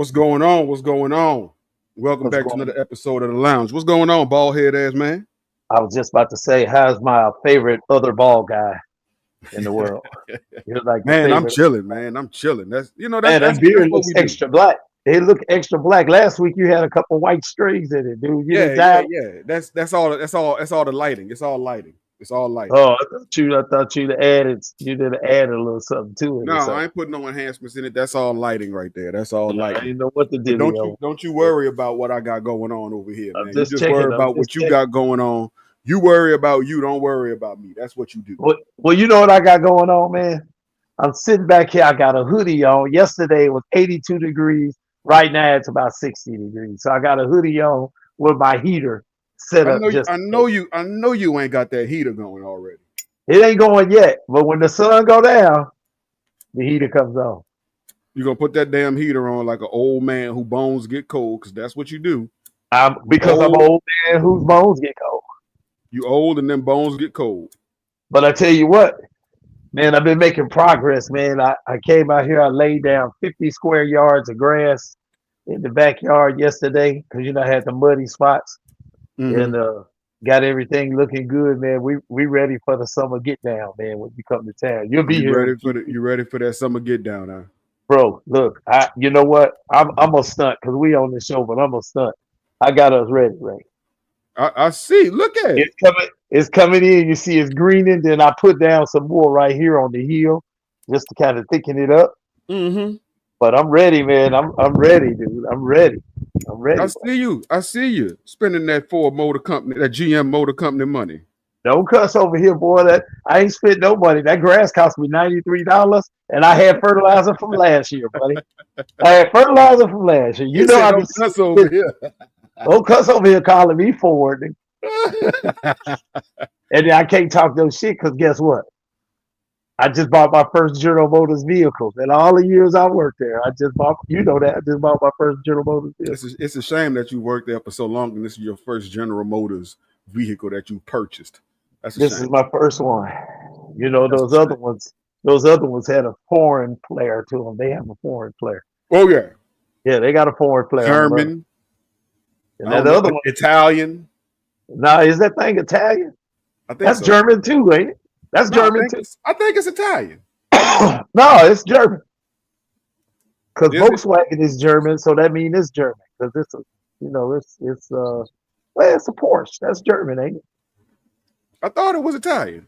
What's going on? What's going on? Welcome What's back to going on? another episode of the Lounge. What's going on, bald head ass man? I was just about to say, how's my favorite other ball guy in the world? You're like the Man, I'm favorite. chilling, man. I'm chilling. That's that's Man, that's that that's beard what looks we do. extra black. It look extra black. Last week you had a couple white streaks in it, dude. You Yeah, didn't yeah, dye. yeah. That's all the lighting. It's all lighting. It's all lighting. Oh, I thought you did add a little something to it No, or I something. ain't putting no enhancements in it. That's all lighting right there. That's all Yeah, I lighting. didn't know what the But dealio. don't you worry about what I got going on over here, I'm man. You just just worry checking. I'm about just what you checking. got going on. You worry about you. Don't worry about me. That's what you do. Well, you know what I got going on, man? I'm sitting back here. I got a hoodie on. Yesterday it was 82 degrees. Right now it's about 60 degrees. So I got a hoodie on with my heater set I up know you. just I in know case. you. I know you ain't got that heater going already. It ain't going yet, but when the sun go down, the heater comes on. You're gonna put that damn heater on like an old man who bones get cold, because that's what you do. You Because I'm an old, old man whose bones get cold. you old, and then bones get cold. But I tell you what, man, I've been making progress, man. I came out here, I laid down 50 square yards of grass in the backyard yesterday because I had the muddy spots Mm-hmm. and got everything looking good, man. We ready for the summer get down, man. When you come to town, you'll be You here in ready a for few the? weeks, You ready for that summer get down, huh? bro. Look, you know what? I'm a stunt because we on the show, but I'm a stunt. I got us ready, right? I see. Look at it. It's coming. It's coming in. You see, it's greening. Then I put down some more right here on the hill, just to kind of thicken it up. Mm-hmm. But I'm ready, man. I'm ready, dude. I'm ready. I'm ready, I bro. see you. I see you spending that Ford Motor Company, that GM Motor Company money. Don't cuss over here, boy. That I ain't spent no money. That grass cost me $93, and I had fertilizer from last year, buddy. I had fertilizer from last year. He said, I be "Don't cuss over here." don't cuss over here calling me Ford, and then I can't talk no shit because guess what? I just bought my first General Motors vehicle. In all the years I worked there, I just bought. You know that I just bought my first General Motors vehicle. It's a shame that you worked there for so long, and this is your first General Motors vehicle that you purchased. That's a This shame. is my first one. That's a Those shame. other ones. Those other ones had a foreign flair to them. They have a foreign flair. Oh yeah, Yeah, they got a foreign flair on them. German. And I that don't know, other one, Italian. now is that thing Italian? I think That's so. German too, ain't it? That's No, German too. I think it's Italian. No, it's German. Because Is it? Volkswagen is German, so that means it's German. Because it's a, well, it's a Porsche. That's German, ain't it? I thought it was Italian.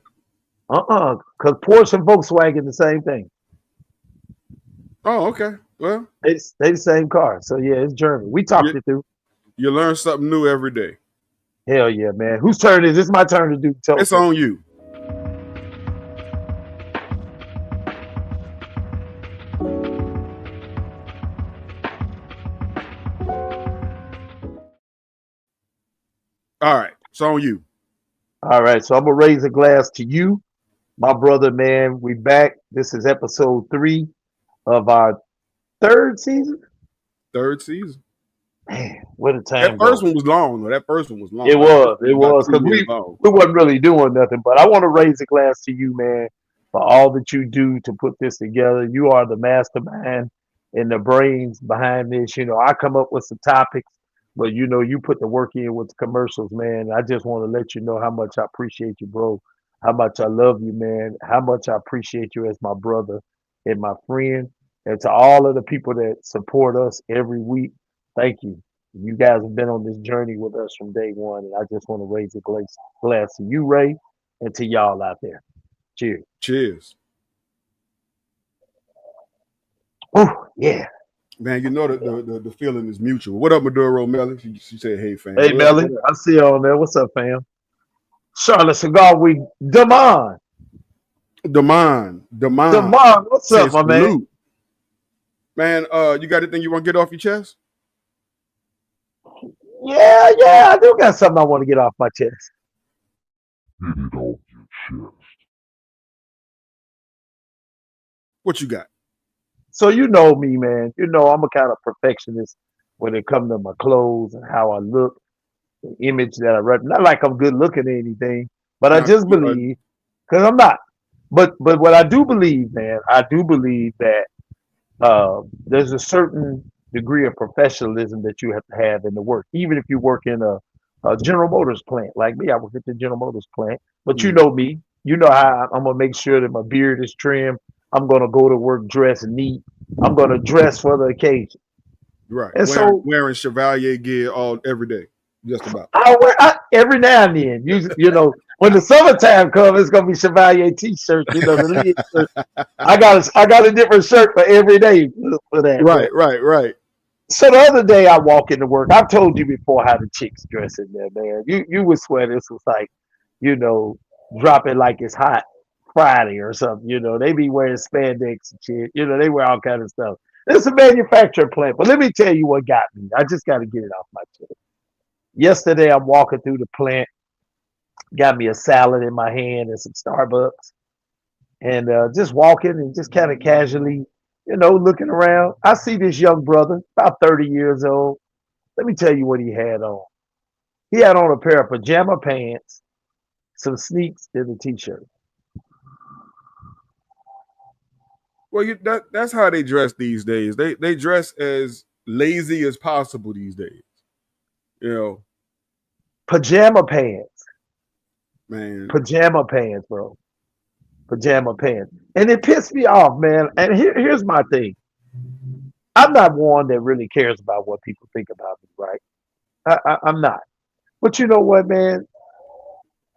Because Porsche and Volkswagen the same thing. Oh, okay. Well, They the same car. So yeah, it's German. We talked you, it through. you learn something new every day. Hell yeah, man. Whose turn is this? My turn to do It's toast. on you. All right, it's on you. All right, so I'm gonna raise a glass to you, my brother, man. We back. This is episode 3 of our third season. Third season. Man, where the That time first go? one was long, though. That first one was It long. That first was, one it was about was, because 2 years long. we wasn't really doing nothing. But I want to raise a glass to you, man, for all that you do to put this together. You are the mastermind and the brains behind this. I come up with some topics, but you put the work in with the commercials, man. I just want to let you know how much I appreciate you, bro. How much I love you, man. How much I appreciate you as my brother and my friend. And to all of the people that support us every week, thank you. You guys have been on this journey with us from day one, and I just want to raise a glass to you, Ray, and to y'all out there. Cheers. Cheers. Oh, yeah. Man, you know the feeling is mutual. What up, Maduro Melly? She said, "Hey, fam." Hey, What up? Melly, What up? I see you on there. What's up, fam? Charlotte Cigar Week. Damon. Demond Damon, what's up, says my man? salute. Man, you got anything you want to get off your chest? Yeah, I do got something I want to get off my chest. Get it off your chest. What you got? So you know me, man. I'm a kind of perfectionist when it comes to my clothes and how I look, the image that I rep. Not like I'm good looking or anything, but I Now, just believe, because I'm not. But what I do believe, man, I do believe that there's a certain degree of professionalism that you have to have in the work. Even if you work in a General Motors plant, like me, I work at the General Motors plant. But you Mm. know me, you know how I'm gonna make sure that my beard is trimmed. I'm gonna go to work dressed neat. I'm gonna dress for the occasion. Right. And so Wearing Chevalier gear all every day, just about. every now and then, you know, when the summertime comes, it's gonna be Chevalier t-shirts. You know, the lid shirt. I got a different shirt for every day for that. But Right. so the other day I walk into work. I've told you before how the chicks dress in there, man. You would swear this was like, you know, drop it like it's hot Friday or something. You know, they be wearing spandex and shit. You know, they wear all kind of stuff. It's a manufacturing plant. But let me tell you what got me. I just got to get it off my chest. Yesterday I'm walking through the plant, got me a salad in my hand and some Starbucks, and just walking and just kind of casually, you know, looking around. I see this young brother, about 30 years old. Let me tell you what he had on. He had on a pair of pajama pants, some sneaks, and a t-shirt. Well, that's how they dress these days. They dress as lazy as possible these days. You know, Pajama pants. man. Pajama pants, bro. Pajama pants. And it pissed me off, man. And here's my thing. I'm not one that really cares about what people think about me, right? I'm not. But you know what, man?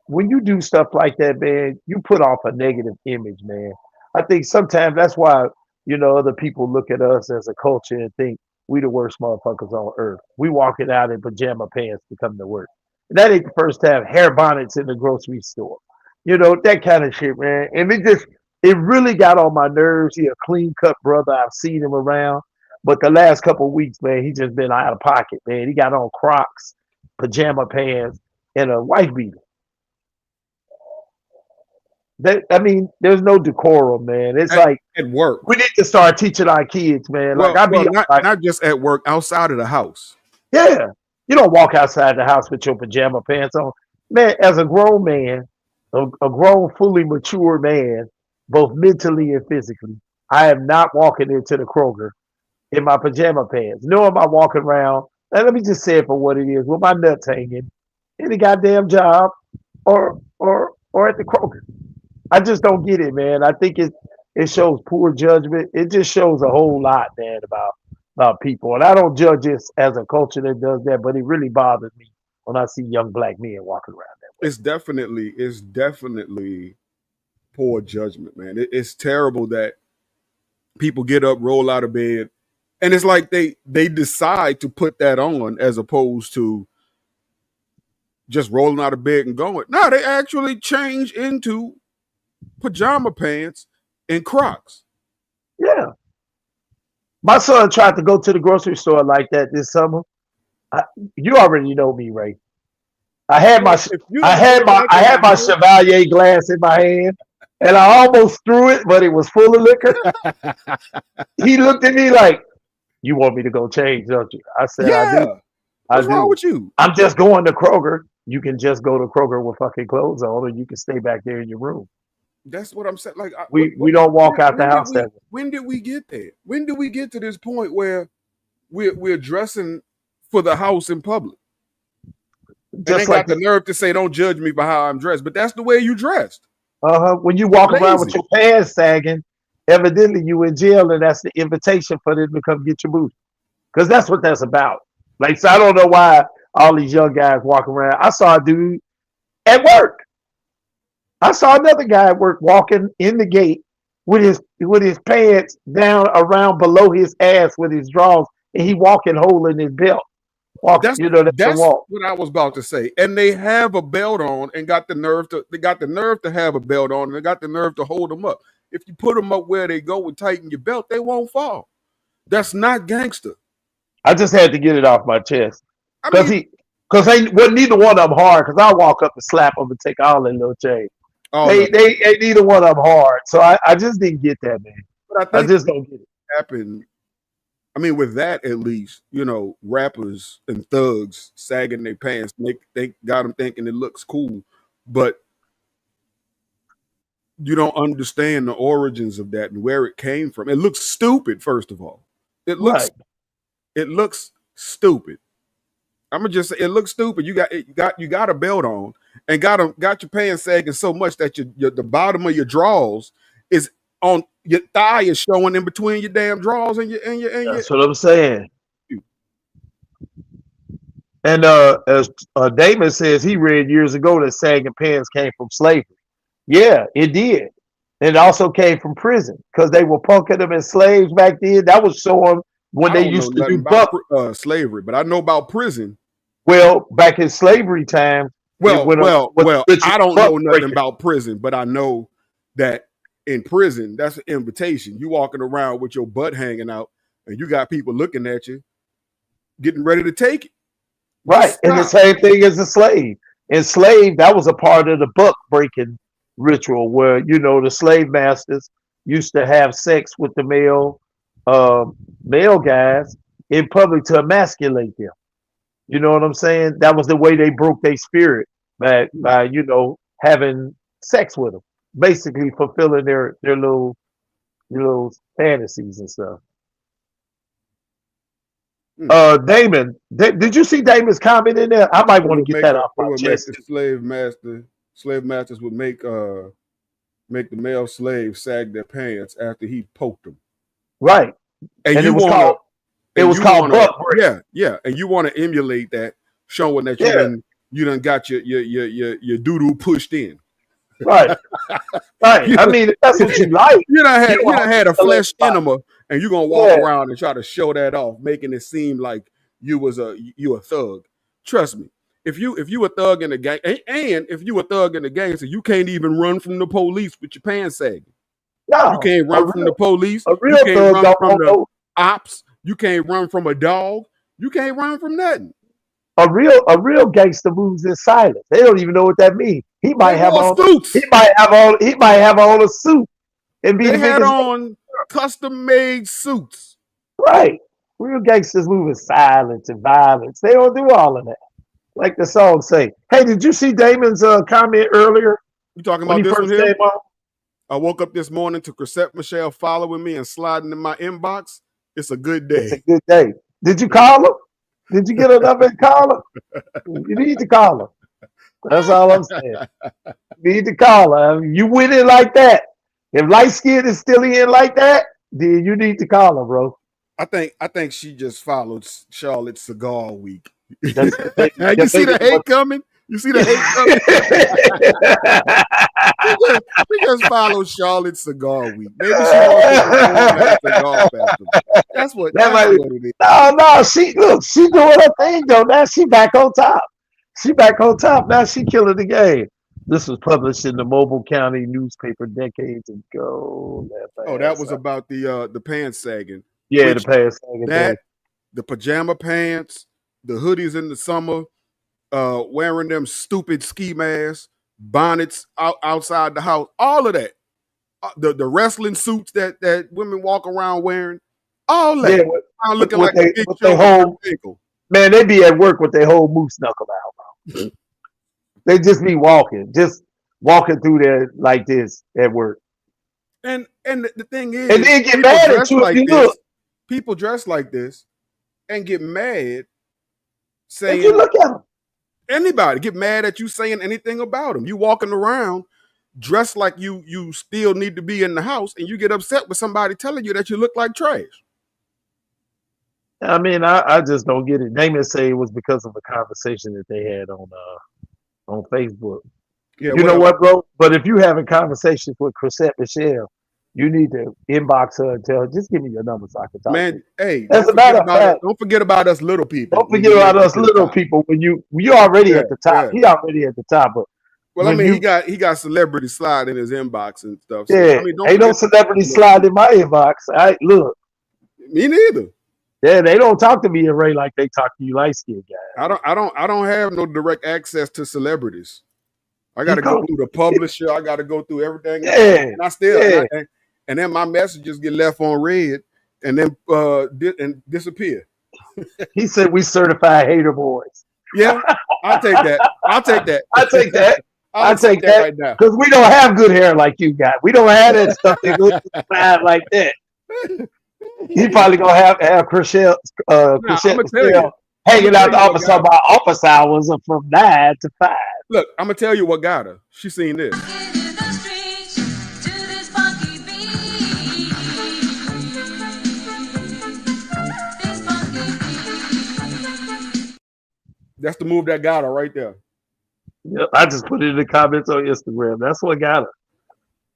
When you do stuff like that, man, you put off a negative image, man. I think sometimes that's why, you know, other people look at us as a culture and think we the worst motherfuckers on earth. We walking out in pajama pants to come to work. And that ain't the first time hair bonnets in the grocery store. You know, that kind of shit, man. And it really got on my nerves. He a clean cut brother. I've seen him around. But the last couple of weeks, man, he just been out of pocket, man. He got on Crocs, pajama pants, and a wife beater. I mean, there's no decorum, man. It's like At work. we need to start teaching our kids, man. Like I be like, not just at work, outside of the house. yeah, you don't walk outside the house with your pajama pants on, man. As a grown man, a grown, fully mature man, both mentally and physically, I am not walking into the Kroger in my pajama pants. Nor am I walking around. And let me just say it for what it is, with my nuts hanging in the goddamn job or at the Kroger. I just don't get it, man. I think it shows poor judgment. It just shows a whole lot, man, about people. And I don't judge this as a culture that does that, but it really bothers me when I see young black men walking around that way. It's definitely poor judgment, man. It's terrible that people get up, roll out of bed, and it's like they decide to put that on as opposed to just rolling out of bed and going. No, they actually change into pajama pants and Crocs. Yeah. My son tried to go to the grocery store like that this summer. I, you already know me, Ray. I had my If you I don't know had it my like I that, had my Chevalier glass in my hand, and I almost threw it, but it was full of liquor. He looked at me like, "You want me to go change, don't you?" I said, "I do. yeah. I What's wrong do. with you? I'm just going to Kroger. You can just go to Kroger with fucking clothes on, or you can stay back there in your room. That's what I'm saying. Like, We don't walk out the house that way. when did we get there? When did we get to this point where we're dressing for the house in public? And they Just like got the nerve to say, "Don't judge me by how I'm dressed," but that's the way you dressed. when you walk around with Lazy. your pants sagging, evidently you in jail, and that's the invitation for them to come get your booty. Because that's what that's about. Like, so I don't know why all these young guys walking around. I saw a dude at work. I saw another guy at work walking in the gate with his pants down around below his ass with his drawers, and he walking holding his belt. Walk, That's you know, that's a that's walk. what I was about to say. And they have a belt on and got the nerve to have a belt on and they got the nerve to hold them up. If you put them up where they go and tighten your belt, they won't fall. That's not gangster. I just had to get it off my chest I because mean, wasn't neither one of them hard. Because I walk up and slap them and take all their little change. all They of it. they ain't neither one of them hard. So I just didn't get that, man. But I I think just don't get it. happened. I mean, with that at least, rappers and thugs sagging their pants, they got them thinking it looks cool, but you don't understand the origins of that and where it came from. It looks stupid, first of all. It looks Right. it looks stupid. I'm gonna just say it looks stupid. You got a belt on and got your pants sagging so much that the bottom of your drawers is on your thigh is showing in between your damn drawers and your. That's what I'm saying. And as Damon says, he read years ago that sagging pants came from slavery. Yeah, it did. And it also came from prison because they were punking them as slaves back then. That was showing when they used to do about slavery, but I know about prison. Well, back in slavery time. Well, I don't know nothing about prison, but I know that in prison, that's an invitation. You walking around with your butt hanging out, and you got people looking at you, getting ready to take it. Right, and the same thing as a slave. And slave, that was a part of the buck breaking ritual where, you know, the slave masters used to have sex with the male guys in public to emasculate them. You know what I'm saying? That was the way they broke their spirit by you know, having sex with them, basically fulfilling their little fantasies and stuff. Damon, did you see Damon's comment in there? I might want to get that off my chest. Slave masters would make the male slaves sag their pants after he poked them. Right, and it was called buck break. Yeah, and you want to emulate that, showing that you done got your doo-doo pushed in. Right, right. I mean, if that's what you like. You done had a flesh enema, and you're gonna walk around and try to show that off, making it seem like you a thug. Trust me, if you a thug in the gang, and if you a thug in the gang, so you can't even run from the police with your pants sagging. No, you can't run from the police. A real you can't thug run don't from the know. ops. You can't run from a dog. You can't run from nothing. A real gangster moves in silence. They don't even know what that means. He might have on suits. He might have on a suit and be they had on custom-made suits. Right. Real gangsters move in silence and violence. They don't do all of that. Like the song say. Hey, did you see Damon's comment earlier? You talking about this one here? I woke up this morning to Chrisette Michelle following me and sliding in my inbox. It's a good day. It's a good day. Did you call her? Did you get her number and call her? You need to call her. That's all I'm saying. You need to call her. You win it like that. If light skin is still in like that, then you need to call her, bro. I think she just followed Charlotte's Cigar Week. You see the hate coming? You see the hate coming? we just followed Charlotte's Cigar Week. Maybe she wants to perform at a cigar festival. That's what it is. No, she doing her thing though. Now she back on top. Now she killing the game. This was published in the Mobile County newspaper decades ago. That was about the pants sagging. Yeah, the pants sagging. The pajama pants, the hoodies in the summer, wearing them stupid ski masks, bonnets outside the house, all of that. The wrestling suits that women walk around wearing, all that. Yeah, looking like a big whole, man, they be at work with their whole moose knuckle out. They just be walking through there like this at work. And the thing is, and then get mad at you if you look. People dress like this and get mad saying, if you look at them. Anybody get mad at you saying anything about them. You walking around dressed like you still need to be in the house, and you get upset with somebody telling you that you look like trash. I mean, I just don't get it. Damon say it was because of a conversation that they had on Facebook. Yeah, you know what, bro? But if you having conversations with Chrisette Michelle, you need to inbox her and tell her, just give me your number so I can talk to you. Hey, don't forget about us little people. Don't forget about us little people when you already at the top. He already at the top. But well, I mean, he got celebrity slide in his inbox and stuff. So, yeah, I mean, ain't no celebrity slide in my inbox. Look. Me neither. Yeah, they don't talk to me and Ray like they talk to you light skinned guys. I don't have no direct access to celebrities. I got to go through the publisher. I got to go through everything. Yeah, and I still, and then my messages get left on red, and then and disappear. He said we certified hater boys. Yeah, I'll take that. I'll take that right now because we don't have good hair like you got. We don't have that stuff that looks fine like that. He probably gonna have Chriselle, Now I'm Chrisette gonna tell you. Michelle I'm gonna hanging tell out the you what office got her. about office hours are from 9 to 5. Look, I'm gonna tell you what got her. She seen this. That's the move that got her right there. Yep, I just put it in the comments on Instagram. That's what got her.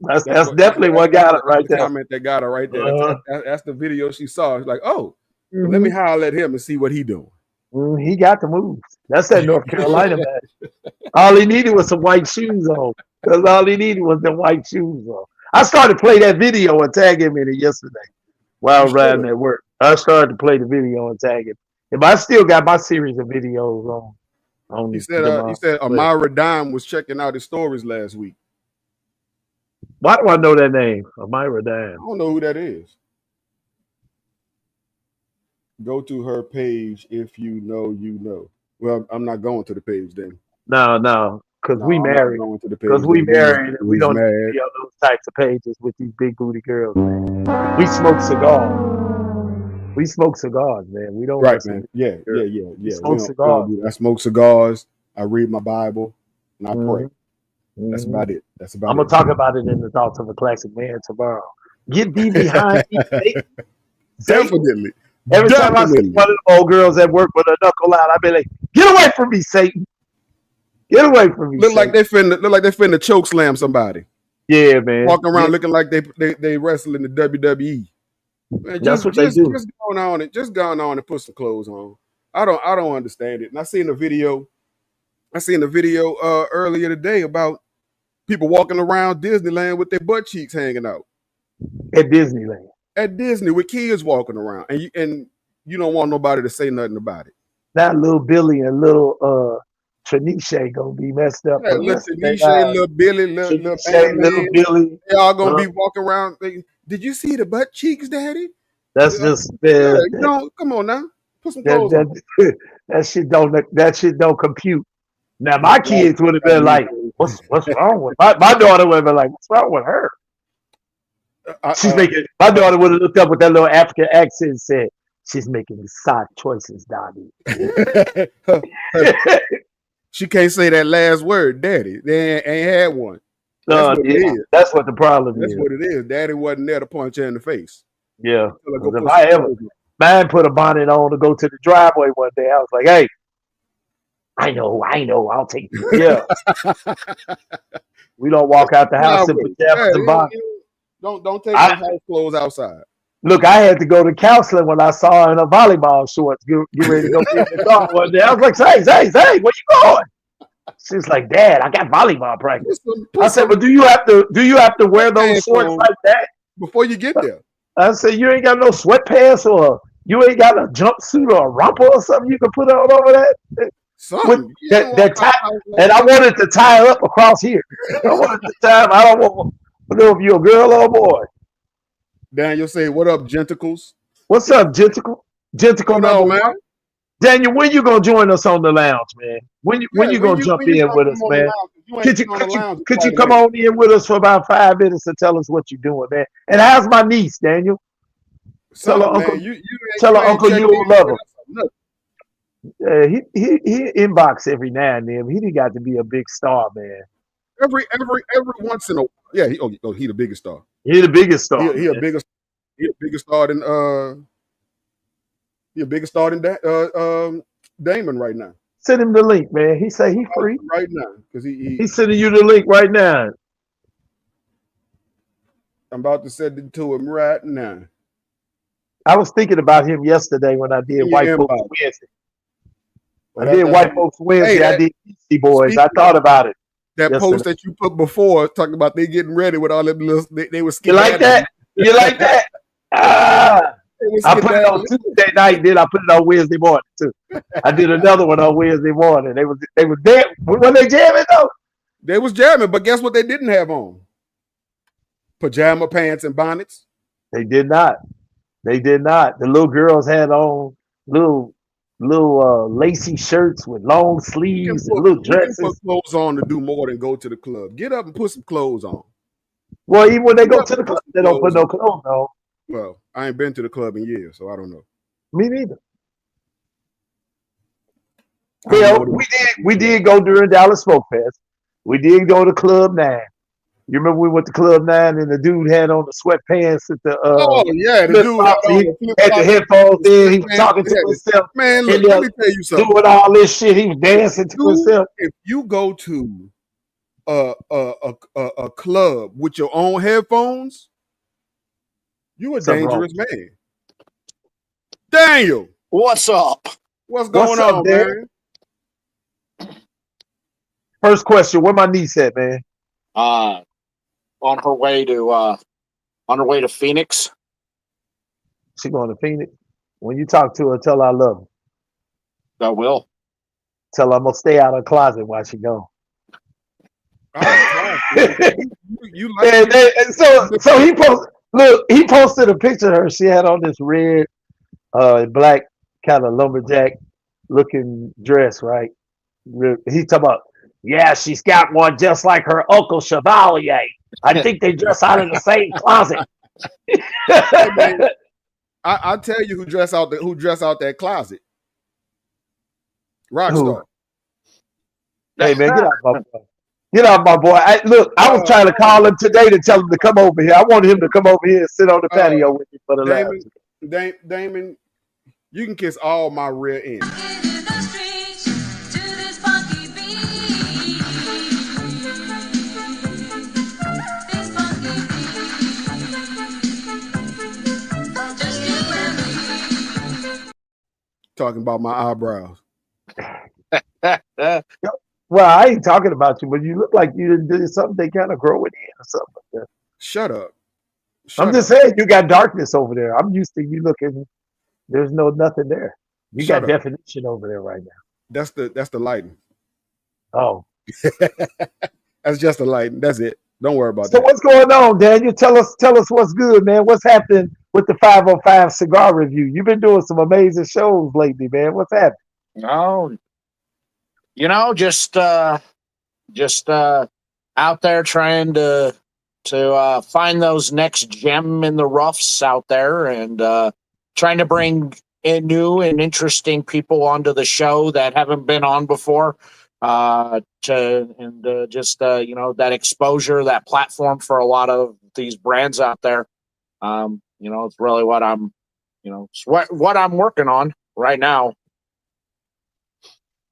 That's That's definitely what got her that's right the there. comment that got her right there. Uh, That's the video she saw. She's like, oh, well, let me hmm holler at him and see what he doing. He got the moves. That's that North Carolina man. All he needed was some white shoes on. That's all he needed was the white shoes on. I started to play that video and tag him in it yesterday while You riding should. at work. I started to play the video and tag him. But I still got my series of videos on He the said but Amira Dime was checking out his stories last week. why do I know that name? Amira I Dime. don't know who that is. Go to her page if you know you know. Well, I'm not going to the page then. No, because No, we I'm not married. going to the Because page we then. married and we He's don't need to mad. be on those types of pages with these big booty girls, man. We smoke cigars. We smoke cigars, man. We don't Right, mess with man. big Yeah, booty yeah, girls. yeah, We yeah. smoke We don't cigars. do that. I smoke cigars. I read my Bible, and I pray. Mm-hmm. That's Mm-hmm. about it. That's about I'm gonna it. talk about it in the thoughts of a classic man tomorrow. Get thee behind me, Satan. Satan. Definitely, Every time I see definitely. one of the old girls at work with a knuckle out, I be like, "Get away from me, Satan! Get away from me, Look like Satan!" they finna choke slam somebody. Yeah, man. Walking Yeah, around looking like they wrestle in the WWE. Man, that's what they do. just going on it. Just going on and put some clothes on. I don't understand it. And I seen a video earlier today about people walking around Disneyland with their butt cheeks hanging out At Disneyland. at Disney with kids walking around, and you don't want nobody to say nothing about it. Now little Billy and little Triniche gonna be messed up Yeah, for the little rest of their Tanisha, lives. little Billy, little Triniche, Bam little Man, Billy. they all gonna Uh, be walking around. Did you see the butt cheeks, Daddy? that's Yeah, just you don't. Come on now, put some that clothes on. that shit don't compute. Now Yeah, my kids would have been like, "What's wrong with my daughter?" Would have been like, "What's wrong with her?" She's making. My daughter would have looked up with that little African accent and said, "She's making side choices, Daddy." She can't say that last word, Daddy. They ain't had one. That's what it Yeah, is. that's what the problem That's is. what it is. Daddy wasn't there to punch her in the face. Yeah, Tell her go 'cause if put some I ever clothes on. man put a bonnet on to go to the driveway one day, I was like, "Hey, I know, I'll take you." Yeah, we don't walk out the house in Driveway. pajamas Yeah, and bonnets. don't take no I house clothes outside. look, I had to go to counseling when I saw her in her volleyball shorts, get ready to go get in the car one day. I was like, "Say, where you going?" She's like, "Dad, I got volleyball practice." I Put said, some "But do you have to wear those sweatpants shorts on like that?" before you get there. I said, "You ain't got no sweatpants or you ain't got a jumpsuit or a romper or something you can put on over that with Something. You ain't that walking out tie." the house like And I wanted to tie up across here. I wanted to tie. I don't want to know if you're a girl or a boy. Daniel say, "What up, genticles? What's up, Genticle? What's Genticle going number on, man? one. Daniel, when you gonna join us on the lounge, man? When Yeah, you gonna jump when you in gonna with come us, on the man? lounge? You ain't been on the lounge in Could you quite a come minute. on in with us for about 5 minutes and tell us what you're doing, man? And how's my niece, Daniel? Tell her Something, man. uncle, You tell her ain't uncle checked you in don't love with her. us or nothing. He inbox every now and then. He didn't got to be a big star, man. Every once in a yeah. He the biggest star. He the biggest star, He a man. bigger he a bigger star than he a bigger star than Damon right now. Send him the link, man. He say he free. Right now, because he He's sending you the link right now. I'm about to send it to him right now. I was thinking about him yesterday when I did In your White Folks inbox. Wednesday. Well, I did White Folks Wednesday. I that, did Beastie Boys. I speaking thought about it that post yesterday. that you put before talking about they getting ready with all them little they were You skedaddling. like that? You like that? Ah, They were I put it on skedaddling. Tuesday night. Then I put it on Wednesday morning too. I did another one on Wednesday morning. They was there. Were they jamming though? They was jamming, but guess what they didn't have on? Pajama pants and bonnets. They did not. They did not. The little girls had on little lacy shirts with long sleeves and little You can put dresses. clothes on to do more than go to the club. Get up and put some clothes on. Well, even when they Get go up to and the put club, some they don't put clothes no on. clothes on. Well, I ain't been to the club in years, so I don't know. Me neither. I don't know Well, what we did go during Dallas Smoke Fest. We did go to Club 9. You remember we went to Club 9 and the dude had on the sweatpants at the Oh yeah, the flip dude had flops. on He the flip had the flops, headphones the in. He was sweatpants. talking to himself Man, and look, let me tell you something. doing all this shit. He was dancing to himself. If you go to a club with your own headphones, you a Something wrong. dangerous man. Daniel, What's up? what's going What's up, on, Dan? man? First question, where my niece at, man? On her way to Phoenix. She going to Phoenix. When you talk to her, tell her I love her. I will. Tell her I'm gonna stay out of the closet while she gone. You like And so he posted a picture of her. She had on this red black kind of lumberjack looking dress, right? He talking about, yeah, she's got one just like her uncle Chevalier. I think they dress out of the same closet. I tell you who dress out that closet. Rockstar. Hey man, get out my boy. Get out my boy. I was trying to call him today to tell him to come over here. I wanted him to come over here and sit on the patio with me for the last. Damon, you can kiss all my rear end. Talking about my eyebrows. Well, I ain't talking about you, but you look like you did something they kind of grow it in or something like that. Shut up. I'm just saying you got darkness over there. I'm used to you looking. There's nothing there. You got definition over there right now. That's the lighting. Oh, that's just the lighting. That's it. Don't worry about that. So what's going on, Daniel? Tell us what's good, man. What's happening with the 505 Cigar Review? You've been doing some amazing shows lately, man. What's happening? No, just out there trying to find those next gem in the roughs out there, and trying to bring in new and interesting people onto the show that haven't been on before. That exposure, that platform for a lot of these brands out there. It's really what I'm, it's what I'm working on right now.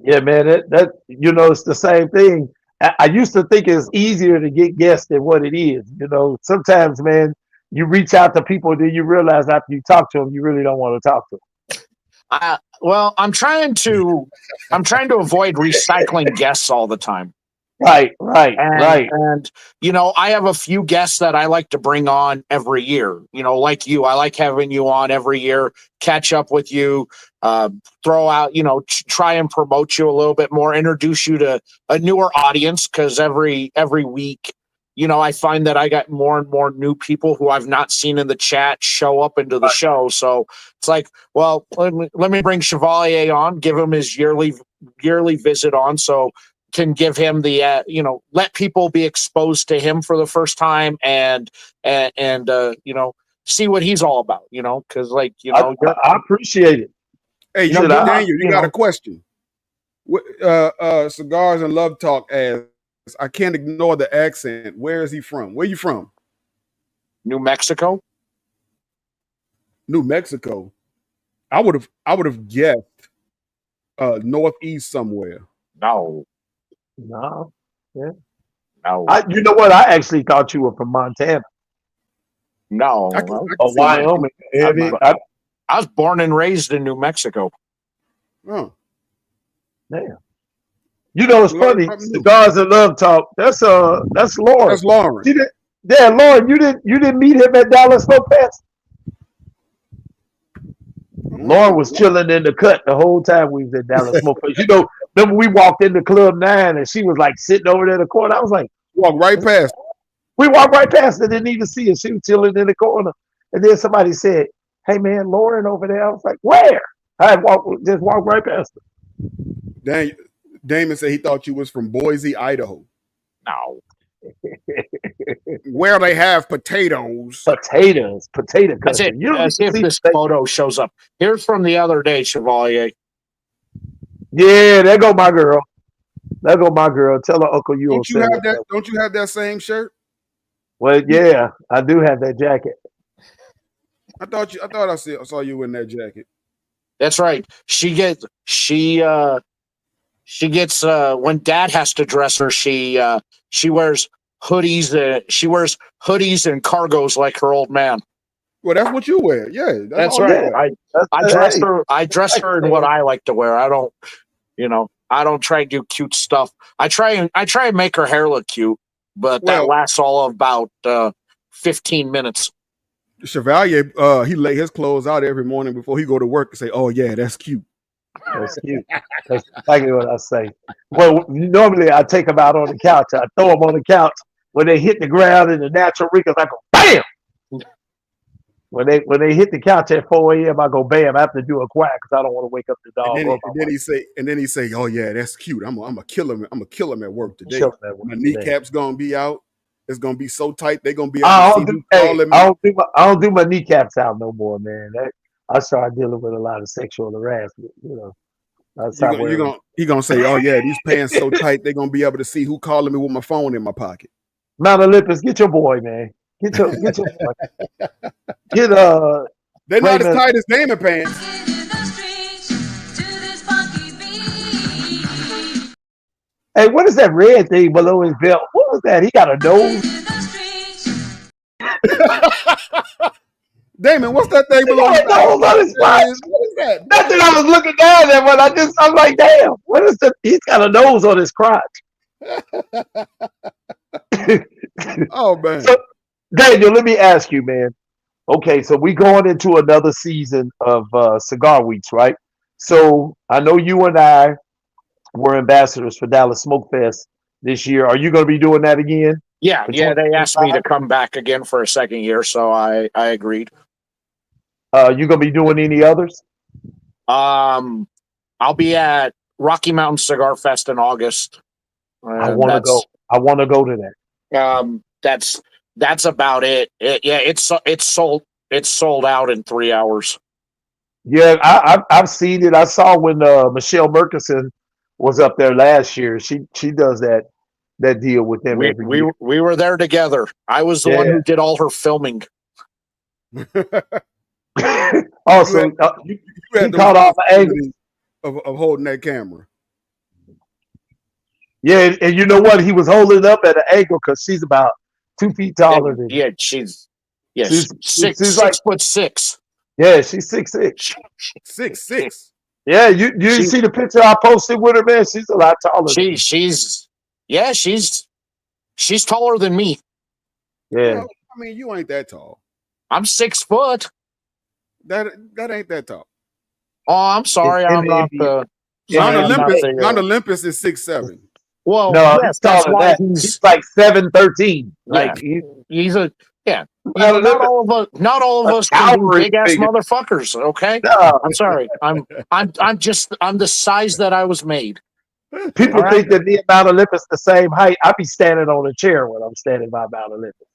Yeah, man, that it's the same thing. I used to think it's easier to get guests than what it is. Sometimes, man, you reach out to people, then you realize after you talk to them, you really don't want to talk to them. Well, I'm trying to avoid recycling guests all the time. Right. And I have a few guests that I like to bring on every year. Like you, I like having you on every year, catch up with you, throw out, try and promote you a little bit more, introduce you to a newer audience, because every week, I find that I got more and more new people who I've not seen in the chat show up into the show. So it's like, well, let me bring Chevalier on, give him his yearly visit on, so can give him the let people be exposed to him for the first time, and see what he's all about, because I appreciate it. Hey, Daniel, you got a question. Cigars and Love Talk asks, I can't ignore the accent. Where is he from? Where you from? New Mexico. New Mexico. I would have guessed northeast somewhere. No. Yeah. No. You know what? I actually thought you were from Montana. No. Or Wyoming. I was born and raised in New Mexico. Oh. Damn. It's funny. Cigars and Love Talk. That's Lauren. That's Lauren. Lauren, you didn't meet him at Dallas Smoke Fest? Lauren was chilling in the cut the whole time we was at Dallas Smoke Fest. Remember we walked into Club 9 and she was like sitting over there in the corner. I was like, walk right past. We walked right past her, didn't even see her. She was chilling in the corner. And then somebody said, hey man, Lauren over there. I was like, where? I just walked right past her. Damon said he thought you was from Boise, Idaho. No. where they have potatoes. Potato That's it. country. You don't Let's even see if see this potatoes. photo shows up. Here's from the other day, Chevalier. Yeah, there go my girl. There go my girl. Tell her Uncle you will Don't you say have what's that? up. Don't you have that same shirt? Well, yeah, I do have that jacket. I thought I saw you in that jacket. That's right. She gets when Dad has to dress her. She wears hoodies. She wears hoodies and cargos like her old man. Well, that's what you wear. Yeah, that's That's all you right. Yeah, wear. I that's, dress hey, her. I dress her in what I like to wear. I don't. I don't try and do cute stuff. I try and make her hair look cute, but that Well, lasts all of about 15 minutes. Chevalier, he lay his clothes out every morning before he go to work and say, "Oh yeah, that's cute." that's cute. That's exactly what I say. Well, normally I take them out on the couch. I throw them on the couch. When they hit the ground in the natural wrinkles, I go bam. When they hit the couch at 4 a.m., I go bam. I have to do a quack because I don't want to wake up the And dog then or he, my and then wife. he say, "Oh yeah, that's cute. I'm gonna kill him. I'm gonna kill him at work today. Show them that My one today. kneecaps gonna be out. It's gonna be so tight. They're gonna be able to I see don't do. who Hey, calling me." I don't do my kneecaps out no more, man. I started dealing with a lot of sexual harassment. I You stopped gonna you wearing. gonna he gonna say, "Oh yeah, these pants so tight. They're gonna be able to see who calling me with my phone in my pocket." Mount Olympus, get your boy, man. Get your boy. Get They're not as Raymond. tight as Damon pants. Hey, what is that red thing below his belt? What was that? He got a nose. Damon, what's that thing He below got your a belt? nose on his crotch. What is that? That's what I was looking down at when I'm like, damn, what is that? He's got a nose on his crotch. Oh man. So, Daniel, let me ask you, man. Okay, so we going into another season of Cigar Weeks, right? So I know you and I were ambassadors for Dallas Smoke Fest this year. Are you going to be doing that again Yeah, for yeah. They asked me 2025? to come back again for a second year, so I agreed. You going to be doing any others? I'll be at Rocky Mountain Cigar Fest in August. I want to go. I want to go to that. That's about it. It's sold out in 3 hours. Yeah, I've seen it. I saw when Michelle Murkison was up there last year. She does that deal with them every year. We were there together. I was the one Yeah. who did all her filming. Also, You he had the caught all the angles. responsibility of holding that camera. Yeah, and you know what? He was holding it up at an angle because she's about 2 feet taller than him. Yeah, she's She's six like, foot six. yeah, she's 6'6". 6'6". Yeah, you see the picture I posted with her, man. She's a lot taller than me. She's taller than me. Yeah. Well, I mean, you ain't that tall. I'm 6 foot. That ain't that tall. Oh, I'm sorry. In I'm the not NBA. the. Yeah, Mount I'm not Olympus. the- Mount Olympus is 6'7". Well, No, yes, he's that's taller than why that. He's like 7'13". Like he's a yeah. Mount Not Olympus. not all of A us can be towering big ass figure. motherfuckers. Okay, No, I'm sorry. I'm the size that I was made. people All right. think that me and Mount Olympus the same height. I be standing on a chair when I'm standing by Mount Olympus.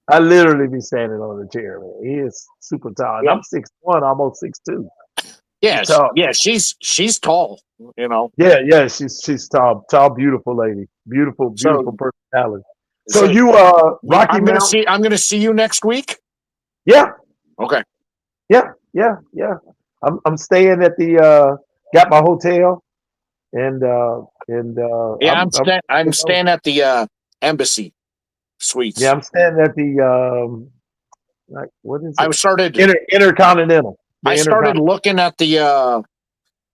I literally be standing on a chair, man. He is super tall. And Yeah. I'm 6'1", almost 6'2". Yeah, She's tall. she's tall. Yeah, she's tall, beautiful lady, beautiful So- personality. So you Rocky I'm gonna Mountain? I'm gonna see you next week. Yeah, Okay. yeah. I'm staying at the got my hotel and Yeah, I'm staying at the Embassy Suites. Yeah, I'm staying at the like what is it? Intercontinental. I started looking at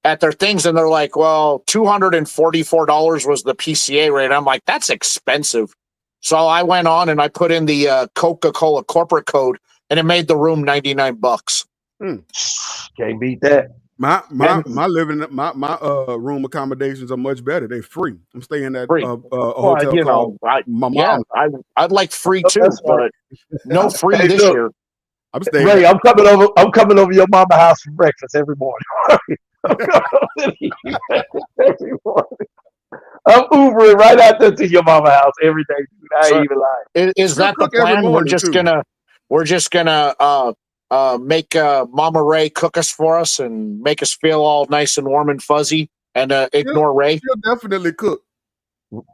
at their things, and they're like, well, $244 was the PCA rate. I'm like, that's expensive. So I went on and I put in the Coca-Cola corporate code, and it made the room $99. Can't beat that. My room accommodations are much better. They're free. I'm staying at Free. a hotel called my mom. I'd like free too, That's but no free Hey, this look. year. I'm staying. Ray, I'm coming over your mama house for breakfast every morning. I'm coming over to eat breakfast every morning. I'm Ubering right out there to your mama house every day, dude. I ain't So even lying. is She'll that the cook every plan? morning too. We're just gonna make Mama Ray cook us for us and make us feel all nice and warm and fuzzy and She'll, ignore Ray. she'll definitely cook.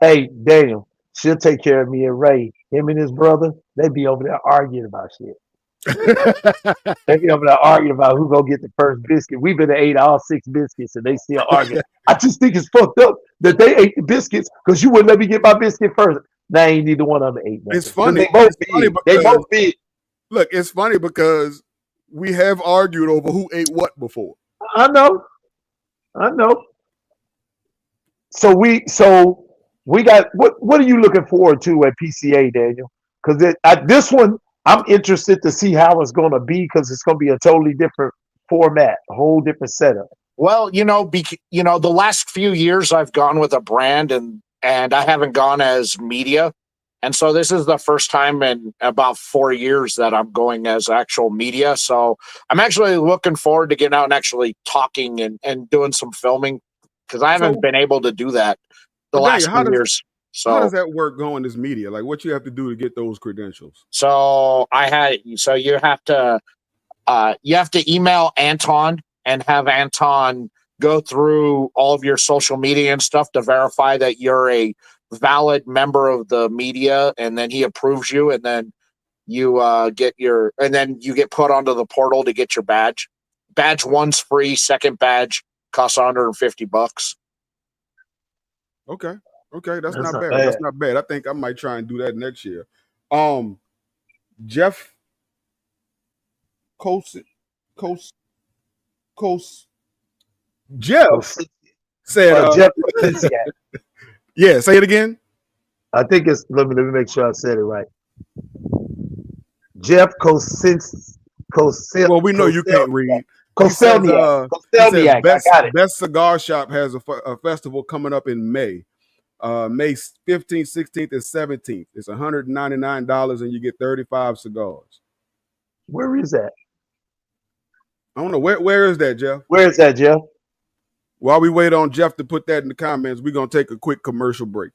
Hey, Daniel, she'll take care of me and Ray. Him and his brother, they be over there arguing about shit. They be over there arguing about who gonna get the first biscuit. We've been ate all 6 biscuits and they still arguing. I just think it's fucked up that they ate the biscuits because you wouldn't let me get my biscuit first. Now ain't neither one of them ate nothing. It's 'Cause funny. they both It's funny big. They because both big. look, it's funny because we have argued over who ate what before. I know. I know. So we got what are you looking forward to at PCA, Daniel? Because this one I'm interested to see how it's going to be because it's going to be a totally different format, a whole different setup. Well, the last few years I've gone with a brand and I haven't gone as media. And so this is the first time in about 4 years that I'm going as actual media. So I'm actually looking forward to getting out and actually talking and doing some filming because I haven't So, been able to do that the but Daniel, last few years. how does So that work going as media? Like, what you have to do to get those credentials? you have to email Anton and have Anton go through all of your social media and stuff to verify that you're a valid member of the media, and then he approves you, and then you get put onto the portal to get your badge. Badge one's free, second badge costs $150. Okay, okay, that's That's not not bad. That's bad. not bad. I think I might try and do that next year. Um, Jeff Coast Coast Coast Jeff Kosiciak. said, Jeff Kosiciak. yeah, say it again. I think it's let me make sure I said it right. Jeff Well, we know you can't read. Koselniak. He says Koselniak. I got it. Best Cigar Shop has a festival coming up in May. May 15th, 16th, and 17th. It's $199 and you get 35 cigars. Where is that? I don't know. Where is that, Jeff? Where is that, Jeff? While we wait on Jeff to put that in the comments, we're going to take a quick commercial break.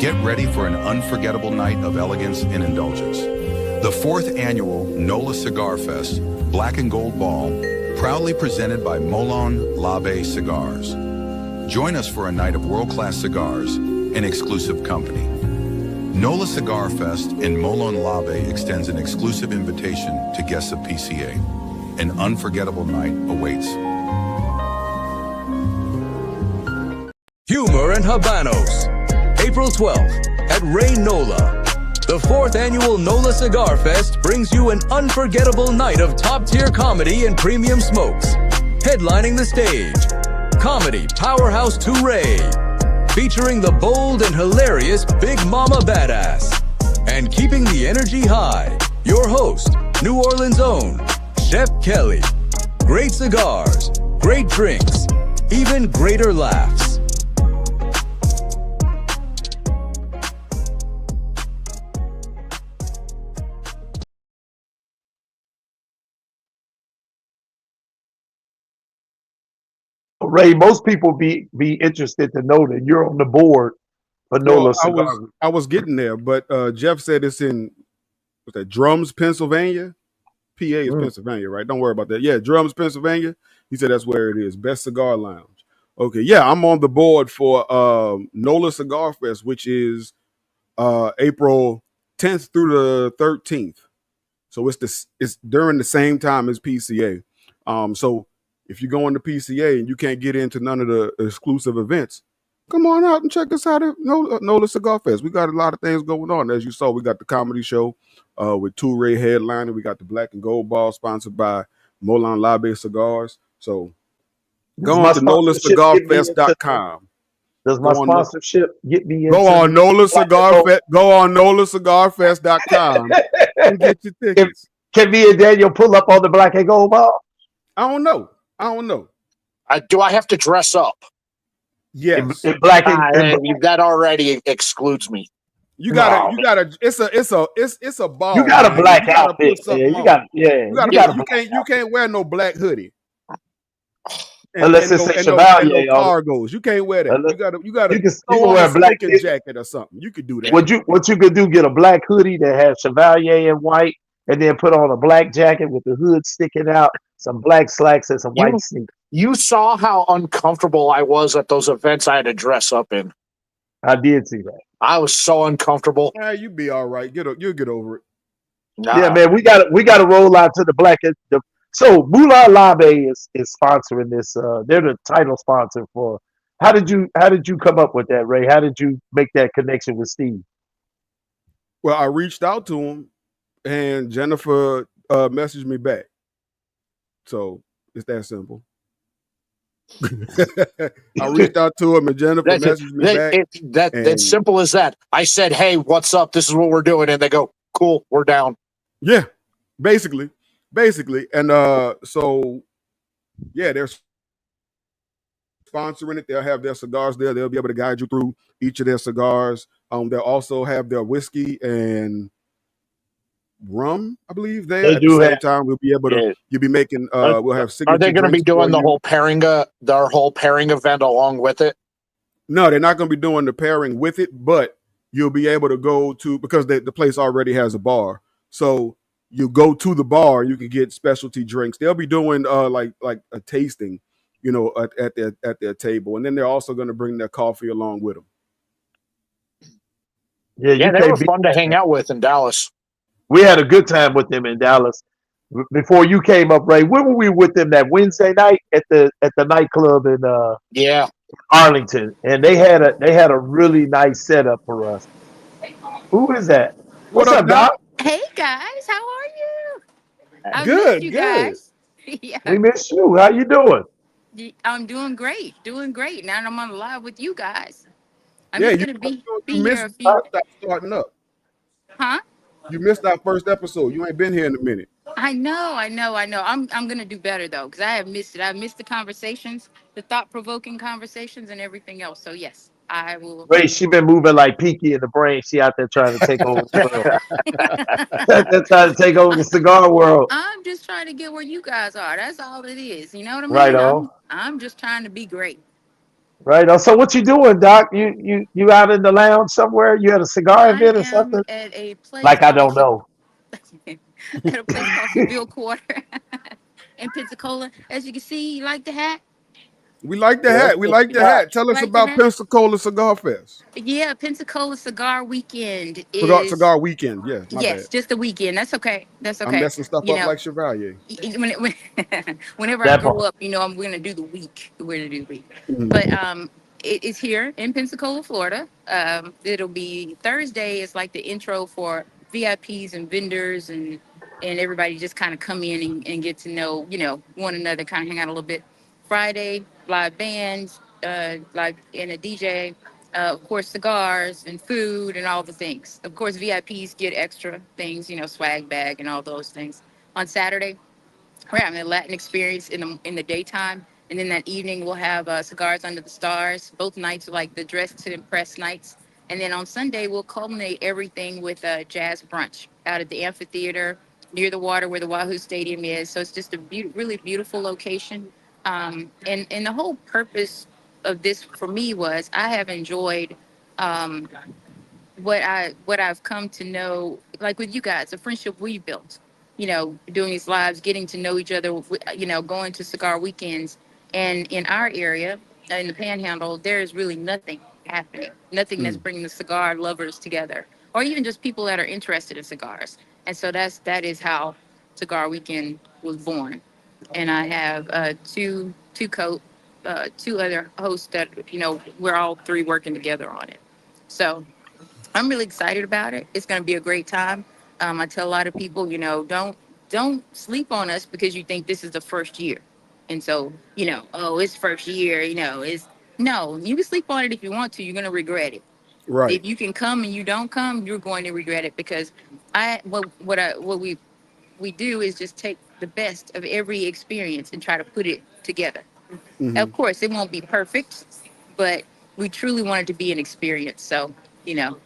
Get ready for an unforgettable night of elegance and indulgence. The 4th annual NOLA Cigar Fest Black and Gold Ball, proudly presented by Molon Labe Cigars. Join us for a night of world-class cigars and exclusive company. NOLA Cigar Fest and Molon Labe extends an exclusive invitation to guests of PCA. An unforgettable night awaits. Humor and Habanos, April 12th at Ray Nola. The 4th annual NOLA Cigar Fest brings you an unforgettable night of top-tier comedy and premium smokes. Headlining the stage, comedy powerhouse 2 Ray, featuring the bold and hilarious Big Mama Badass. And keeping the energy high, your host, New Orleans' own, Chef Kelly. Great cigars, great drinks, even greater laughs. Ray, most people be interested to know that you're on the board for Well, NOLA Cigar. I was getting there, but Jeff said it's in what's that, Drums, Pennsylvania. PA is Pennsylvania, right? Don't worry about that. Yeah, Drums, Pennsylvania. He said that's where it is. Best Cigar Lounge. Okay, yeah, I'm on the board for NOLA Cigar Fest, which is April 10th through the 13th. So it's during the same time as PCA. So if you go into PCA and you can't get into none of the exclusive events, come on out and check us out at NOLA Cigar Fest. We got a lot of things going on. As you saw, we got the comedy show with Ray headlining. We got the Black and Gold Ball sponsored by Molon Labe Cigars. So go on to NOLACigarFest.com. Does my sponsorship get me into Go on NOLACigarFest.com and get your tickets. Can me and Daniel pull up on the Black and Gold Ball? I don't know. Do I have to dress up? Yes. In black and that already excludes me. You gotta. It's a ball. You got a black outfit. You can't wear Unless it say and no Chevalier on it. cargos. You can't wear that. You gotta You throw can on wear a a black. smoking jacket or something. You could do that. What you could do? Get a black hoodie that has Chevalier in white, and then put on a black jacket with the hood sticking out, some black slacks, and some You white sneakers. you saw how uncomfortable I was at those events I had to dress up in. I did see that. I was so uncomfortable. You be all right. You'll get over it. Yeah, Nah. man, we got to roll out to the black. So Moolah Labe is sponsoring this. They're the title sponsor for. How did you come up with that, Ray? How did you make that connection with Steve? Well, I reached out to him, and Jennifer messaged me back. So it's that simple. I reached out to him, and Jennifer messaged me back. That's simple as that. I said, "Hey, what's up? This is what we're doing," and they go, "Cool, we're down." Yeah, basically, and so yeah, they're sponsoring it. They'll have their cigars there. They'll be able to guide you through each of their cigars. They'll also have their whiskey and rum, I believe. There They at the do same have. time, we'll be able to. Yeah. You'll be making. We'll have signature. Are they going to be drinks for doing the you. whole pairing, their whole pairing event along with it? No, they're not going to be doing the pairing with it, but you'll be able to go to, because the place already has a bar. So you go to the bar, you can get specialty drinks. They'll be doing like a tasting, at their table, and then they're also going to bring their coffee along with them. Yeah, they were fun to hang out with in Dallas. We had a good time with them in Dallas. Before you came up, Ray, when were we with them that Wednesday night at the nightclub in Arlington? And they had a really nice setup for us. Who is that? What's up, Doc? Hey guys, how are you? I Good, missed you good. guys. Yeah. We miss you. How you doing? I'm doing great, Now I'm on live with you guys. I'm Yeah, just you gonna be missed here a few. starting up. Huh? You missed our first episode. You ain't been here in a minute. I know. I'm gonna do better though, because I have missed it. I missed the conversations, the thought-provoking conversations, and everything else. So yes, I will. Ray, she been moving like Pinky in the Brain. She out there trying to take over the world. They're trying to take over the cigar world. I'm just trying to get where you guys are. That's all it is. You know what I mean? Right on. I'm just trying to be great. Right on. So what you doing, Doc? You out in the lounge somewhere? You at a cigar I event or am something? at a place Like I called don't know. at a place called Seville Quarter in Pensacola. As you can see, you like the hat? We like the hat. We like the hat. Tell us Like the about hat? Pensacola Cigar Fest. Yeah, Pensacola Cigar Weekend is Cigar Weekend. Yeah, my bad. yes, just the weekend. That's okay. That's I'm okay. messing stuff You up know, like Chevalier. whenever I That grow part. up, I'm going to do the week. We're going to do the week. Mhm. But it is here in Pensacola, Florida. It'll be Thursday. Is like the intro for VIPs and vendors and everybody just kind of come in and get to know one another, kind of hang out a little bit. Friday, live bands, live and a DJ. Of course, cigars and food and all the things. Of course, VIPs get extra things, swag bag and all those things. On Saturday, we're having a Latin experience in the daytime, and then that evening we'll have cigars under the stars. Both nights are like the dress to impress nights, and then on Sunday we'll culminate everything with a jazz brunch out at the amphitheater near the water where the Wahoo Stadium is. So it's just a really beautiful location. And the whole purpose of this for me was I have enjoyed. Um, what I've come to know, like with you guys, the friendship we built, doing these lives, getting to know each other, going to cigar weekends, and in our area, in the Panhandle, there is really nothing happening, nothing that's bringing the cigar lovers together, or even just people that are interested in cigars. And so that is how Cigar Weekend was born. And I have two other hosts that we're all three working together on it. So I'm really excited about it. It's going to be a great time. I tell a lot of people, don't sleep on us because you think this is the first year, and so oh, it's first year. It's no. You can sleep on it if you want to. You're going to regret it. Right. If you can come and you don't come, you're going to regret it because what we do is just take the best of every experience and try to put it together. Mhm. Of course, it won't be perfect, but we truly want it to be an experience. So,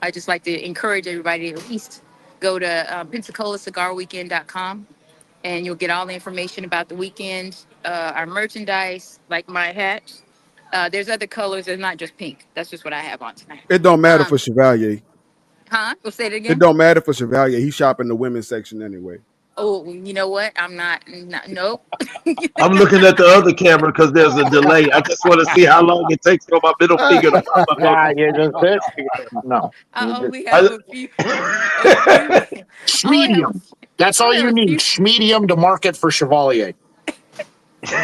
I just like to encourage everybody to at least go to PensacolaCigarWeekend.com and you'll get all the information about the weekend, our merchandise, like my hat. There's other colors. It's not just pink. That's just what I have on tonight. It don't matter for Um, Chevalier. huh? We'll say it It again. don't matter for Chevalier. He shop in the women's section anyway. Oh, you know what? I'm not nope. I'm looking at the other camera because there's a delay. I just want to see how long it takes for my middle finger to pop up on Nah, you're just this here. No. I only have I, a few. I only have Schmedium. That's I all only you have a need. few. Schmedium to market for Chevalier.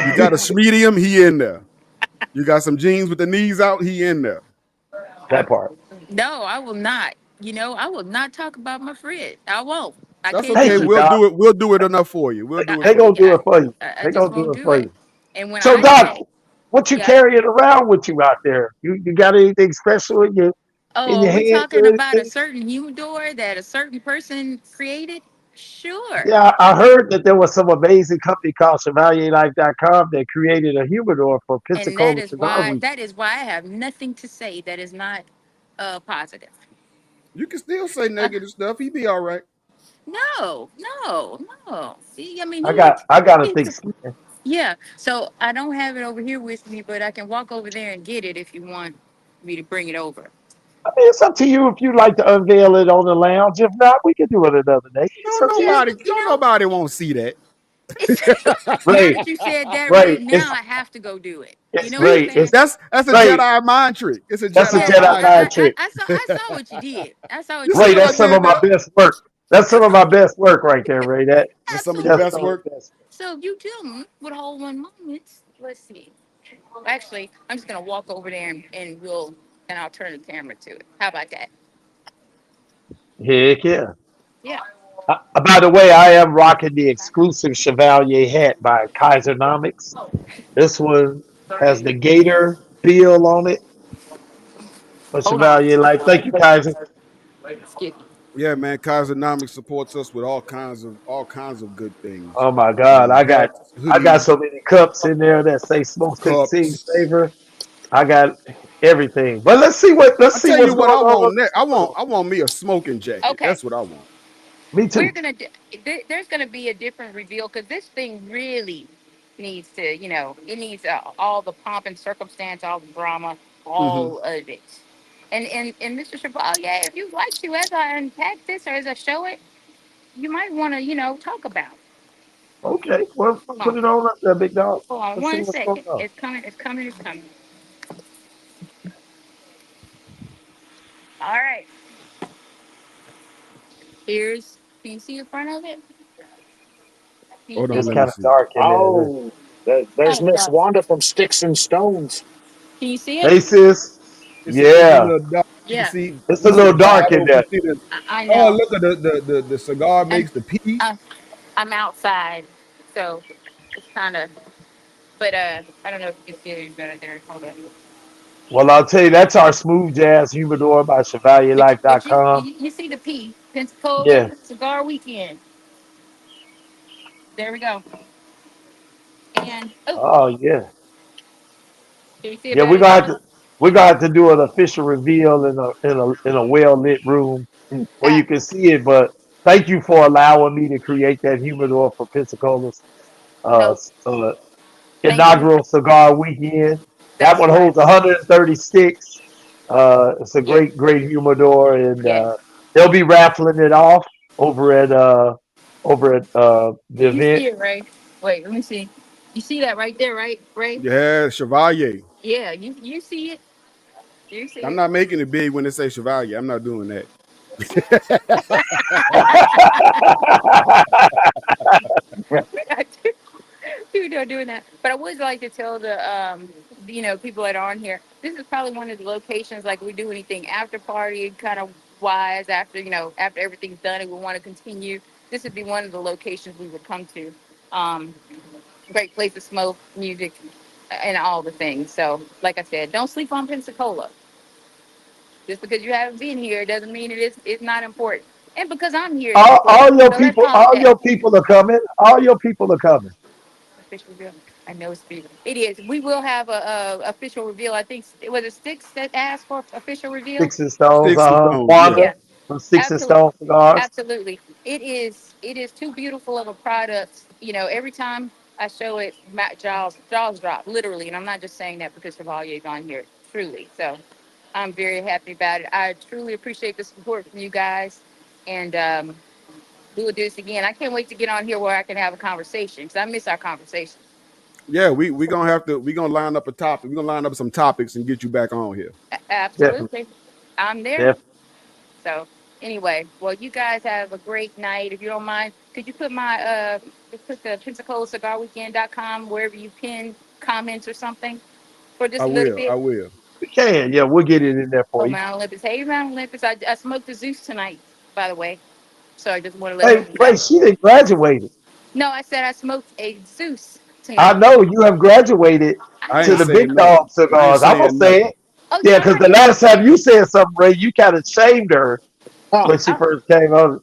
You got a medium, he in there. You got some jeans with the knees out, he in there. that part. No, I will not. I will not talk about my friend. I won't. I That's can't Thank okay. do you, it. We'll Doc. do it. We'll do it enough for you. We'll do it They for gonna you. do Yeah, it for you. I They just gonna do won't it do for it. you. And when So, I Doc, say, what you yeah, carrying around with you out there? You got anything special in oh, are your we hands talking or about a anything? certain humidor that a certain person created? Sure. Yeah, I heard that there was some amazing company called ChevalierLife.com that created a humidor for And that Pensacola is Cigar why Week. I have nothing to say that is not positive. You can still say negative stuff. He be all right. No, no, no. See, I mean, I got a thick he skin. yeah. So I don't have it over here with me, but I can walk over there and get it if you want me to bring it over. I mean, it's up to you if you like to unveil it on the lounge. If not, we can do it another day. It's Don't up to you. nobody. Don't nobody won't see that. It's, now Ray, that you said that, Ray, Ray, now I have to go do it. You know what I'm See, Ray, saying? that's a Ray. Jedi mind trick. It's a That's a Jedi Yeah, Jedi mind mind trick. trick. I saw what you did. I saw what You you see Ray, what did. I that's some did of my there? best work. That's some of my best work right there, Ray. That's some of your Absolutely. That's best some of work. the best. So if you children would hold one moment. Let's see. Actually, I'm just gonna walk over there and I'll turn the camera to it. How about that? Heck yeah. Yeah. By the way, I am rocking the exclusive Chevalier hat by Kaisernomics. This one has the Gator bill on it for Hold on. Chevalier Life. Thank you, Kaiser. Excuse me. Yeah, man. Kaisernomics supports us with all kinds of good things. Oh my God, Hats, I got hoodies, so many cups in there that say "Smoke Cook Sing cups. Savor." I got everything. But I let's see tell you what's what going I on want with next. this humidor. I want me a smoking jacket. Okay. That's what I want. Me We're too. gonna do, there's gonna be a different reveal because this thing really needs to, it needs all the pomp and circumstance, all the drama, Hmm. all of it. And Mr. Chevalier, if you'd like to, as I unpack this or as I show it, you might want to, talk about it. Okay, well, Hold put on. it on up there, big dog. Hold on Let's see one what's going second. on. It's coming. It's coming. It's coming. All right. Can you see the front of it? Can you Hold see on, It's it? let me kind of see. dark in there. Oh, there's Kind of Miss dark. Wanda from Sticks and Stones. Can you see it? Hey, sis. It's a Yeah, little dark. You Yeah. see, it's you a see little the dark in bottle. You there. see the. I Oh, know. look at the cigar And makes the P. uh, I'm outside, so it's kind of. But I don't know if you can see it better there. Hold on. Well, I'll tell you, that's our smooth jazz humidor by But ChevalierLife.com. you see the P, Pensacola Yeah. Cigar Weekend. There we go. And oh, Oh, yeah. can you see it Yeah, better now? we're gonna have to do an official reveal in a well lit room where Ah, you can see it. But thank you for allowing me to create that humidor for Pensacola's uh, no, s- thank you. inaugural cigar weekend. That That's one right. holds 130 sticks. It's a Yeah, great humidor, and yeah. they'll be raffling it off over at the You event. see it, Ray? Wait, let me see. You see that right there, right, Ray? Yeah, Chevalier. Yeah, you see it. You see I'm it. not making it big when they say Chevalier. I'm not doing that. People are doing that. But I would like to tell the people that are on here. This is probably one of the locations like we do anything after party kind of wise after after everything's done and we want to continue. This would be one of the locations we would come to. Um, Great place to smoke, music, and all the things. So, like I said, don't sleep on Pensacola. Just because you haven't been here doesn't mean it's not important. And because I'm here, it's important. So let's call it All that. your people are coming. All your people are coming. Official reveal. I know it's beautiful. It is. We will have a official reveal. I think it was it Sticks that asked for official reveal. Sticks and stones. Sticks and stones. Yeah. Wanda. Yeah. from Sticks and Absolutely. Stone cigars. Absolutely. It is too beautiful of a product. Every time I show it, my jaws drop, literally. And I'm not just saying that because Chevalier is on here, truly. So I'm very happy about it. I truly appreciate the support from you guys. And we'll do this again. I can't wait to get on here where I can have a conversation because I miss our conversation. Yeah, we gonna line up a topic. We're gonna line up some topics and get you back on here. Definitely, Absolutely. I'm there. definitely. So anyway, well, you guys have a great night. If you don't mind, could you put put the PensacolaCigarWeekend.com wherever you pin comments or something for I just a little will. I bit? will. We can, yeah, we'll get it in there for Oh, you. Mount Olympus. Hey, Mount Olympus. I smoked the Zeus tonight, by the way. So I just want to let Hey, you know. wait, she didn't graduate. No, I said I smoked a Zeus I tonight. know you have graduated I I to ain't the did. big saying nothing. dog I ain't cigars. I'm gonna saying say nothing. it. Oh, Yeah, you're because the right. last time you said something, Ray, you kind of shamed her Huh. when she I, first came on.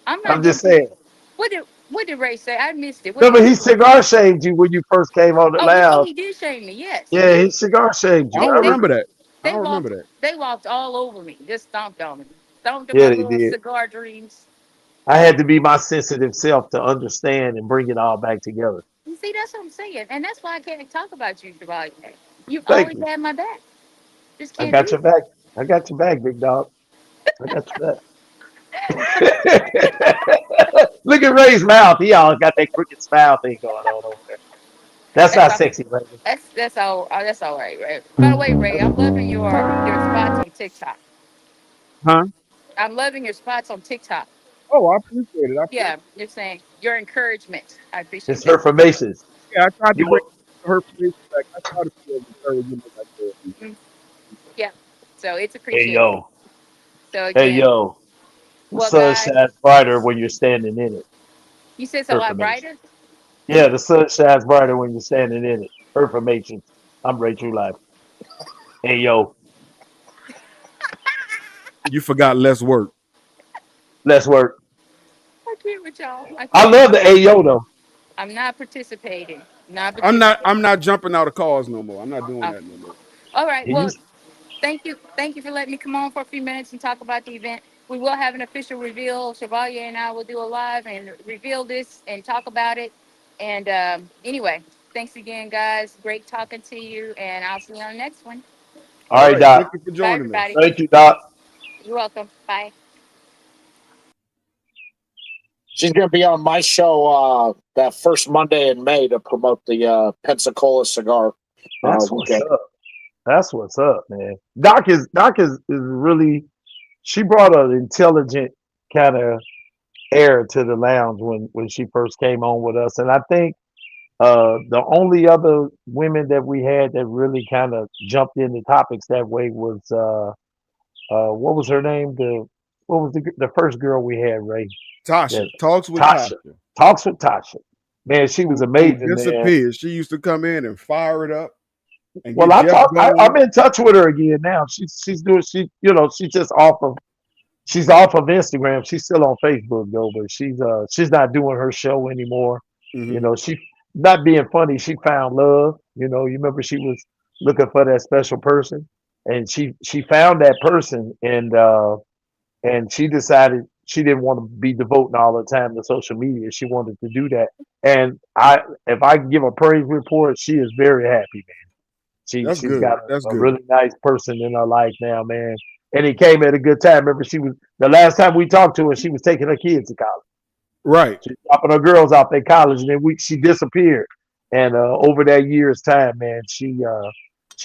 I'm not I'm just gonna. saying. What did Ray say? I missed it. What did Remember, he he say? cigar shamed you when you first came on the Oh, lounge. he did shame me. Yes. Yeah, he cigar shamed I you. They don't I they remember remember. that. I they don't remember walked that. they walked all over me. Just stomped on me. Stomped on my Yeah, they little did. cigar dreams. I had to be my sensitive self to understand and bring it all back together. You see, that's what I'm saying, and that's why I can't talk about you, Chevalier. You've Thank always you. had my back. Just I can't got do your it. back. I got your back, big dog. I got your back. Look at Ray's mouth. He all got that crooked smile thing going on over there. That's That's not all. sexy, Ray. That's all right, Ray. By the way, Ray, I'm loving your spots on TikTok. Huh? I'm loving your spots on TikTok. Oh, I appreciate it. I appreciate Yeah, you're saying your encouragement. I appreciate It's that. her formations. it. Yeah, I tried to You bring want, her place back. I tried to be as encouraging as I could. Mm, yeah, so it's hey appreciated. yo, So hey again, yo. The well, sun guys, shines brighter when you're standing in it. you said it's a Her lot formations. brighter. Yeah, the sun shines brighter when you're standing in it. Her formations. I'm RayTrueLife. Hey yo, You forgot less work. let's work. I can't with y'all. I I can't. love the hey yo though. I'm not participating. Not I'm not. participating. I'm not jumping out of cars no more. I'm not doing Uh, that no more. all right. He Well, used thank you. Thank you for letting me come on for a few minutes and talk about the event. We will have an official reveal. Chevalier and I will do a live and reveal this and talk about it. And anyway, thanks again, guys. Great talking to you. And I'll see you on the next one. all All right, right. Doc. Thank you for Bye, joining us. everybody. Thank you, Doc. You're welcome. Bye. She's going to be on my show that first Monday in May to promote the Pensacola cigar That's what's weekend. up. That's what's up, man. Doc is really she brought an intelligent kind of air to the lounge when she first came on with us. And I think the only other women that we had that really kind of jumped into topics that way was what was her name? What was the first girl we had, Ray? Tasha That talks with Tasha. Tasha, Talks with Tasha. Man, she was who amazing, man. disappeared. She used to come in and fire it up and Well, get Jeff I'm going. in touch with her again now. She's doing she's just off of Instagram. She's still on Facebook though, but she's not doing her show anymore. You Hmm. know, she not being funny. She found love. You remember she was looking for that special person, and she found that person, and she decided she didn't want to be devoting all the time to social media. She wanted to do that, and if I give a praise report, she is very happy. That's She's good. got That's a good. really nice person in her life now, man. And it came at a good time. Remember, she was the last time we talked to her, she was taking her kids to college. Right. She's dropping her girls off at college, and then she disappeared. And over that year's time, man, she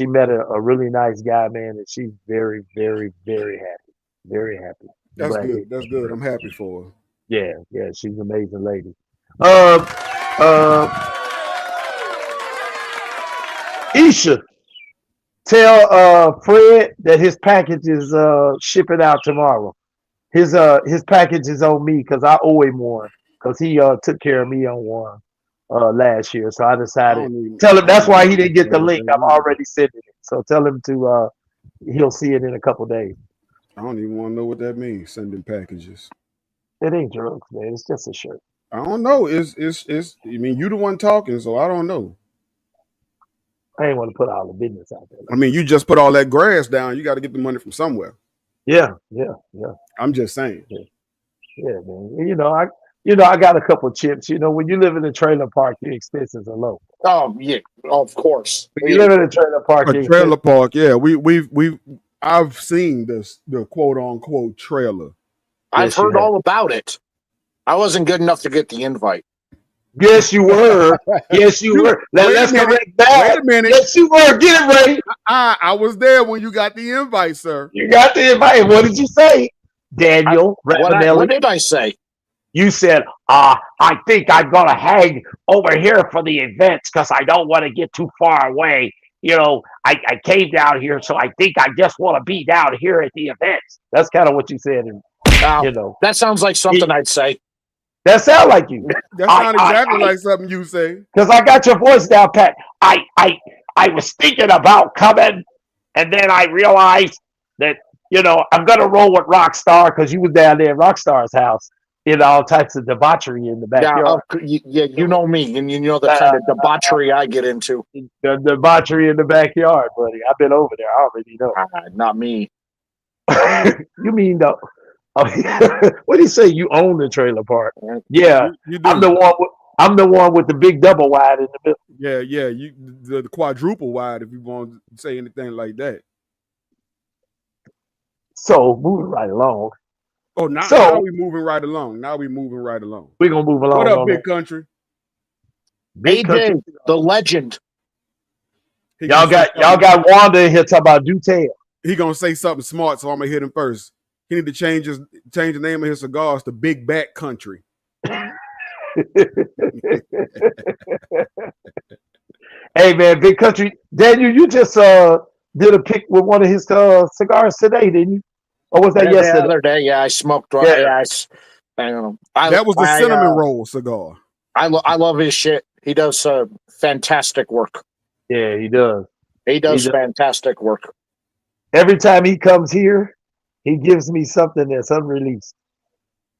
met a really nice guy, man, and she's very, very, very happy. Very happy. I'm That's glad good. she That's good. I'm happy for her. yeah, yeah, she's an amazing lady. Uh Isha, tell Fred that his package is shipping out tomorrow. His package is on me because I owe him one because he took care of me on one last year. So I I decided don't even. tell him I don't that's even why know he didn't get the what link. that I'm is. already sending it. So tell him to he'll see it in a couple days. I don't even want to know what that means. Sending packages. It ain't drugs, man. It's just a shirt. I don't know. It's. I mean, you the one talking, so I don't know. I ain't want to put all the business out there I like mean, you just put all that grass down. You got to get the money from somewhere. Yeah. I'm just saying. Yeah, man. I got a couple chips. When you live in a trailer park, your expenses are low. Oh yeah, of course. When you live in a trailer park, A your trailer expenses. park, yeah. I've seen the quote unquote trailer. I've Yes, you heard have. all about it. I wasn't good enough to get the invite. Yes, you were. Yes, you were. Wait a Let's minute. correct that. Wait a minute. Yes, you were. Get it right. I was there when you got the invite, sir. You got the invite. What did you say, Daniel What Ravanelli? did I say? You said, I think I'm going to hang over here for the events because I don't want to get too far away. I came down here, so I think I just want to be down here at the events. That's kind of what you said. And, that sounds like something I'd say. That sounds like you. That's not exactly like something you say. Because I got your voice down, Pat. I was thinking about coming, and then I realized that, I'm going to roll with Rockstar because you was down there at Rockstar's house. All types of debauchery in the backyard. Yeah, you know me, and you know the kind of debauchery I get into. The debauchery in the backyard, buddy. I've been over there. I already know. Not me. You mean the? What do you say? You own the trailer park? Yeah, you do. I'm the one with the big double wide in the middle. Yeah. You the quadruple wide, if you want to say anything like that. So moving right along. Oh, now we moving right along. We're gonna move along. What up, big country? Big AJ, country. the legend. Y'all got Wanda in here talking about do tell. He gonna say something smart, so I'm gonna hit him first. He need to change the name of his cigars to Big Back Country. Hey man, big country. Daniel, you just did a pick with one of his cigars today, didn't you? Or was that yesterday? The other day, yeah, I smoked. Yeah. I don't know. That was the cinnamon roll cigar. I love his shit. He does fantastic work. Yeah, he does. He does fantastic work. Every time he comes here, he gives me something that's unreleased,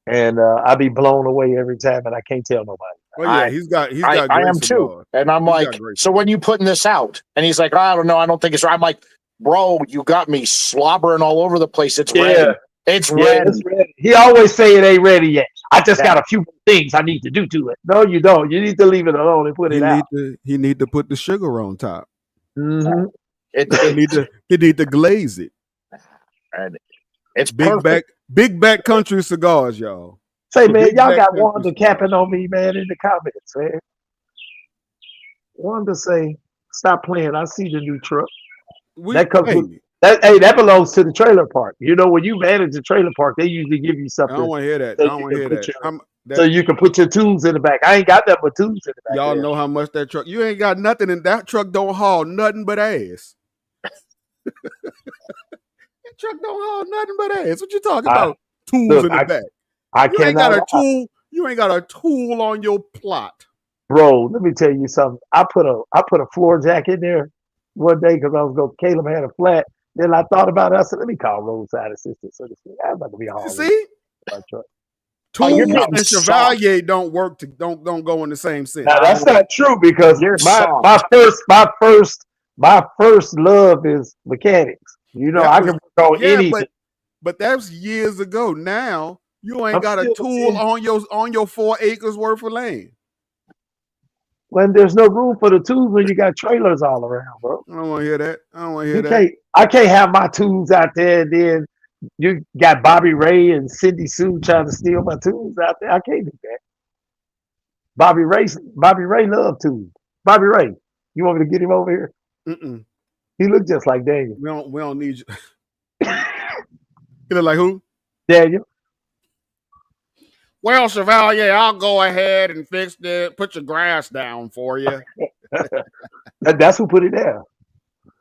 and I be blown away every time, and I can't tell nobody. Well, yeah, he's got. I am too, and I'm like, so when you putting this out? And he's like, I don't know, I don't think it's right. I'm like, bro, you got me slobbering all over the place. It's ready. It's ready. He always say it ain't ready yet. I just got a few things I need to do to it. No, you don't. You need to leave it alone and put it out. He need to put the sugar on top. Mm-hmm. He need to glaze it. And it's big back country cigars, y'all. Say, man, y'all got Wanda capping on me, man, in the comments, man. Wanda say, stop playing. I see the new truck. That belongs to the trailer park. When you manage the trailer park, they usually give you something. I don't want to hear that. I don't want to hear that. So you can put your tools in the back. I ain't got that but tools in the back. Y'all know how much that truck. You ain't got nothing in that truck. Don't haul nothing but ass. That truck don't haul nothing but ass. What you talking about? Tools in the back. You ain't got a tool. You ain't got a tool on your plot, bro. Let me tell you something. I put a floor jack in there one day because I was going. Caleb had a flat. Then I thought about it. I said, let me call roadside assistance. I'm about to be hauling. See, Tool and Chevalier don't work. Don't go in the same sense. Now that's not true because my first love is mechanics. I can work on anything. But that's years ago. Now you ain't got a tool on your 4 acres worth of land. When there's no room for the tools when you got trailers all around, bro. I don't want to hear that. I can't have my tools out there and then you got Bobby Ray and Cindy Sue trying to steal my tools out there. I can't do that. Bobby Ray love tools. Bobby Ray, you want me to get him over here? Mm-mm. He look just like Daniel. We don't need you. He look like who? Daniel. Well, Chevalier, I'll go ahead and put your grass down for you. That's who put it down.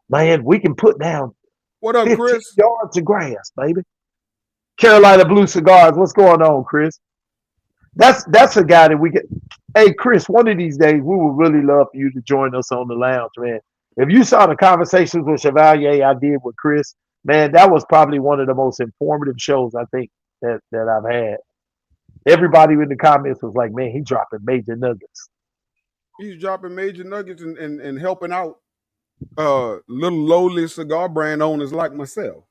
Man, we can put down. What up, Chris? Yards of grass, baby. Carolina Blue Cigars. What's going on, Chris? That's a guy that we get. Hey, Chris, one of these days we would really love for you to join us on the lounge, man. If you saw the conversations with Chevalier I did with Chris, man, that was probably one of the most informative shows I think that I've had. Everybody in the comments was like, man, he's dropping major nuggets. He's dropping major nuggets and helping out little lowly cigar brand owners like myself.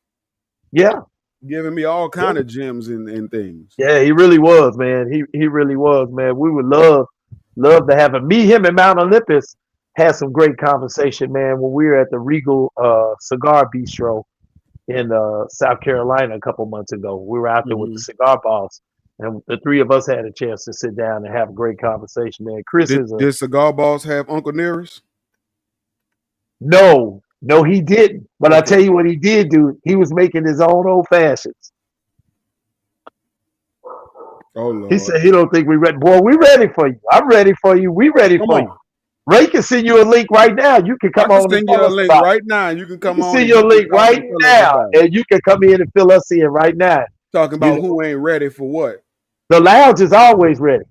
Yeah. giving me all kind of gems and things. Yeah, he really was, man. He really was, man. We would love to have him. Me, him, and Mount Olympus had some great conversation, man, when we were at the Regal Cigar Bistro in South Carolina a couple months ago. We were out there with the cigar boss, and the three of us had a chance to sit down and have a great conversation, man. Chris is a Did Cigar Boss have Uncle Nearest? no, he didn't. But I tell you what he did do. He was making his own old fashions. Oh Lord. He said he don't think we ready. Boy, we ready for you. I'm ready for you. We ready for you. Ray can send you a link right now. You can come on. Send you a link right now. You can come on. Send you a link right now, and you can come in and fill us in right now. Talking about who ain't ready for what? The lounge is always ready.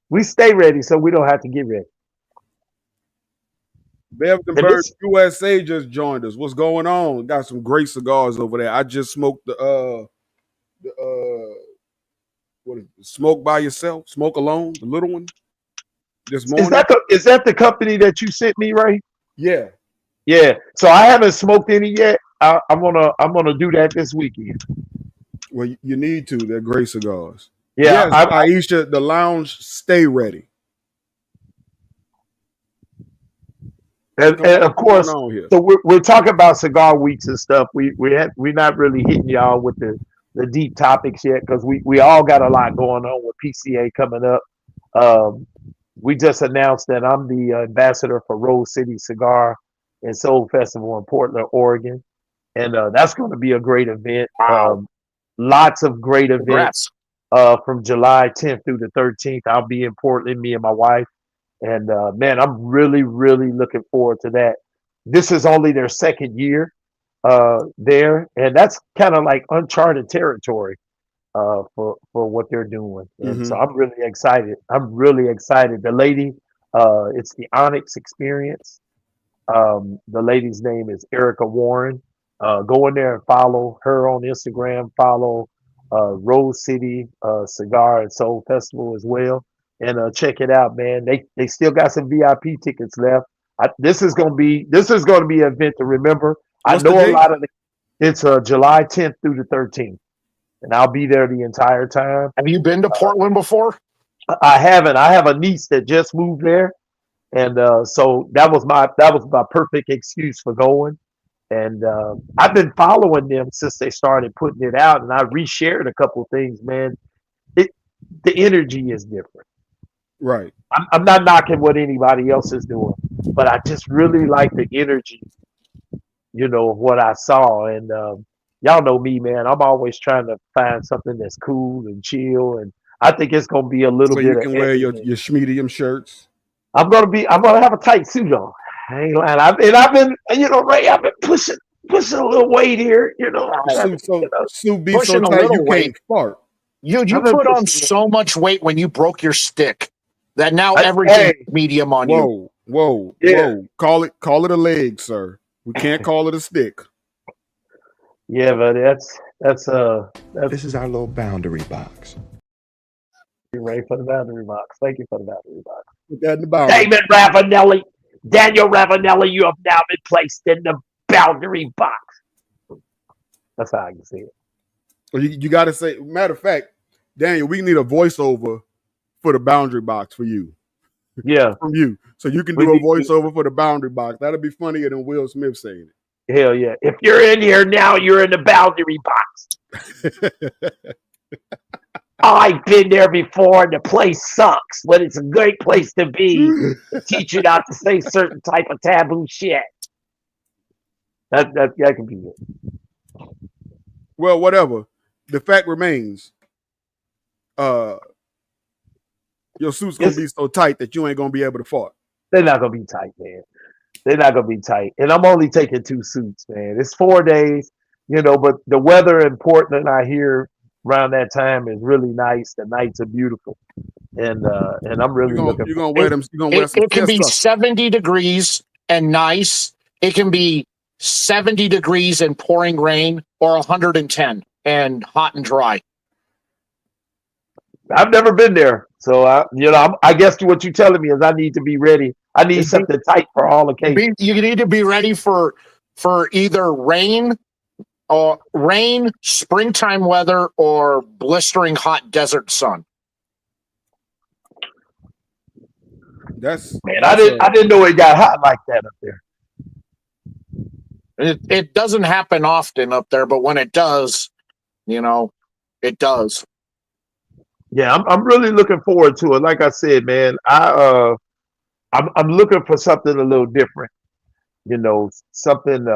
We stay ready, so we don't have to get ready. Beverton Burns USA just joined us. What's going on? Got some great cigars over there. I just smoked the what is it? Smoke by Yourself, Smoke Alone, the little one. This morning. Is that the company that you sent me, Ray? Yeah. Yeah. So I haven't smoked any yet. I'm gonna do that this weekend. Well, you need to. They're great cigars. Yeah. Yes, Aisha, the lounge, stay ready. And of course, so we're talking about cigar weeks and stuff. We're not really hitting y'all with the deep topics yet because we all got a lot going on with PCA coming up. We just announced that I'm the ambassador for Rose City Cigar and Soul Festival in Portland, Oregon, and that's going to be a great event. Wow. Lots of great events from July 10th through the 13th. I'll be in Portland, me and my wife. And man, I'm really, really looking forward to that. This is only their second year there, and that's kind of like uncharted territory for what they're doing. And so I'm really excited. The lady, it's the Onyx Experience. The lady's name is Erica Warren. Go in there and follow her on Instagram. Follow Rose City Cigar and Soul Festival as well. And check it out, man. They still got some VIP tickets left. This is gonna be an event to remember. What's I know a lot of it's July 10th through the 13th, and I'll be there the entire time. Have you been to Portland before? I haven't. I have a niece that just moved there, and so that was my perfect excuse for going. And I've been following them since they started putting it out, and I reshared a couple of things, man. The energy is different. Right. I'm not knocking what anybody else is doing, but I just really like the energy, of what I saw. And y'all know me, man. I'm always trying to find something that's cool and chill. And I think it's gonna be a little bit. You can wear your schmedium shirts. I'm gonna have a tight suit on. I ain't lying. I've been, Ray. I've been pushing a little weight here. Suit be so tight you can't fart. You put on so much weight when you broke your stick that now everything's medium on you. Whoa. Call it a leg, sir. We can't call it a stick. Yeah, but that's this is our little boundary box. You ready for the boundary box? Thank you for the boundary box. Put that in the boundary. Daniel Ravanelli, you have now been placed in the boundary box. That's how I can see it. Well, you got to say. Matter of fact, Daniel, we need a voiceover for the boundary box for you. Yeah, from you, so you can do a voiceover for the boundary box. That'll be funnier than Will Smith saying it. Hell yeah! If you're in here now, you're in the boundary box. I've been there before, and the place sucks, but it's a great place to be to teach you not to say certain type of taboo shit. That could be it. Well, whatever. The fact remains, your suit's gonna be so tight that you ain't gonna be able to fart. They're not gonna be tight, man. They're not gonna be tight. And I'm only taking 2 suits, man. It's 4 days, but the weather in Portland, I hear around that time is really nice. The nights are beautiful. And I'm really looking. You're gonna wear them. You're gonna wear some. It can be 70 degrees and nice. It can be 70 degrees and pouring rain, or 110 and hot and dry. I've never been there, so I guess what you're telling me is I need to be ready. I need something tight for all occasions. You need to be ready for either rain, Rain, springtime weather, or blistering hot desert sun? That's Man, I that's a didn't know it got hot like that up there. It doesn't happen often up there, but when it does, it does. Yeah, I'm really looking forward to it. Like I said, man, I'm looking for something a little different. Something.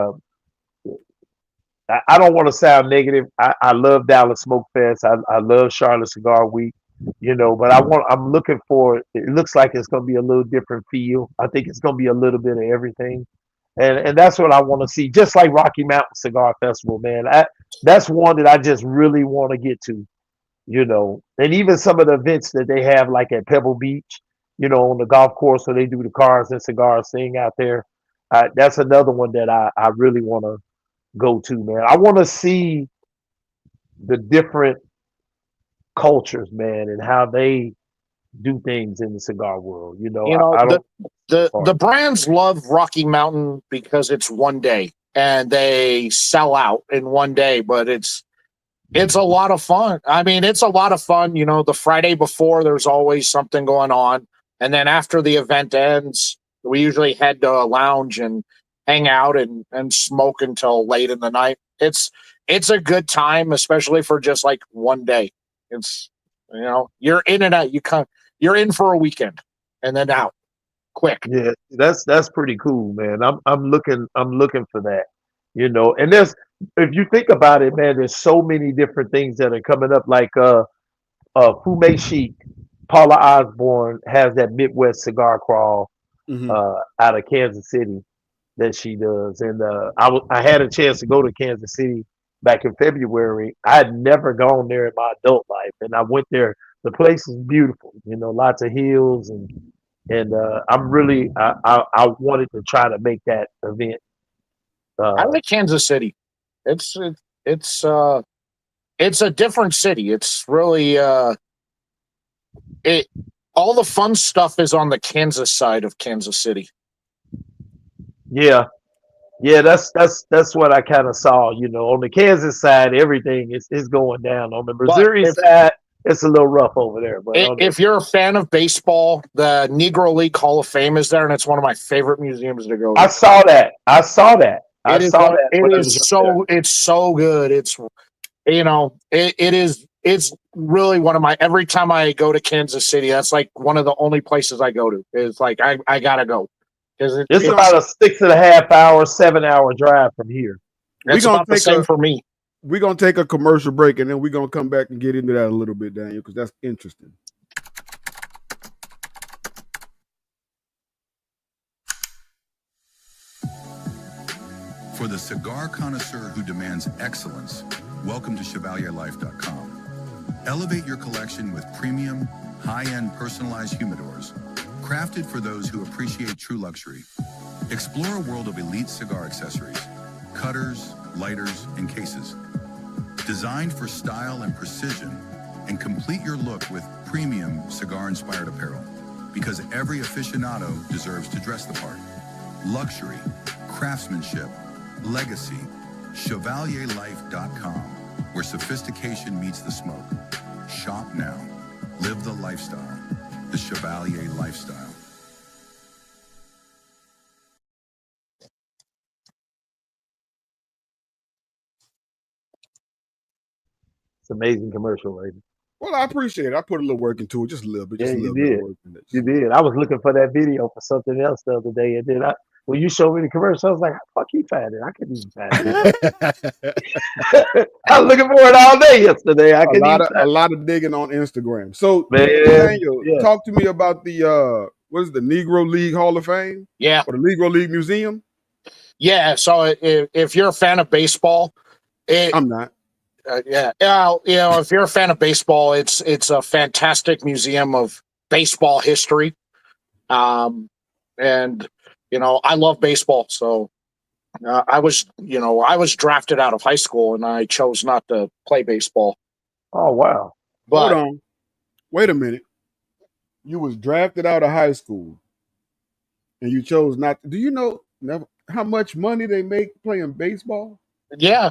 I don't want to sound negative. I love Dallas Smoke Fest. I love Charlotte Cigar Week. But I'm looking for. It looks like it's going to be a little different feel. I think it's going to be a little bit of everything, and that's what I want to see. Just like Rocky Mountain Cigar Festival, man. That's one that I just really want to get to. And even some of the events that they have, like at Pebble Beach, on the golf course where they do the cars and cigars thing out there. That's another one that I really want to go to, man. I want to see the different cultures, man, and how they do things in the cigar world. I don't. The brands love Rocky Mountain because it's one day and they sell out in one day, but it's a lot of fun. I mean, it's a lot of fun. The Friday before, there's always something going on. And then after the event ends, we usually head to a lounge and hang out and smoke until late in the night. It's a good time, especially for just like one day. It's, you're in and out. You're in for a weekend and then out quick. Yeah, that's pretty cool, man. I'm looking for that. And if you think about it, man, there's so many different things that are coming up. Like Fume Chic, Paula Osborne has that Midwest cigar crawl mhm. out of Kansas City that she does. And I had a chance to go to Kansas City back in February. I had never gone there in my adult life, and I went there. The place is beautiful, lots of hills, and I'm really I wanted to try to make that event. I like Kansas City. It's a different city. It's really it all the fun stuff is on the Kansas side of Kansas City. Yeah, that's what I kind of saw. On the Kansas side, everything is going down. On the Missouri side, it's a little rough over there. But if you're a fan of baseball, the Negro League Hall of Fame is there, and it's one of my favorite museums to go to. I saw that. It's so good. It's really one of my, every time I go to Kansas City, that's like one of the only places I go to. It's like I gotta go. It's about a 6.5 hour, 7 hour drive from here. It's about the same for me. We're going to take a commercial break, and then we're going to come back and get into that a little bit, Daniel, because that's interesting. For the cigar connoisseur who demands excellence, welcome to ChevalierLife.com. Elevate your collection with premium, high-end personalized humidors, crafted for those who appreciate true luxury. Explore a world of elite cigar accessories, cutters, lighters, and cases. Designed for style and precision, and complete your look with premium cigar-inspired apparel, because every aficionado deserves to dress the part. Luxury, craftsmanship, legacy, ChevalierLife.com, where sophistication meets the smoke. Shop now. Live the lifestyle. The Chevalier lifestyle. It's an amazing commercial, lady. Well, I appreciate it. I put a little work into it, just a little bit. Yeah, Just a you little bit did. of work in it. You did. I was looking for that video for something else the other day, and then when you showed me the commercial, I was like, "Fuck, he found it. I couldn't even find it." I was looking for it all day yesterday. A lot of digging on Instagram. So, Man, Daniel, yeah. talk to me about the what is the Negro League Hall of Fame? Yeah. Or the Negro League Museum? Yeah. So if you're a fan of baseball, I'm not. If you're a fan of baseball, it's a fantastic museum of baseball history. And I love baseball, so I was drafted out of high school, and I chose not to play baseball. Oh wow! Hold But on, wait a minute. You was drafted out of high school, and you chose not to. Do you know how much money they make playing baseball? Yeah,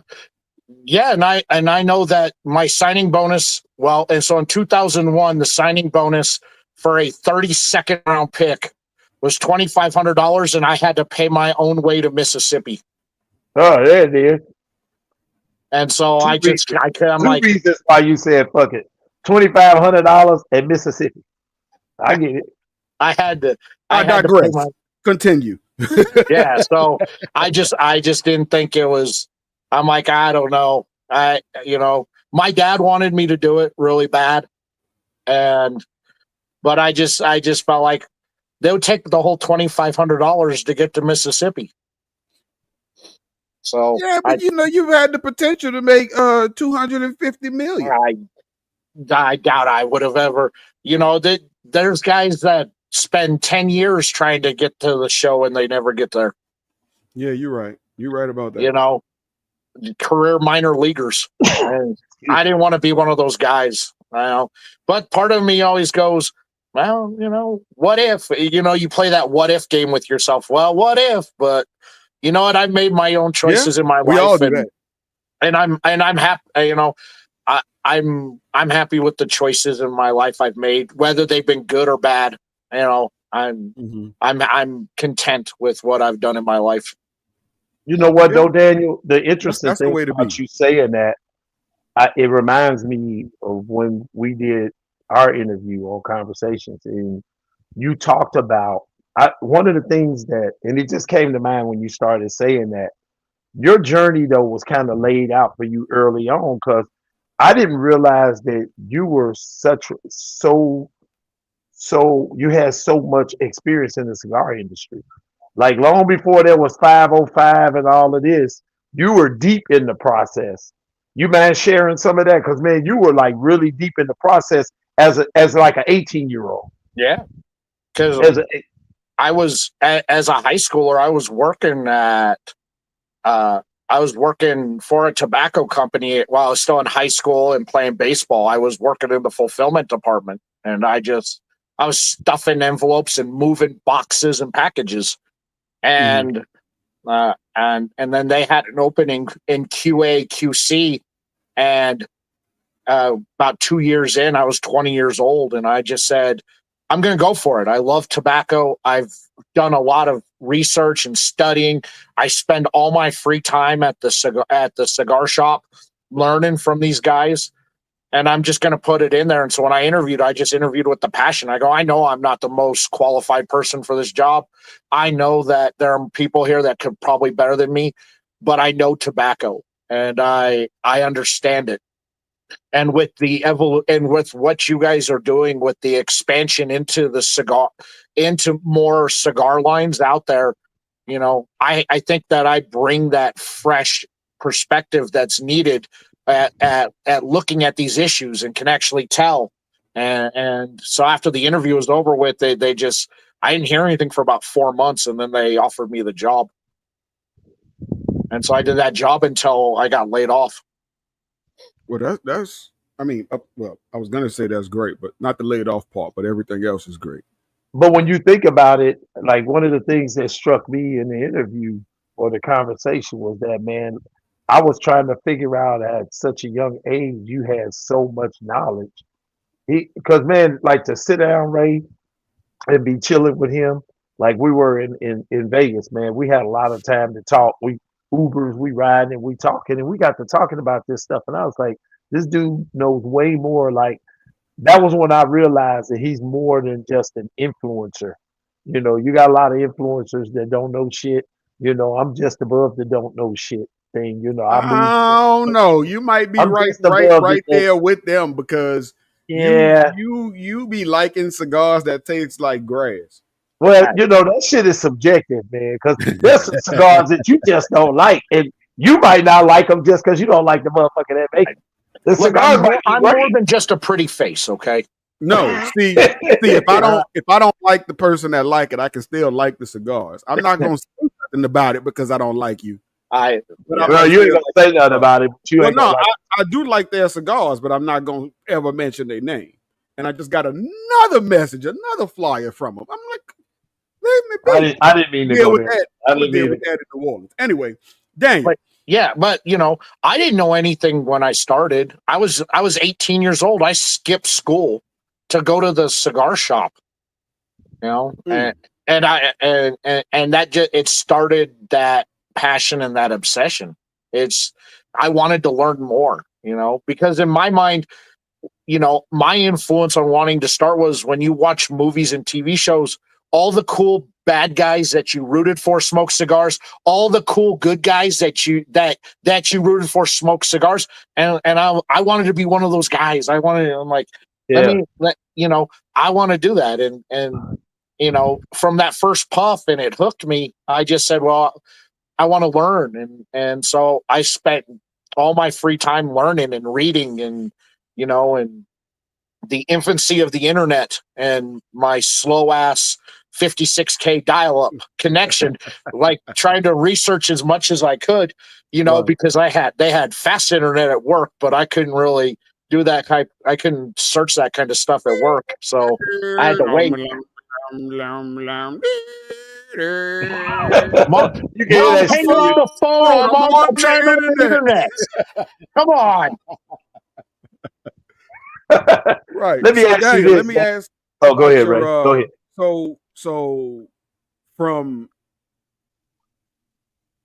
Yeah, and I know that my signing bonus. Well, and so in 2001, the signing bonus for a 32nd round pick was $2,500, and I had to pay my own way to Mississippi. Oh, there it is. And so I'm Two like, reasons why you said fuck it. $2,500 in Mississippi. I get it. I had to digress. pay Continue. yeah. So I just didn't think it was. I'm like, I don't know. My dad wanted me to do it really bad, but I just felt like they would take the whole $2,500 to get to Mississippi. So yeah, but you've had the potential to make $250 million. I doubt I would have ever. There's guys that spend 10 years trying to get to the show and they never get there. Yeah, you're right. You're right about that. Career minor leaguers. And I didn't want to be one of those guys. But part of me always goes, well, what if? You play that what if game with yourself. Well, what if? But you know what? I've made my own choices in my life. We all do that. And I'm happy. I'm happy with the choices in my life I've made, whether they've been good or bad. I'm content with what I've done in my life. You know what, though, Daniel? The interesting thing about you saying that, it reminds me of when we did our interview on Conversations, and you talked about one of the things that, and it just came to mind when you started saying that, your journey, though, was kind of laid out for you early on, because I didn't realize that you were so you had so much experience in the cigar industry. Like long before there was 505 and all of this, you were deep in the process. You mind sharing some of that? Because man, you were like really deep in the process as like an 18-year-old. Yeah, because I was as a high schooler. I was working for a tobacco company while I was still in high school and playing baseball. I was working in the fulfillment department, and I was stuffing envelopes and moving boxes and packages. And then they had an opening in QA QC, and about 2 years in, I was 20 years old, and I just said, I'm going to go for it. I love tobacco. I've done a lot of research and studying. I spend all my free time at the cigar shop learning from these guys, and I'm just going to put it in there. And so when I interviewed, I just interviewed with the passion. I go, I know I'm not the most qualified person for this job. I know that there are people here that could probably better than me, but I know tobacco and I understand it. And with with what you guys are doing with the expansion into more cigar lines out there, I think that I bring that fresh perspective that's needed at looking at these issues and can actually tell. And so after the interview was over with, I didn't hear anything for about 4 months, and then they offered me the job. And so I did that job until I got laid off. Well, I was going to say that's great, but not the laid off part, but everything else is great. But when you think about it, like one of the things that struck me in the interview or the conversation was that, man, I was trying to figure out at such a young age, you had so much knowledge. Because, man, like to sit down, Ray, and be chilling with him, like we were in Vegas, man, we had a lot of time to talk. We Ubers, we riding and we talking, and we got to talking about this stuff. And I was like, this dude knows way more. Like, that was when I realized that he's more than just an influencer. You got a lot of influencers that don't know shit. I'm just above the don't know shit thing. I don't know. You might be right there with them, because you be liking cigars that taste like grass. Well, that shit is subjective, man, because there's some cigars that you just don't like, and you might not like them just because you don't like the motherfucker that make them. I'm more than just a pretty face, okay? No, see, if I don't like the person that like it, I can still like the cigars. I'm not gonna say nothing about it because I don't like you. You ain't gonna say nothing about it. But I do like their cigars, but I'm not gonna ever mention their name. And I just got another message, another flyer from them. I'm like, leave me be. I didn't mean to go there. I didn't mean with that in New Orleans. Anyway, Daniel, Yeah, but you know, I didn't know anything when I started. I was 18 years old. I skipped school to go to the cigar shop, you know, Mm. and that just it started that passion and that obsession. It's I wanted to learn more, you know, because in my mind, you know, my influence on wanting to start was when you watch movies and TV shows, all the cool bad guys that you rooted for smoke cigars, all the cool good guys that you rooted for smoke cigars, and I wanted to be one of those guys. I'm like, Yeah. you know, I want to do that, and you know, from that first puff and it hooked me. I just said, well, I want to learn, and so I spent all my free time learning and reading and you know and the infancy of the internet and my slow ass 56K dial up connection, like trying to research as much as I could, you know, Right. because they had fast internet at work, but I couldn't really do that type. I couldn't search that kind of stuff at work, so I had to wait. Mom, You can hear mom, that hang shit. up the phone. I'm Mom, on I'm the trying on the internet. internet. Come on. Right. Let me So ask you Daniel, this. let me ask Oh, go about ahead, your Ray. Go ahead. so from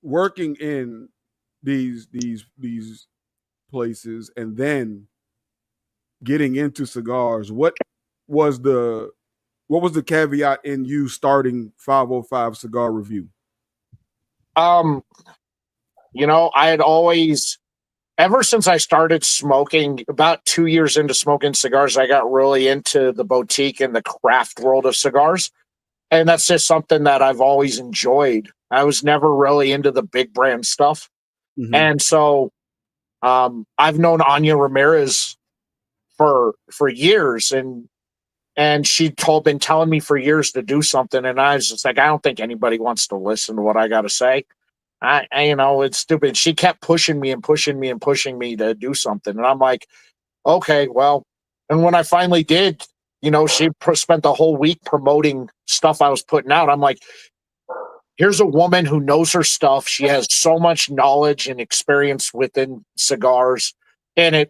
working in these places and then getting into cigars, what was the caveat in you starting 505 Cigar Review? Um, you know, I had always ever since I started smoking, about 2 years into smoking cigars, I got really into the boutique and the craft world of cigars. And that's just something that I've always enjoyed. I was never really into the big brand stuff. Mm-hmm. And so I've known Anya Ramirez for years and been telling me for years to do something. And I was just like, I don't think anybody wants to listen to what I got to say. You know, it's stupid. She kept pushing me and pushing me and pushing me to do something. And I'm like, okay, well, and when I finally did, you know, spent the whole week promoting stuff I was putting out. I'm like, here's a woman who knows her stuff. She has so much knowledge and experience within cigars, and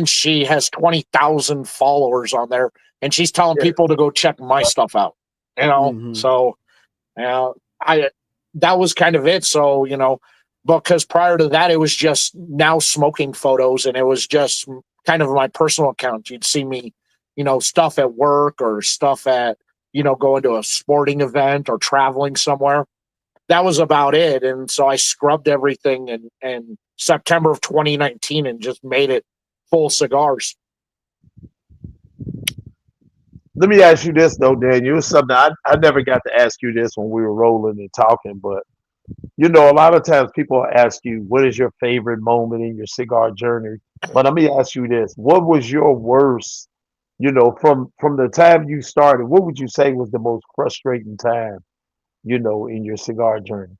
she has 20,000 followers on there, and she's telling Yeah. people to go check my stuff out. You know, Mm-hmm. so I that was kind of it. So you know, because prior to that, it was just now smoking photos, and it was just kind of my personal account. You'd see me, you know, stuff at work or stuff at you know going to a sporting event or traveling somewhere. That was about it. And so I scrubbed everything in September of 2019 and just made it full cigars. Let me ask you this though, Daniel. It's something I never got to ask you this when we were rolling and talking, but you know, a lot of times people ask you, what is your favorite moment in your cigar journey? But let me ask you this. What was your worst, you know, from the time you started, what would you say was the most frustrating time, you know, in your cigar journey?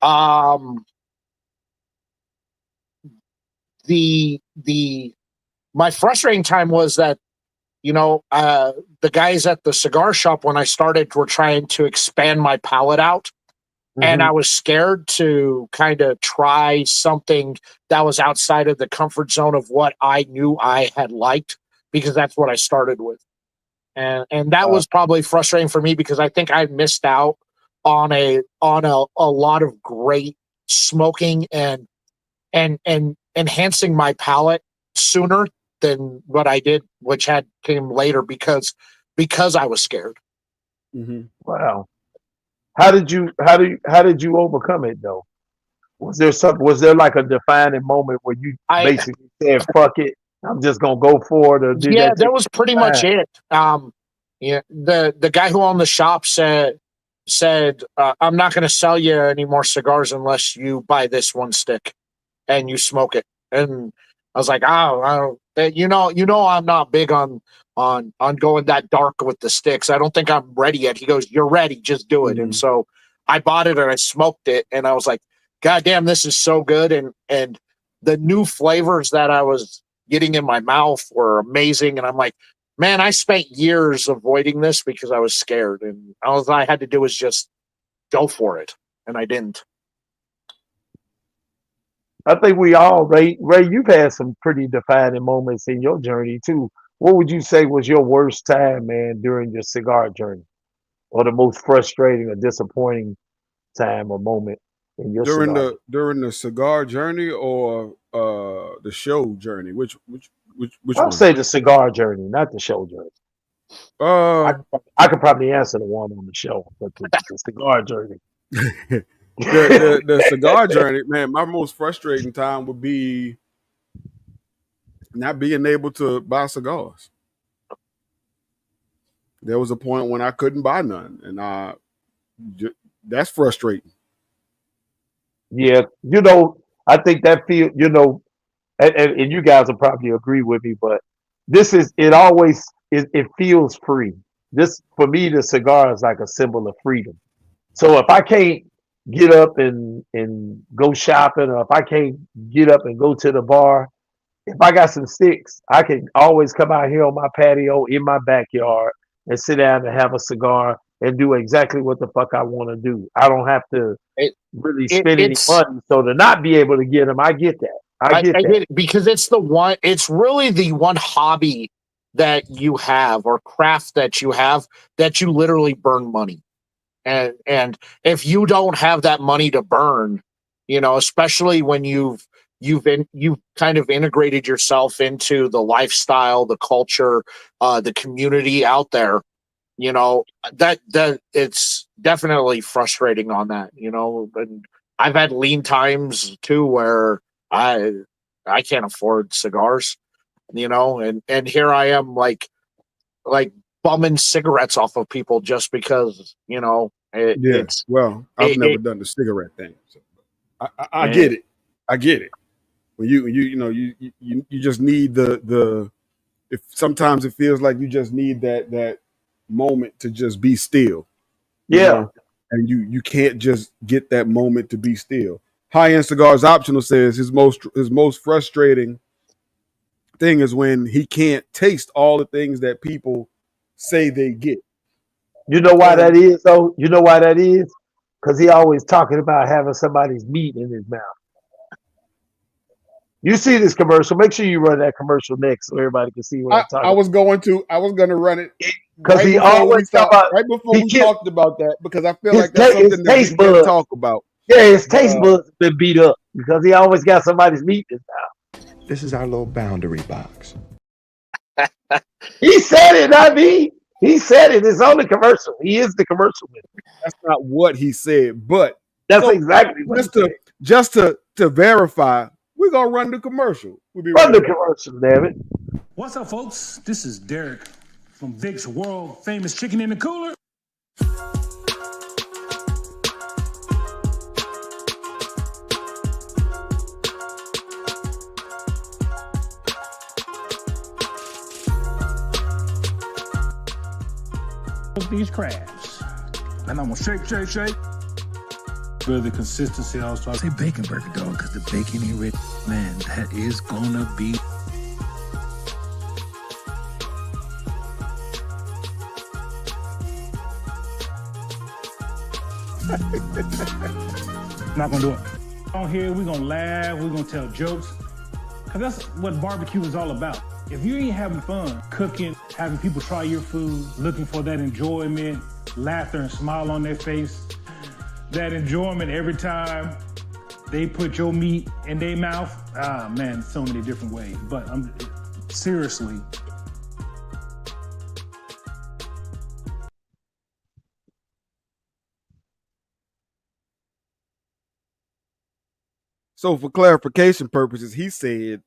Um, the my frustrating time was that you know the guys at the cigar shop when I started were trying to expand my palate out. And Hmm. I was scared to kind of try something that was outside of the comfort zone of what I knew I had liked because that's what I started with. And that Uh, was probably frustrating for me because I think I missed out on a lot of great smoking and enhancing my palate sooner than what I did, which had came later because I was scared. Mm-hmm. wow. How did you overcome it though? Was there like a defining moment where you I basically said, fuck it, I'm just gonna go for it, or did Yeah, that that take was some pretty much time? it. Yeah, the guy who owned the shop said I'm not going to sell you any more cigars unless you buy this one stick and you smoke it. And I was like, oh, I don't, you know, I'm not big on going that dark with the sticks. I don't think I'm ready yet. He goes, you're ready, just do it. And Mm-hmm. so I bought it and I smoked it, and I was like, God damn, this is so good. And the new flavors that I was getting in my mouth were amazing. And I'm like, man, I spent years avoiding this because I was scared, and all I had to do was just go for it, and I didn't. I think we all, Ray, you've had some pretty defining moments in your journey too. What would you say was your worst time, man, during your cigar journey, or the most frustrating or disappointing time or moment in your cigar journey? During the cigar journey or the show journey? Which I'll one? say the cigar journey, not the show journey. Uh, I could probably answer the one on the show, but the cigar journey. the cigar journey, man. My most frustrating time would be not being able to buy cigars. There was a point when I couldn't buy none, and that's frustrating. Yeah, I think that and you guys will probably agree with me, but it feels free. This for me, the cigar is like a symbol of freedom. So if I can't get up and go shopping, or if I can't get up and go to the bar, if I got some sticks, I can always come out here on my patio in my backyard and sit down and have a cigar and do exactly what the fuck I want to do. I don't have to It, really it spend any it's money. So to not be able to get them, I get that. I get I that. get it because it's really the one hobby that you have or craft that you have that you literally burn money. And if you don't have that money to burn, especially when you've kind of integrated yourself into the lifestyle, the culture, the community out there, that it's definitely frustrating on that, and I've had lean times too where I can't afford cigars, and here I am like bumming cigarettes off of people just because Yeah. it's Well, I've it, never it done the cigarette thing. So I Man. get it. I get it. When you just need the if sometimes it feels like you just need that moment to just be still, Yeah. and you can't just get that moment to be still. High end cigars optional says his most frustrating thing is when he can't taste all the things that people say they get. You know why that And is though? You know why that is? Because he always talking about having somebody's meat in his mouth. You see this commercial. Make sure you run that commercial next so everybody can see what I'm I talking was going to run it about. Because he always talk about right before he we kept talked about that, because I feel like that's his something that we taste can buds. talk about. Yeah, his But taste buds have been beat up because he always got somebody's meat in his mouth. This is our little boundary box. He said it, not me. He said it. It's on the commercial. He is the commercial man. that's not what he said. But That's so exactly what he said. just to verify, we're gonna run the commercial. We'll be Run right the back. commercial, damn it. What's up, folks? This is Derek from Vic's world famous Chicken in the Cooler. These crabs, and I'm gonna shake. For the consistency, I was talking. Say bacon burger, dog, because the bacon ain't rich. Man, that is gonna be. Not gonna do it. On here, we're gonna laugh, we're gonna tell jokes. Cause that's what barbecue is all about. If you ain't having fun cooking, having people try your food, looking for that enjoyment, laughter and smile on their face, that enjoyment every time they put your meat in their mouth, man, so many different ways. But seriously. So for clarification purposes, he said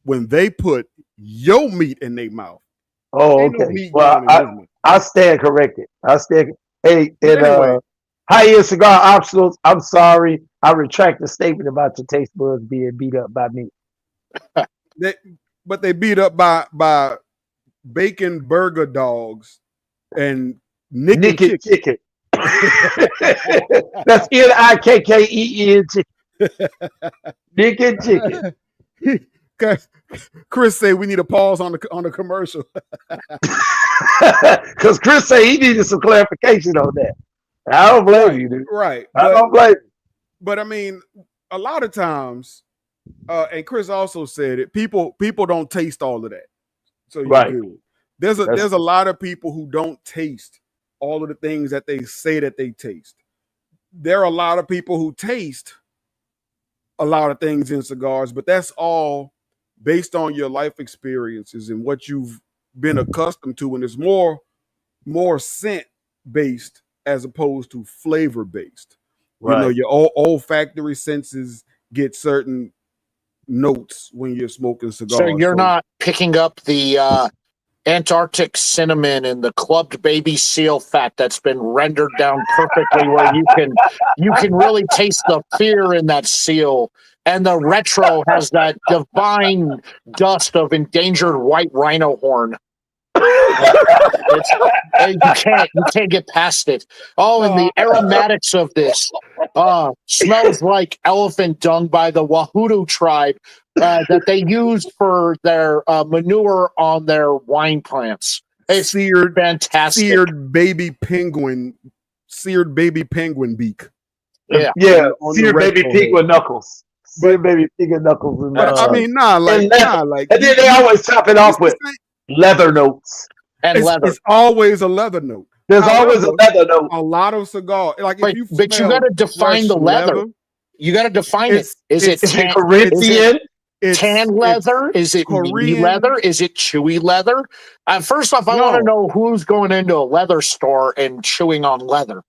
when they put your meat in their mouth, Oh, ain't no okay. meat Well, going in his mouth. I stand corrected. Hey, But and anyway, high-end cigar optionals, I'm sorry. I retract the statement about your taste buds being beat up by me. they beat up by bacon burger dogs and Nick Nicken chicken. chicken. That's Nikken chicken. Nicken chicken. Chris said we need a pause on the commercial. Because Chris said he needed some clarification on that. I don't blame you, dude. Right. I don't blame you. But I mean, a lot of times, and Chris also said it. People don't taste all of that, so you're Right. good. There's a lot of people who don't taste all of the things that they say that they taste. There are a lot of people who taste a lot of things in cigars, but that's all based on your life experiences and what you've been accustomed to, and it's more scent based as opposed to flavor based. You know, Right. your olfactory senses get certain notes when you're smoking So cigars. you're So not picking up the Antarctic cinnamon and the clubbed baby seal fat that's been rendered down perfectly, where you can really taste the fear in that seal. And the retro has that divine dust of endangered white rhino horn. It's you can't get past it. Oh, and the aromatics of this smells like elephant dung by the Wahudu tribe that they used for their manure on their wine plants. It's fantastic. seared baby penguin beak. Yeah. Yeah, on the seared baby retro pig head. with knuckles. Seared baby pig with knuckles. And, But I mean, and leather. And then they always top it off with leather notes. And leather. It's always a leather note. There's always a leather note. A lot of cigar, like But, if you but you smell got to define fresh the leather. You got to define it. Is it tan, Corinthian? Is it tan leather? Is it meaty Korean leather? Is it chewy leather? First off, I No. want to know who's going into a leather store and chewing on leather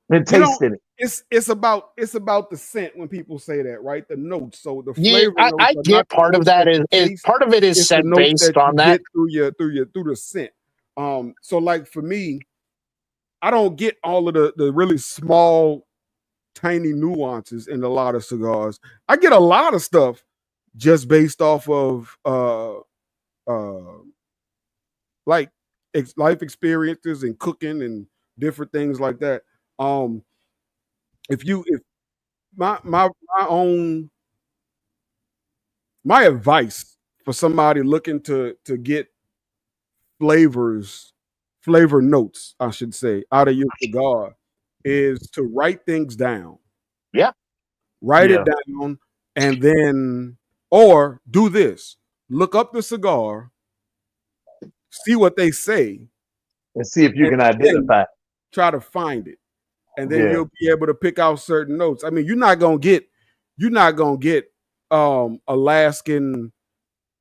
and tasting it. It's about the scent when people say that, right? The notes. So the Yeah, flavor notes I are get not the part of notes that you is taste, part of it is it's the scent notes based that on you that. get through the scent. So like for me, I don't get all of the really small, tiny nuances in a lot of cigars. I get a lot of stuff just based off of like life experiences and cooking and different things like that. If my own my advice for somebody looking to get flavor notes, I should say, out of your cigar is to write things down. Yeah. Write it down and then, or do this. Look up the cigar, see what they say, and see if you can identify. Try to find it. And then you'll be able to pick out certain notes. I mean, you're not gonna get Alaskan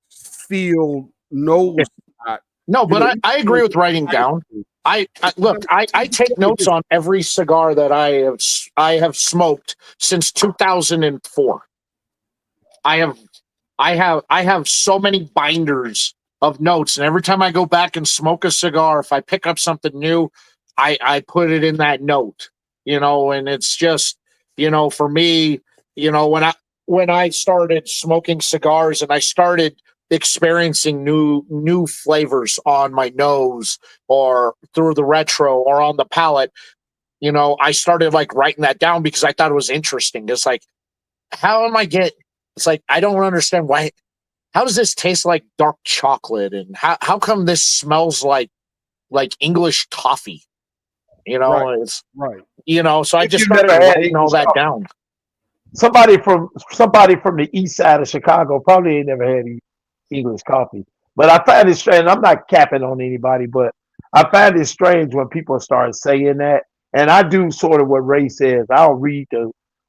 sealed nose. No, but I agree with writing down. I take notes on every cigar that I have smoked since 2004. I have so many binders of notes, and every time I go back and smoke a cigar, if I pick up something new, I put it in that note, and it's just, for me, when I started smoking cigars and I started experiencing new flavors on my nose or through the retro or on the palate, I started like writing that down because I thought it was interesting. It's like, it's like, I don't understand how does this taste like dark chocolate, and how come this smells like English toffee? Right. It's right. So I just started writing all that down. Somebody from the east side of Chicago probably ain't never had English coffee. But I find it strange. I'm not capping on anybody, but I find it strange when people start saying that. And I do sort of what Ray says. I'll read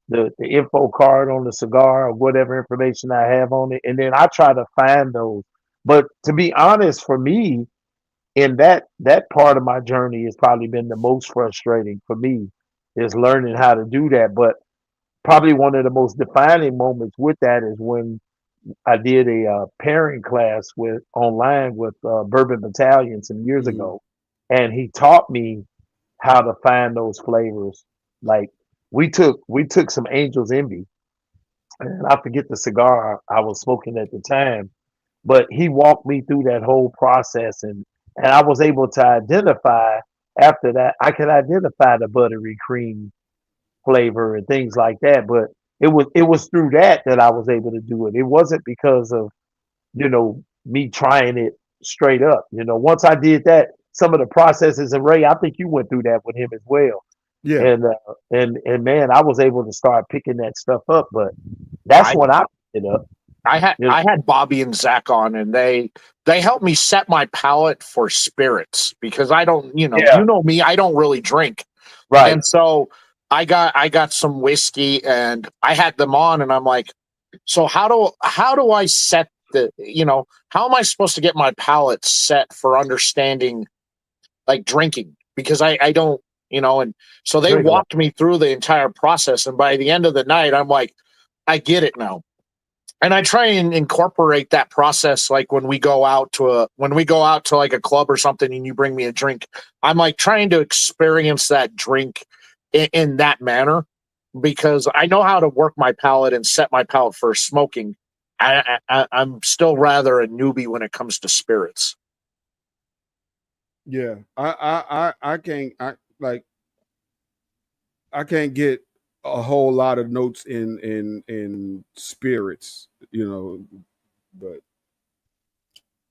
the info card on the cigar or whatever information I have on it, and then I try to find those. But to be honest, for me, in that part of my journey has probably been the most frustrating for me, is learning how to do that. But probably one of the most defining moments with that is when I did a pairing class online with Bourbon Battalion some years ago, and he taught me how to find those flavors. Like we took some Angel's Envy, and I forget the cigar I was smoking at the time, but he walked me through that whole process, and I was able to identify. After that, I could identify the buttery cream flavor and things like that. But it was through that I was able to do it. It wasn't because of me trying it straight up. Once I did that, some of the processes, and Ray, I think you went through that with him as well. Yeah. And man, I was able to start picking that stuff up. But that's I when I picked it up. You I had Bobby and Zach on, and they helped me set my palate for spirits because I don't, Yeah, you know me, I don't really drink. right. And so I got some whiskey and I had them on and I'm like, so how do I set how am I supposed to get my palate set for understanding like drinking? Because I don't, and so they Drink a lot. walked me through the entire process and by the end of the night I'm like, I get it now. And I try and incorporate that process like when we go out to like a club or something and you bring me a drink, I'm like trying to experience that drink in that manner because I know how to work my palate and set my palate for smoking. I'm still rather a newbie when it comes to spirits. Yeah. I can't I can't get a whole lot of notes in spirits, but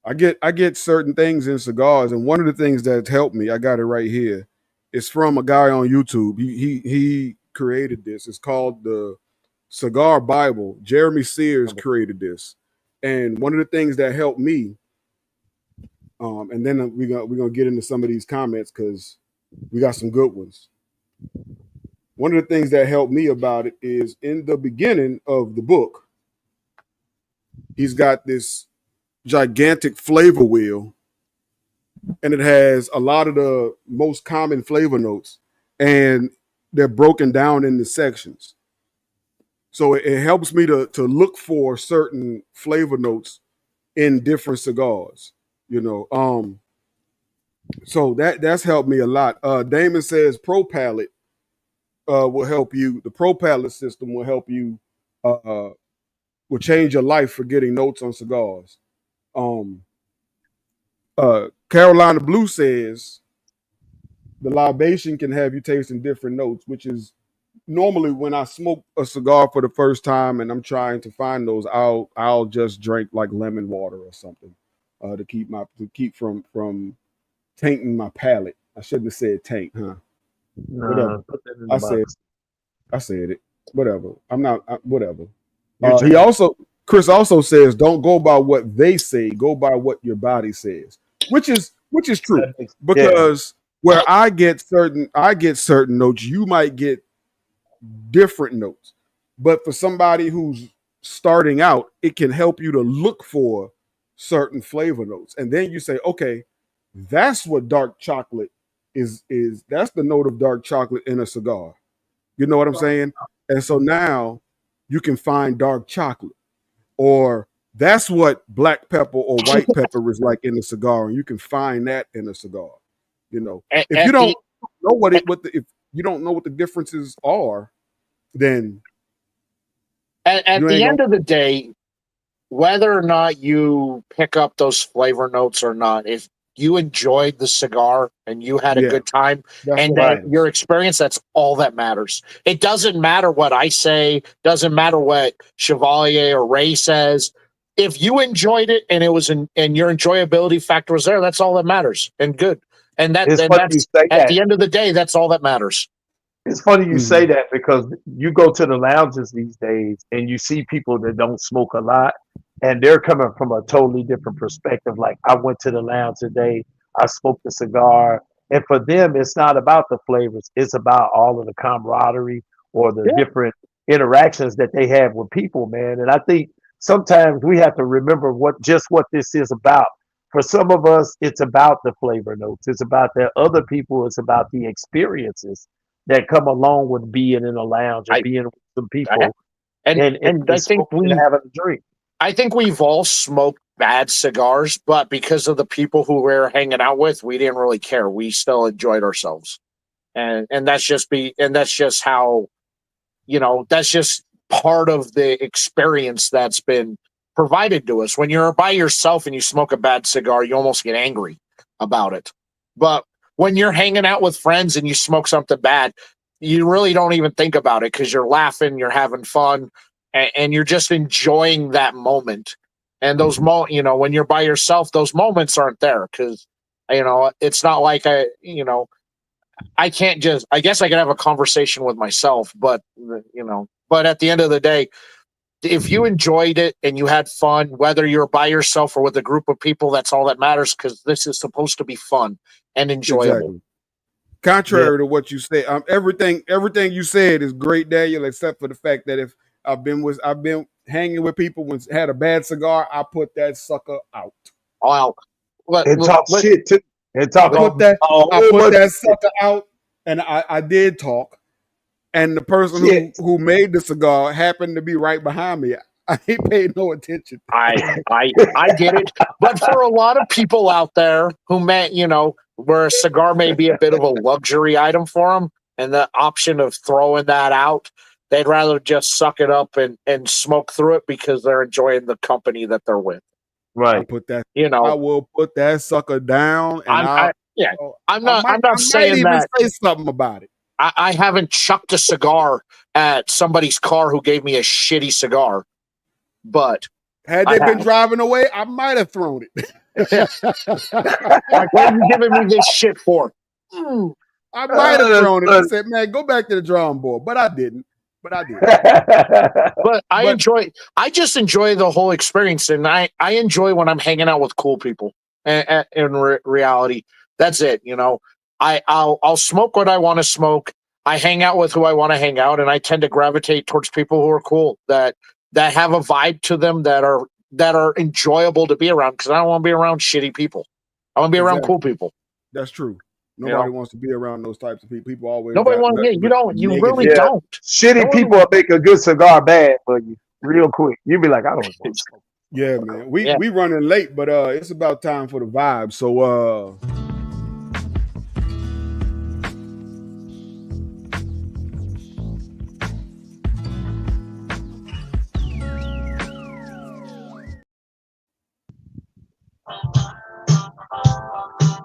I get certain things in cigars, and one of the things that's helped me, I got it right here. It's from a guy on YouTube. He created this. It's called the Cigar Bible. Jeremy Sears created this, and one of the things that helped me, and then we're gonna get into some of these comments because we got some good ones. One of the things that helped me about it is in the beginning of the book, he's got this gigantic flavor wheel and it has a lot of the most common flavor notes and they're broken down into sections. So it helps me to look for certain flavor notes in different cigars, you know. So that's helped me a lot. Damon says Pro Palette will help you. The Pro Palette system will help you, will change your life for getting notes on cigars. Um, Carolina Blue says the libation can have you tasting different notes, which is normally when I smoke a cigar for the first time and I'm trying to find those, I'll just drink like lemon water or something to keep from tainting my palate. I shouldn't have said taint, huh? Nah, Whatever. put that in the I said box. I said it. Whatever. I'm not. Whatever. You're He just also Chris also says don't go by what they say, go by what your body says, which is true yeah. because where I get certain notes, you might get different notes, but for somebody who's starting out, it can help you to look for certain flavor notes, and then you say, okay, that's what dark chocolate is that's the note of dark chocolate in a cigar. You know what I'm saying? And so now you can find dark chocolate, or that's what black pepper or white pepper is like in a cigar, and you can find that in a cigar. You know, At, if you at don't the know if you don't know what the differences are, then at you the ain't gonna. end of the day, whether or not you pick up those flavor notes or not, if you enjoyed the cigar and you had a Yeah, good time that's and what that matters. your experience, that's all that matters. It doesn't matter what I say, doesn't matter what Chevalier or Ray says. If you enjoyed it and it was and your enjoyability factor was there, that's all that matters and good. And It's funny you that's say at that. the end of the day, that's all that matters. It's funny you say Mhm. that because you go to the lounges these days and you see people that don't smoke a lot and they're coming from a totally different perspective. Like I went to the lounge today, I smoked a cigar, and for them it's not about the flavors, it's about all of the camaraderie or the Yeah. different interactions that they have with people, man. And I think sometimes we have to remember what this is about. For some of us, it's about the flavor notes. It's about the other people. It's about the experiences that come along with being in a lounge or I, being with some I people and and smoking and having a drink. I think we've all smoked bad cigars, but because of the people who we're hanging out with, we didn't really care. We still enjoyed ourselves. And that's just how, that's just part of the experience that's been provided to us. When you're by yourself and you smoke a bad cigar, you almost get angry about it. But when you're hanging out with friends and you smoke something bad, you really don't even think about it because you're laughing, you're having fun, and you're just enjoying that moment. And when you're by yourself, those moments aren't there because, it's not like I can't just. I guess I can have a conversation with myself, but But at the end of the day, if you enjoyed it and you had fun, whether you're by yourself or with a group of people, that's all that matters. Because this is supposed to be fun and enjoyable. Exactly. Contrary to what you say, everything you said is great, Daniel, except for the fact that if I've been hanging with people when had a bad cigar, I put that sucker out. Wow. And talk shit too. And talk I put that sucker out, and I did talk. And the person who made the cigar happened to be right behind me. I ain't paid no attention. I get it, but for a lot of people out there who where a cigar may be a bit of a luxury item for them, and the option of throwing that out, they'd rather just suck it up and smoke through it because they're enjoying the company that they're with. Right. I will put that sucker down, and I'm not saying even that. Say something about it. I haven't chucked a cigar at somebody's car who gave me a shitty cigar, but had they been driving away, I might have thrown it. Like, what are you giving me this shit for? I might have thrown it. I said, man, go back to the drawing board, but I didn't. But I just enjoy the whole experience, and I enjoy when I'm hanging out with cool people. In reality, that's it. I'll smoke what I want to smoke. I hang out with who I want to hang out, and I tend to gravitate towards people who are cool, that have a vibe to them, that are enjoyable to be around. Because I don't want to be around shitty people. I want to be around cool people. That's true. Nobody wants to be around those types of people. People always nobody wants. You don't. You really don't. Shitty people will make a good cigar bad for you real quick. You'll be like, I don't want to smoke. Yeah, man. We running late, but it's about time for the vibe. So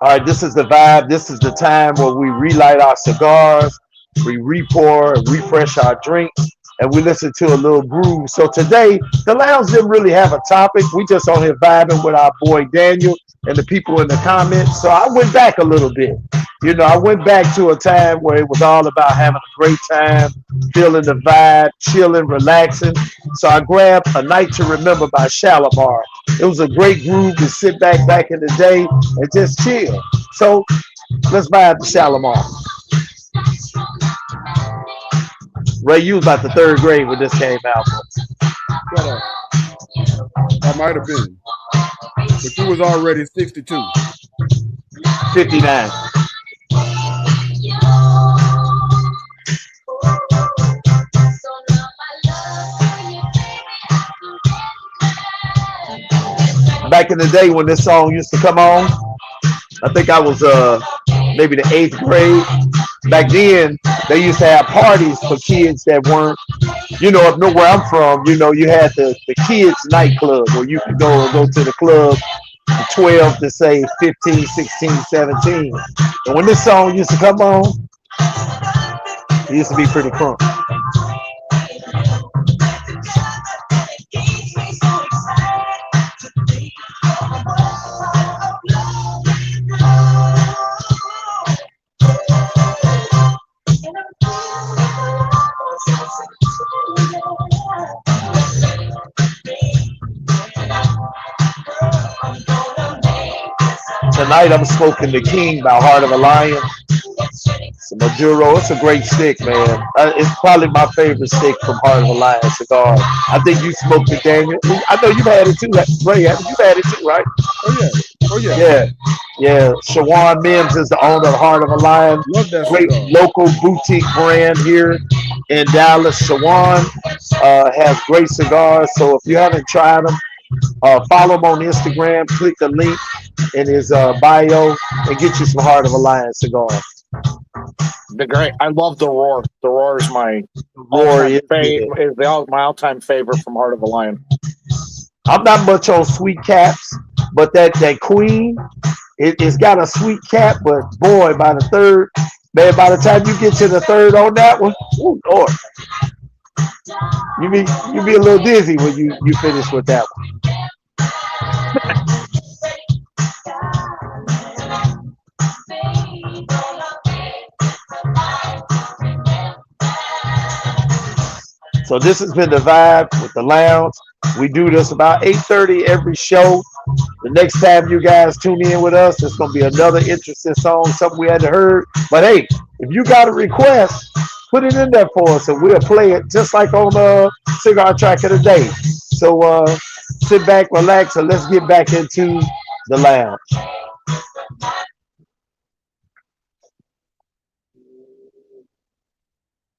all right, this is the vibe. This is the time where we relight our cigars, we re-pour, refresh our drinks, and we listen to a little groove. So today, the lounge didn't really have a topic. We just on here vibing with our boy Daniel and the people in the comments. So I went back a little bit. I went back to a time where it was all about having a great time, feeling the vibe, chilling, relaxing. So I grabbed A Night to Remember by Chevalier. It was a great groove to sit back in the day and just chill. So let's vibe to Chevalier. Ray, you was about the third grade when this came out. Shut up. I might have been. But you was already 62. 59. Back in the day when this song used to come on, I think I was maybe the 8th grade. Back then, they used to have parties for kids that weren't, up north where I'm from, you had the kids nightclub where you could go to the club from 12 to say 15, 16, 17. And when this song used to come on, it used to be pretty fun. Tonight I'm smoking the King by Heart of a Lion. It's a Maduro. It's a great stick, man. It's probably my favorite stick from Heart of a Lion cigar. I think you smoked it, Daniel. I know you've had it too, Ray. You've had it too, right? Oh yeah. Yeah. Shawan Mims is the owner of Heart of a Lion. Love that great cigar. Local boutique brand here in Dallas. Shawan has great cigars. So if you haven't tried them, follow him on Instagram. Click the link in his bio and get you some Heart of a Lion cigars. The great. I love the Roar. The Roar is my my all-time favorite from Heart of a Lion. I'm not much on sweet caps, but that Queen, it's got a sweet cap, but boy, by the third, man, by the time you get to the third on that one, oh Lord, you be a little dizzy when you finish with that one. So this has been the vibe with the lounge. We do this about 8:30 every show. The next time you guys tune in with us, it's gonna be another interesting song, something we hadn't heard. But hey, if you got a request, put it in there for us, and we'll play it just like on Cigar Track of the Day. So sit back, relax, and let's get back into the lounge.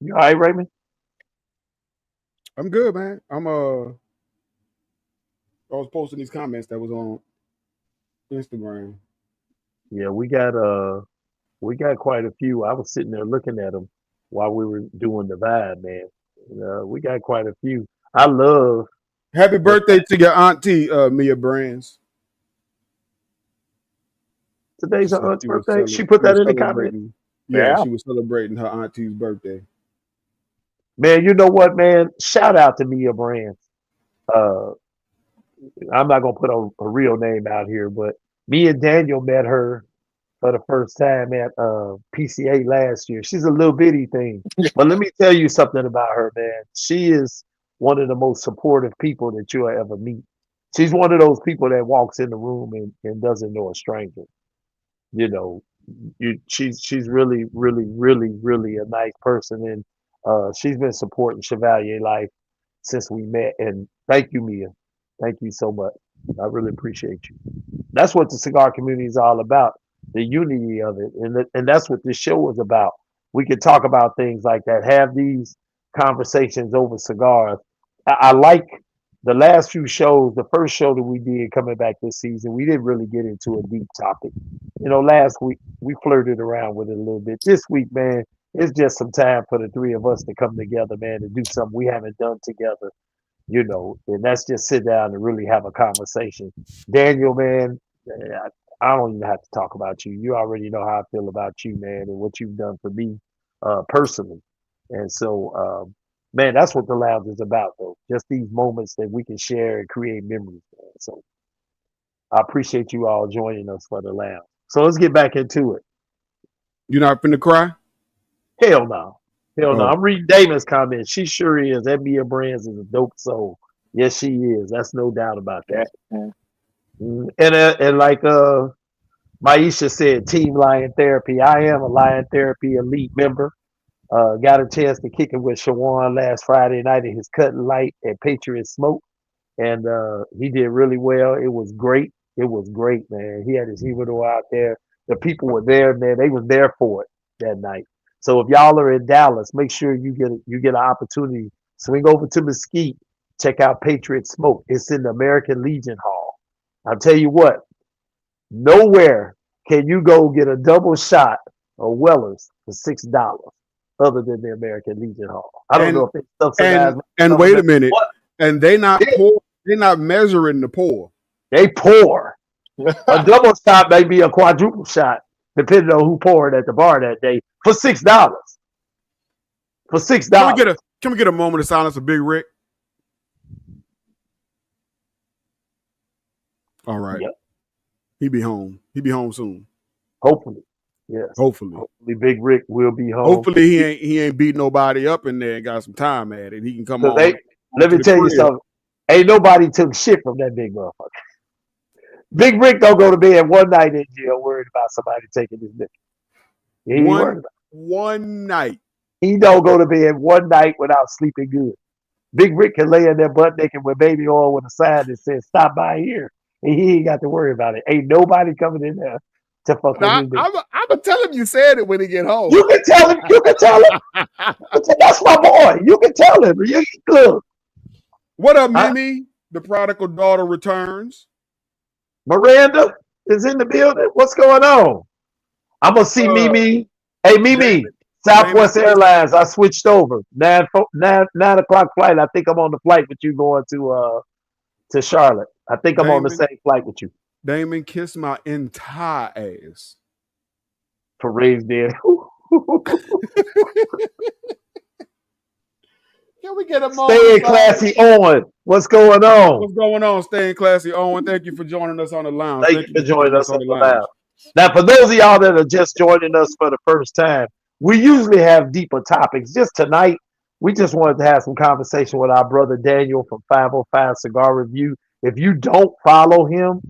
You all right, Raymond? I'm good, man. I was posting these comments that was on Instagram. Yeah, we got quite a few. I was sitting there looking at them while we were doing the vibe, man. We got quite a few. I love. Happy birthday to your auntie, Mia Brands. Today's her aunt's birthday. She put that in the comment. Yeah, she was celebrating her auntie's birthday. Man, you know what, man? Shout out to Mia Brands. I'm not gonna put a real name out here, but me and Daniel met her for the first time at PCA last year. She's a little bitty thing, but let me tell you something about her, man. She is one of the most supportive people that you'll ever meet. She's one of those people that walks in the room and doesn't know a stranger. You know, she's really, really, really, really a nice person, and she's been supporting Chevalier Life since we met. And thank you, Mia. Thank you so much. I really appreciate you. That's what the cigar community is all about, the unity of it. And that's what this show is about. We can talk about things like that, have these conversations over cigars. I like the last few shows, the first show that we did coming back this season, we didn't really get into a deep topic. You know, last week we flirted around with it a little bit. This week, man, it's just some time for the three of us to come together, man, and do something we haven't done together. You know, and that's just sit down and really have a conversation. Daniel, man, I don't even have to talk about you. You already know how I feel about you, man, and what you've done for me personally. And so, man, that's what the lounge is about, though. Just these moments that we can share and create memories, man. So I appreciate you all joining us for the lounge. So let's get back into it. You not finna cry? Hell no. Hell no. I'm reading Damon's comments. She sure is. That Mia Brands is a dope soul. Yes, she is. That's no doubt about that. And like Maisha said, Team Lion Therapy. I am a Lion Therapy elite member. Got a chance to kick it with Shawan last Friday night at his cutting light at Patriot Smoke. And he did really well. It was great. It was great, man. He had his humidor out there. The people were there, man. They was there for it that night. So if y'all are in Dallas, make sure you get an opportunity. Swing over to Mesquite. Check out Patriot Smoke. It's in the American Legion Hall. I'll tell you what, nowhere can you go get a double shot of Weller's for $6 other than the American Legion Hall. I don't know if it's subsidized. And wait a minute. What? And they're not measuring the pour. They pour. A double shot may be a quadruple shot, depending on who poured at the bar that day, for $6. For $6. Can we get a moment of silence for Big Rick? All right. Yep. He be home. He be home soon. Hopefully. Yes. Hopefully Big Rick will be home. Hopefully he ain't beat nobody up in there and got some time at it. He can come on. Let me tell you something. Ain't nobody took shit from that big motherfucker. Big Rick don't go to bed one night in jail worried about somebody taking his dick. He ain't worried about it. One night. He don't go to bed one night without sleeping good. Big Rick can lay in there butt naked with baby oil with a sign that says "Stop by here," and he ain't got to worry about it. Ain't nobody coming in there to fuck with his dick. I'm gonna tell him you said it when he get home. You can tell him. You can tell him. That's my boy. You can tell him. Look. What up, Mimi? The prodigal daughter returns. Miranda is in the building. What's going on? I'm gonna see Mimi. Hey, Mimi. Southwest Airlines. I switched over. 9 o'clock flight. I think I'm on the flight with you going to Charlotte. I think I'm on the same flight with you. Damon kissed my entire ass. Parade's dead. Can we get a moment? Staying classy, Owen. What's going on? What's going on? Staying classy, Owen. Thank you for joining us on the lounge. Thank you for joining us on the lounge. Now, for those of y'all that are just joining us for the first time, we usually have deeper topics. Just tonight, We just wanted to have some conversation with our brother Daniel from 505 Cigar Review. If you don't follow him,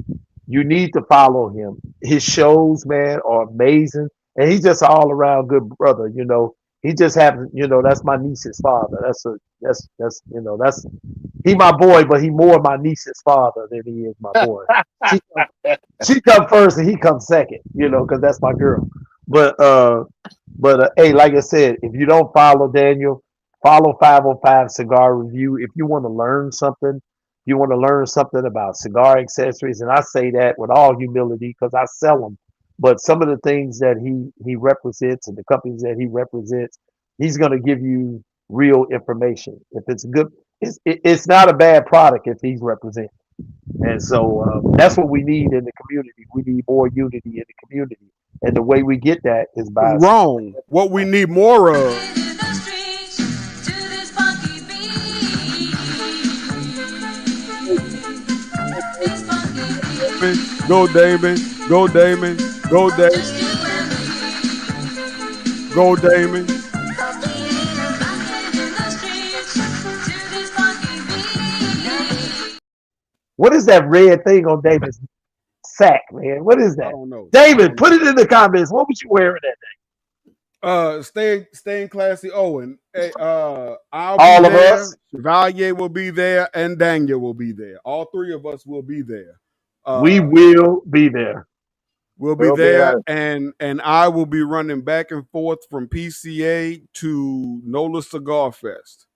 you need to follow him. His shows, man, are amazing. And he's just an all around good brother, you know. He just happens, you know, that's my niece's father. That's he my boy, but he more my niece's father than he is my boy. She she come first and he comes second, you know, because that's my girl. But hey, like I said, if you don't follow Daniel, follow 505 Cigar Review. If you want to learn something, you want to learn something about cigar accessories, and I say that with all humility because I sell them. But some of the things that he represents and the companies that he represents, he's going to give you real information. If it's good, it's not a bad product if he's representing. And so that's what we need in the community. We need more unity in the community. And the way we get that is by Wrong. What we need more of. Go Damon. Go Damon. Go Damon. Go Damon. What is that red thing on David's sack, man? What is that? I don't know. David, put it in the comments. What was you wearing that day? Staying classy, Owen. Hey, I'll All be of there. us? Chevalier will be there, and Daniel will be there. All three of us will be there. We will be there. We'll be there, and I will be running back and forth from PCA to NOLA Cigar Fest,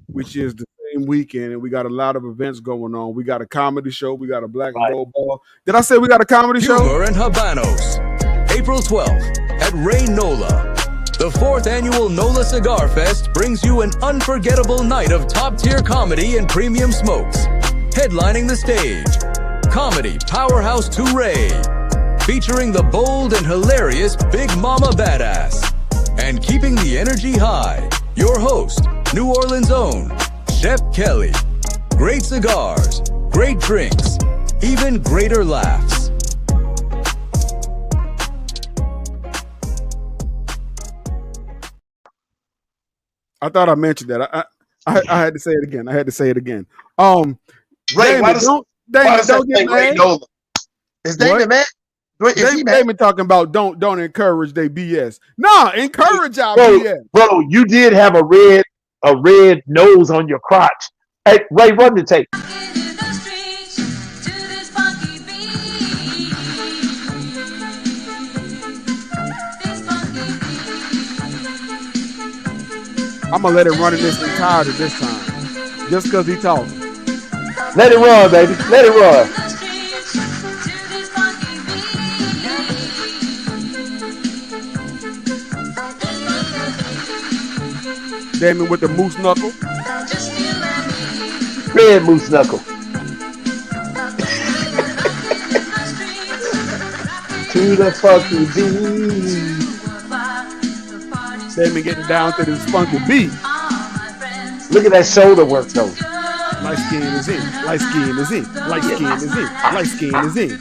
which is the same weekend, and we got a lot of events going on. We got a comedy show. We got a Black and Gold Ball. Did I say we got a comedy show? Humor and Habanos, April 12th at Ray Nola. The 4th annual NOLA Cigar Fest brings you an unforgettable night of top-tier comedy and premium smokes. Headlining the stage, comedy powerhouse 2 Ray, featuring the bold and hilarious Big Mama Badass. And keeping the energy high, your host, New Orleans' own Chef Kelly. Great cigars, great drinks, even greater laughs. I thought I mentioned that. I had to say it again. Ray, Damon, don't get mad. Ray Nola? Is Damon mad? Is he mad? Damon talking about don't encourage their BS. Nah, encourage our BS. Bro, you did have a red nose on your crotch. Hey, Ray, run the tape. I'm gonna let it run in its entirety this time, just because he talking. Let it run, baby. Let it run. Damon with the moose knuckle. Red moose knuckle. To the funky beat. Damon getting down to this funky beat. Look at that shoulder work, though. Light skin is in. Light skin is in. Light skin is in. Light skin is in.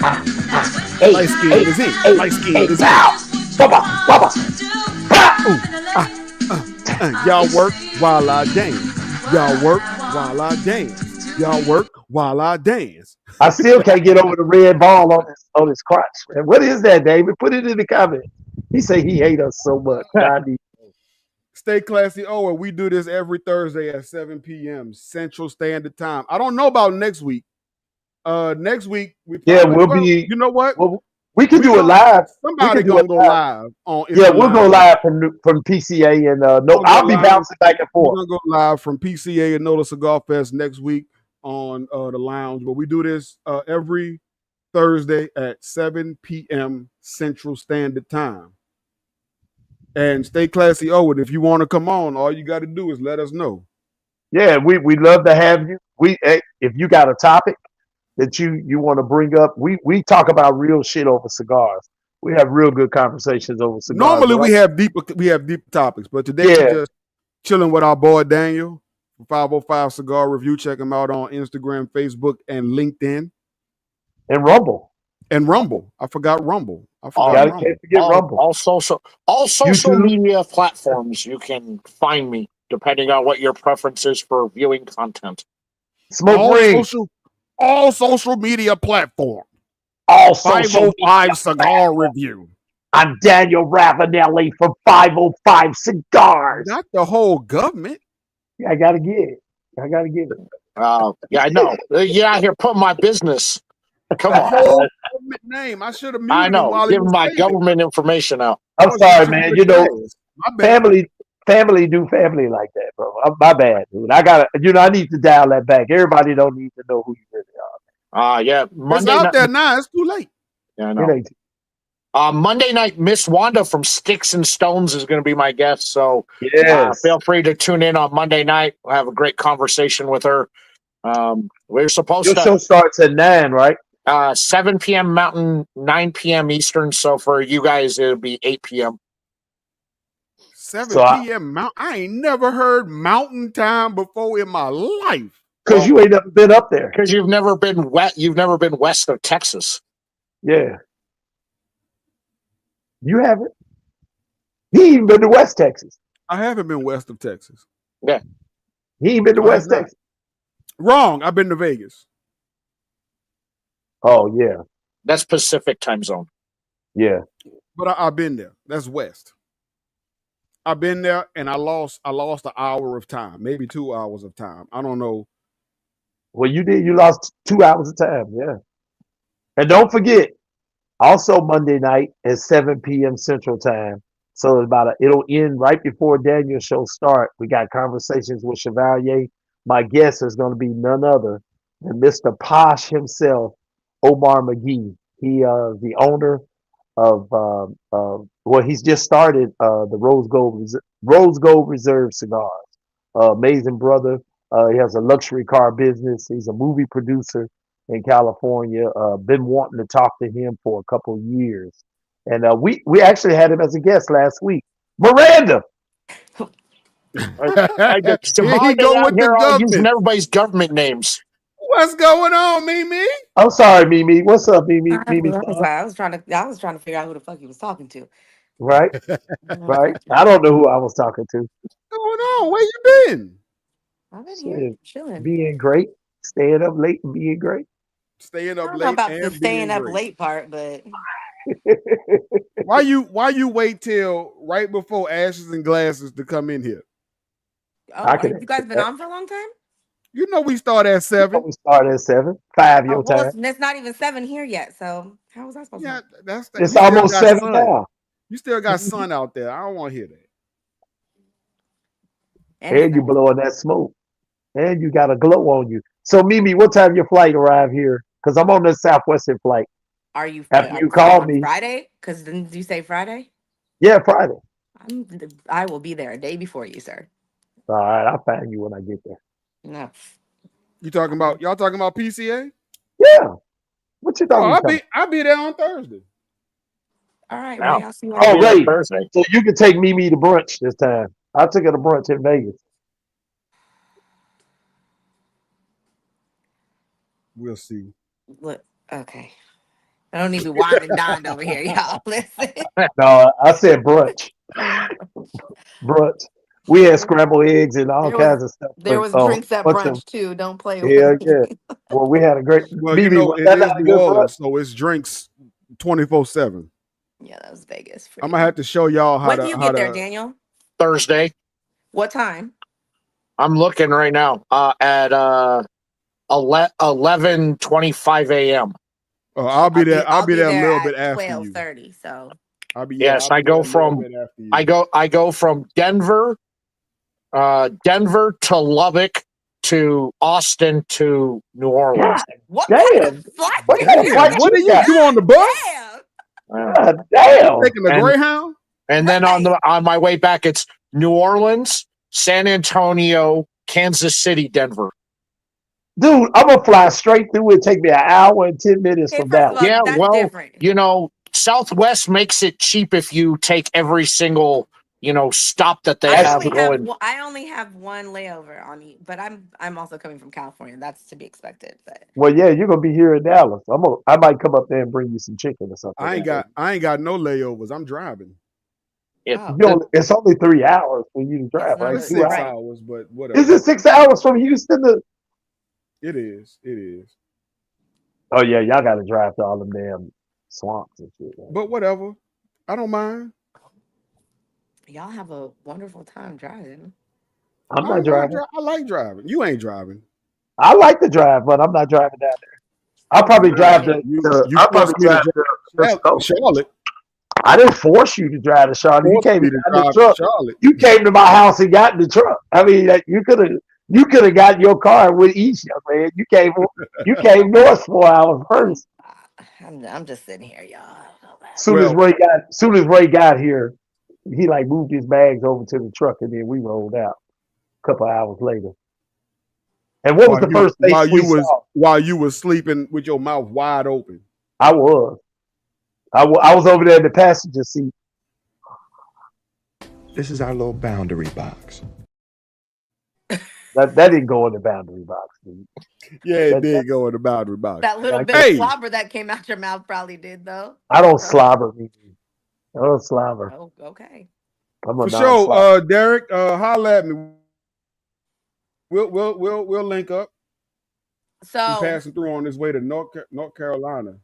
Light skin is in. Light skin is in. Y'all work while I dance. Y'all work while I dance. Y'all work while I dance. I still can't get over the red ball on his crotch. Man. What is that, David? Put it in the comments. He say he hate us so much. Stay classy. Oh, and we do this every Thursday at 7 p.m. Central Standard Time. I don't know about next week. Next week we'll be. You know what? We can do it live. Somebody gonna go live on. Yeah, we'll go live from PCA and I'll be bouncing back and forth. We're gonna go live from PCA and NOLA Cigar Fest next week on the lounge. But we do this every Thursday at 7 p.m. Central Standard Time. And stay classy, Owen. If you want to come on, all you got to do is let us know. Yeah, we love to have you. If you got a topic that you want to bring up, we talk about real shit over cigars. We have real good conversations over cigars. Normally we have deep topics, but today we're just chilling with our boy Daniel from 505 Cigar Review. Check him out on Instagram, Facebook, and LinkedIn. And Rumble. And Rumble. I forgot Rumble. I Can't forgot Rumble. forget Rumble. All social YouTube. media platforms you can find me depending on what your preference is for viewing content. Smoke ring. All social media platforms. All social 505 Cigar Review. I'm Daniel Ravanelli from 505 Cigars. Not the whole government. Yeah, I gotta get it. Yeah, I know. You're out here putting my business. Come on. Whole government name. I should have muted I him know. while he Give was my saying government information out. I'm sorry, reaching man. for You the know, glass. My bad. family do family like that, bro. My bad, dude. I gotta, I need to dial that back. Everybody don't need to know who you really are. Yeah. It's Monday out night. there now. It's too late. Yeah, I It know. ain't. Monday night, Miss Wanda from Sticks and Stones is going to be my guest. So Yes. feel free to tune in on Monday night. We'll have a great conversation with her. We're supposed Your show starts at 9, right? 7 p.m. Mountain, 9 p.m. Eastern. So for you guys, it'll be 8 p.m. 7 p.m. Mountain. I ain't never heard Mountain Time before in my life. Because you ain't never been up there. Because you've never been You've never been west of Texas. Yeah. You haven't. He ain't been to West Texas. I haven't been west of Texas. Yeah. He ain't been to West Texas. Wrong. I've been to Vegas. Oh, yeah. That's Pacific time zone. Yeah. But I've been there. That's west. I've been there and I lost an hour of time, maybe 2 hours of time. I don't know. Well, you did. You lost 2 hours of time. Yeah. And don't forget, also Monday night at 7 p.m. Central Time. So it'll end right before Daniel's show start. We got conversations with Chevalier. My guest is going to be none other than Mr. Posh himself, Omar McGee. He the owner of he's just started the Rose Gold Reserve cigars. Amazing brother. He has a luxury car business. He's a movie producer in California. Been wanting to talk to him for a couple years. And we actually had him as a guest last week. Miranda. I get Here he go with the government. Using everybody's government names. What's going on, Mimi? I'm sorry, Mimi. What's up, Mimi? I was trying to figure out who the fuck he was talking to. Right? Right? I don't know who I was talking to. What's going on? Where you been? I've been here chilling. Being great. Staying up late and being great. Staying I up don't know late about and the staying being up great. late part, but Why you wait till right before Ashes and Glasses to come in here? You guys been on for a long time? You know we start at 7. We start at 7. 5 your time. It's not even 7 here yet. So how was I supposed to? That's it's almost 7 sun. now. You still got sun out there. I don't want to hear that. And you blowing that smoke. And you got a glow on you. So Mimi, what time your flight arrive here? Because I'm on the Southwestern flight. Are you after you called me Friday? Because didn't you say Friday? Yeah, Friday. I will be there a day before you, sir. All right, I'll find you when I get there. No. Y'all talking about PCA? Yeah. What you talking about? I'll be there on Thursday. All right, Ray, I'll see you on Thursday. So you can take Mimi to brunch this time. I took her to brunch in Vegas. We'll see. Look, okay. I don't need to be wine and dined over here, y'all. Listen. No, I said brunch. Brunch. We had scrambled eggs and all kinds of stuff. There was drinks at brunch too. Don't play with me. Yeah. Well, we had a great. Well, Mimi, it is New Orleans, so it's drinks 24/7. Yeah, that was Vegas. I'm gonna have to show y'all how. When do you get there, Daniel? Thursday. What time? I'm looking right now at 11:25 a.m. Oh, I'll be there. I'll be there a little bit after 12:30. So I'll be. Yes, I go from Denver, to Lubbock to Austin to New Orleans. What damn! kind of flight? What are you on the bus? God damn! Taking the Greyhound. And then on my way back, it's New Orleans, San Antonio, Kansas City, Denver. Dude, I'm gonna fly straight through. It take me an hour and 10 minutes from Dallas. Yeah, that's well, different. Southwest makes it cheap if you take every single, stop that they I have only going. I only have one layover on me, but I'm also coming from California. That's to be expected. But Well, yeah, you're gonna be here in Dallas. I might come up there and bring you some chicken or something. I ain't got no layovers. I'm driving. It's only 3 hours for you to drive, right? It's 2 6 hours. hours, but whatever. Is it 6 hours from Houston to? It is. It is. Oh yeah, y'all got to drive to all them damn swamps and shit. Man. But whatever. I don't mind. y'all have a wonderful time driving. I'm not driving. I like driving. You ain't driving. I like to drive, but I'm not driving down there. I'll probably drive to. You I'll probably forced me to drive to Charlotte. I didn't force you to drive to Charlotte. You came Me in to the drive truck. to Charlotte. You came to my house and got in the truck. I mean, you could have got your car with each young man. You came north 4 hours first. I'm just sitting here, y'all. Soon as Ray got here, he like moved his bags over to the truck and then we rolled out a couple hours later. And what was the first thing we saw? While you was sleeping with your mouth wide open? I was over there in the passenger seat. This is our little boundary box. That didn't go in the boundary box. Dude. Yeah, it did go in the boundary box. That little bit of slobber that came out your mouth probably did, though. I don't slobber. I don't slobber. Oh, okay. For sure, Derek, holla at me. We'll link up. So I'm passing through on this way to North Carolina,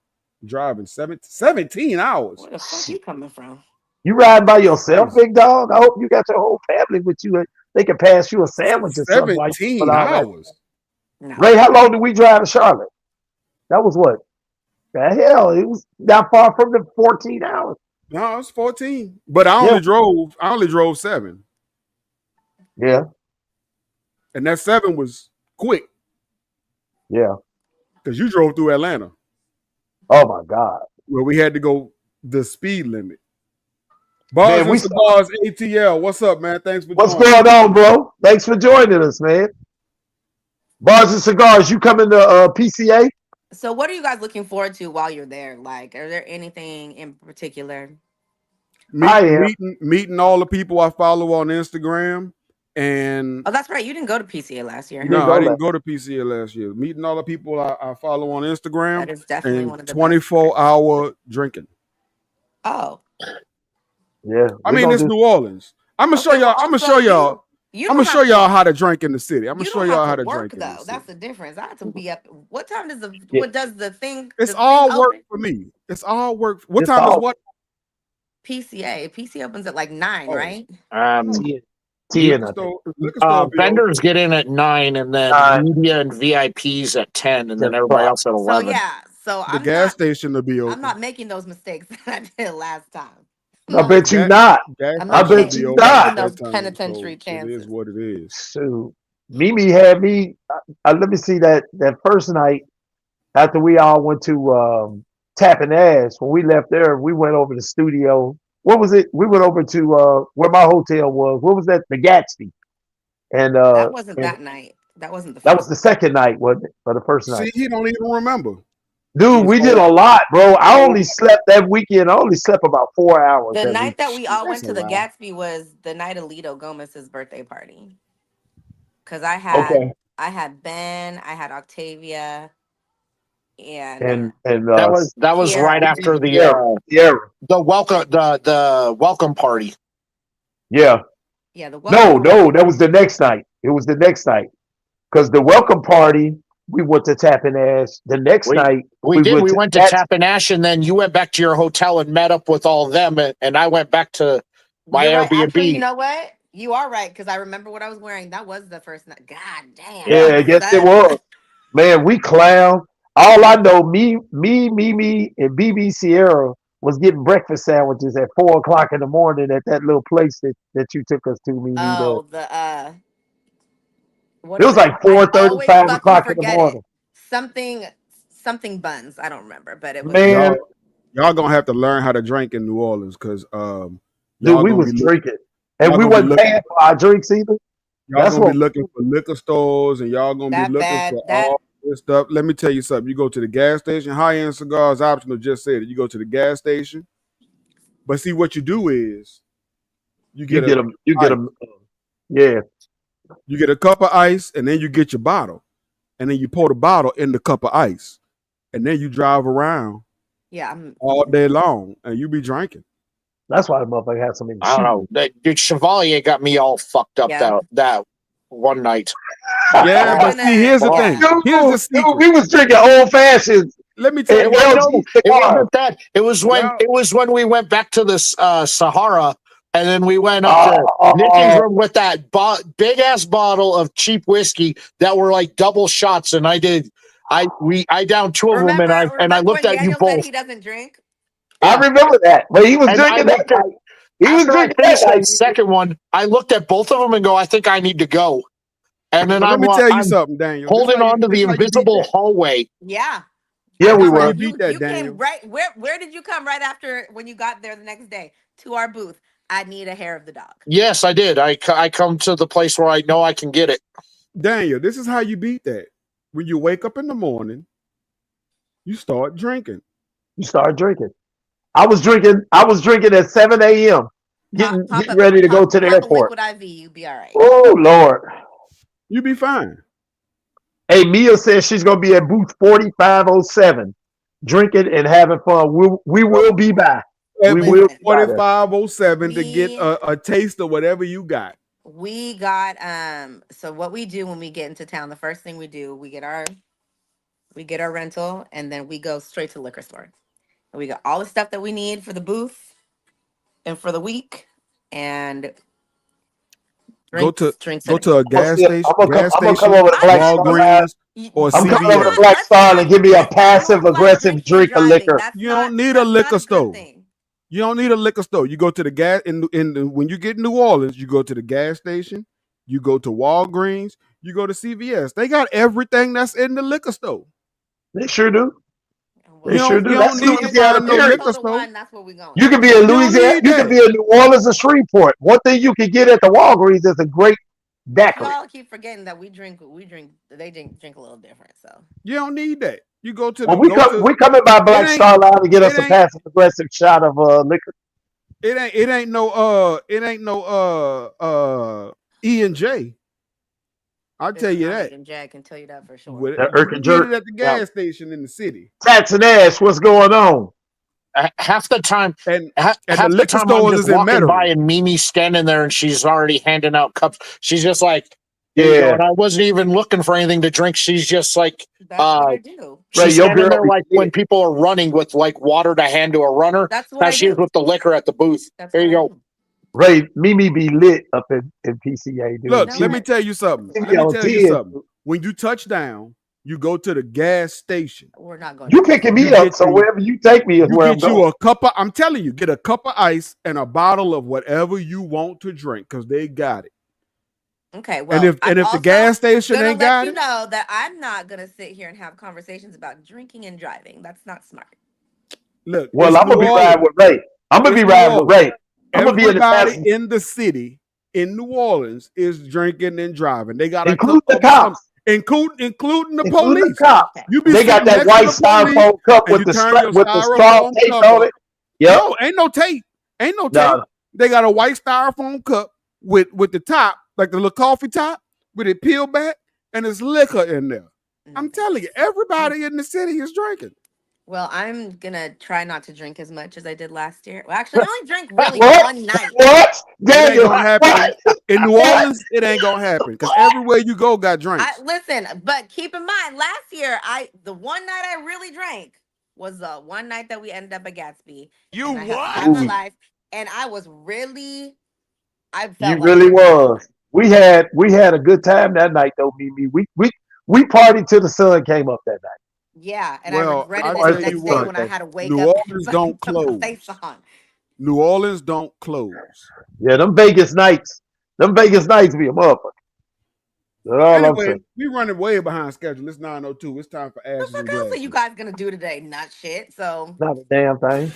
driving 17 hours. Where the fuck you coming from? You riding by yourself, big dog? I hope you got your whole family with you. They can pass you a sandwich or something. 17 hours. No. Ray, how long did we drive to Charlotte? That was what? The hell, it was not far from the 14 hours. No, it was 14. But I only drove 7. Yeah. And that 7 was quick. Yeah. Because you drove through Atlanta. Oh my God. Where we had to go the speed limit. Bars and Cigars ATL. What's up, man? Thanks for What's joining. going on, bro? Thanks for joining us, man. Bars and Cigars, you coming to PCA? So what are you guys looking forward to while you're there? Like, are there anything in particular? Meeting all the people I follow on Instagram. And oh, that's right. You didn't go to PCA last year. No, I didn't go to PCA last year. Meeting all the people I follow on Instagram. That is definitely one of the 24-hour drinking. Oh. Yeah. I mean, it's New Orleans. I'm gonna show y'all. I'm gonna show y'all. I'm gonna show y'all how to drink in the city. I'm gonna show y'all how to drink. Though that's the difference. I have to be up. What time does what does the thing? It's all work for me. It's all work. What time is what? PCA opens at like 9, right? 10. Vendors get in at 9, and then media and VIPs at 10, and then everybody else at 11. So yeah, so the gas station will be open. I'm not making those mistakes that I did last time. I bet you not. I bet you not. Those penitentiary chances. It is what it is. So Mimi had me. Let me see that first night after we all went to Tapping Ash. When we left there, we went over to the studio. What was it? We went over to where my hotel was. What was that? The Gatsby. And that wasn't that night. That wasn't the. That was the second night, wasn't it? For the first night. See, he don't even remember. Dude, we did a lot, bro. I only slept that weekend. I only slept about 4 hours. The night that we all went to the Gatsby was the night of Lito Gomez's birthday party. Because I had Ben, I had Octavia, and that was right after the welcome party. Yeah. Yeah. No, that was the next night. It was the next night because the welcome party. We went to Tapping Ash. The next night we went to Tapping Ash, and then you went back to your hotel and met up with all of them, and I went back to my Airbnb. Actually, you know what? You are right, because I remember what I was wearing. That was the first night. God damn. Yeah, I guess it was. Man, we clown. All I know, me, and BB Sierra was getting breakfast sandwiches at 4:00 in the morning at that little place that you took us to. It was like 4:30, 5 o'clock in the morning. Something buns. I don't remember, but it was. Man, y'all gonna have to learn how to drink in New Orleans because dude, we was drinking and we wasn't paying for our drinks either. Y'all gonna be looking for liquor stores and y'all gonna be looking for all this stuff. Let me tell you something. You go to the gas station. High-end cigars optional. Just said it. You go to the gas station, but see what you do is You get them. You get them. Yeah. You get a cup of ice, and then you get your bottle, and then you pour the bottle in the cup of ice, and then you drive around. Yeah, all day long, and you be drinking. That's why the motherfucker has so many. I don't know. Dude, Chevalier got me all fucked up that one night. Yeah, but see, here's the thing. Here's the secret. We was drinking old fashions. Let me tell you. It wasn't that. It was when we went back to the Sahara, and then we went up to Nikki's room with that big ass bottle of cheap whiskey that were like double shots, and I downed two of them, and I looked at you both. Said he doesn't drink. I remember that, but he was drinking that night. He was drinking that second one. I looked at both of them and go, I think I need to go. And then let me tell you something, Daniel. Holding on to the invisible hallway. Yeah. Yeah, we were. You came right. Where did you come right after when you got there the next day to our booth? I need a hair of the dog. Yes, I did. I come to the place where I know I can get it. Daniel, this is how you beat that. When you wake up in the morning, you start drinking. You start drinking. I was drinking at 7 a.m. Getting ready to go to the airport. Liquid IV, you be all right. Oh Lord, you be fine. Hey, Mia says she's gonna be at booth 4507, drinking and having fun. We will be back. We will be 4507 to get a taste of whatever you got. We got so what we do when we get into town, the first thing we do, we get our rental, and then we go straight to the liquor store. And we got all the stuff that we need for the booth and for the week, and go to a gas station. I'm gonna come over to Black Walgreens or I'm CVS. coming over to Black Star and give me a passive aggressive drink of liquor. You don't need a liquor store. You don't need a liquor store. You go to the gas when you get in New Orleans, you go to the gas station, you go to Walgreens, you go to CVS. They got everything that's in the liquor store. They sure do. You don't need to find no liquor store. You can be in Louisiana. You can be in New Orleans or Shreveport. One thing you can get at the Walgreens is a great daiquiri. Y'all keep forgetting that we drink. They drink a little different. So you don't need that. You go to. We coming by Black Star Line to get us a passive aggressive shot of liquor. It ain't no E&J. I'll tell you that. And Jack can tell you that for sure. You get it at the gas station in the city. Tats and Ash, what's going on? Half the time, and the liquor stores is in Metairie. By and Mimi's standing there, and she's already handing out cups. She's just like, and I wasn't even looking for anything to drink. She's just like, that's what I do. She's standing there like when people are running with like water to hand to a runner. That's what she is with the liquor at the booth. There you go. Ray, Mimi be lit up in PCA, dude. Look, let me tell you something. When you touch down, you go to the gas station. We're not going. You picking me up, so wherever you take me is where I'm going. You a cup of. I'm telling you, get a cup of ice and a bottle of whatever you want to drink because they got it. Okay, well, and if the gas station ain't got it, you know that I'm not gonna sit here and have conversations about drinking and driving. That's not smart. Look, well, I'm gonna be riding with Ray. I'm gonna be riding with Ray. Everybody in the city in New Orleans is drinking and driving. They got including the cops, including the police. Cops. They got that white styrofoam cup with the straw tape on it. Yep. No, ain't no tape. Ain't no tape. They got a white styrofoam cup with the top, like the little coffee top, with it peeled back, and there's liquor in there. I'm telling you, everybody in the city is drinking. Well, I'm gonna try not to drink as much as I did last year. Well, actually, I only drank really one night. What? It ain't gonna happen. In New Orleans, it ain't gonna happen because everywhere you go got drinks. Listen, but keep in mind, last year, the one night I really drank was the one night that we ended up at Gatsby. You what? And I was really, was. We had a good time that night though, Mimi. We partied till the sun came up that night. Yeah, and I regretted it the next day when I had to wake up. New Orleans don't close. New Orleans don't close. Yeah, them Vegas nights be a motherfucker. Anyway, we running way behind schedule. It's 9:02. It's time for Ashes and Glasses. What are you guys gonna do today? Not shit. So not a damn thing.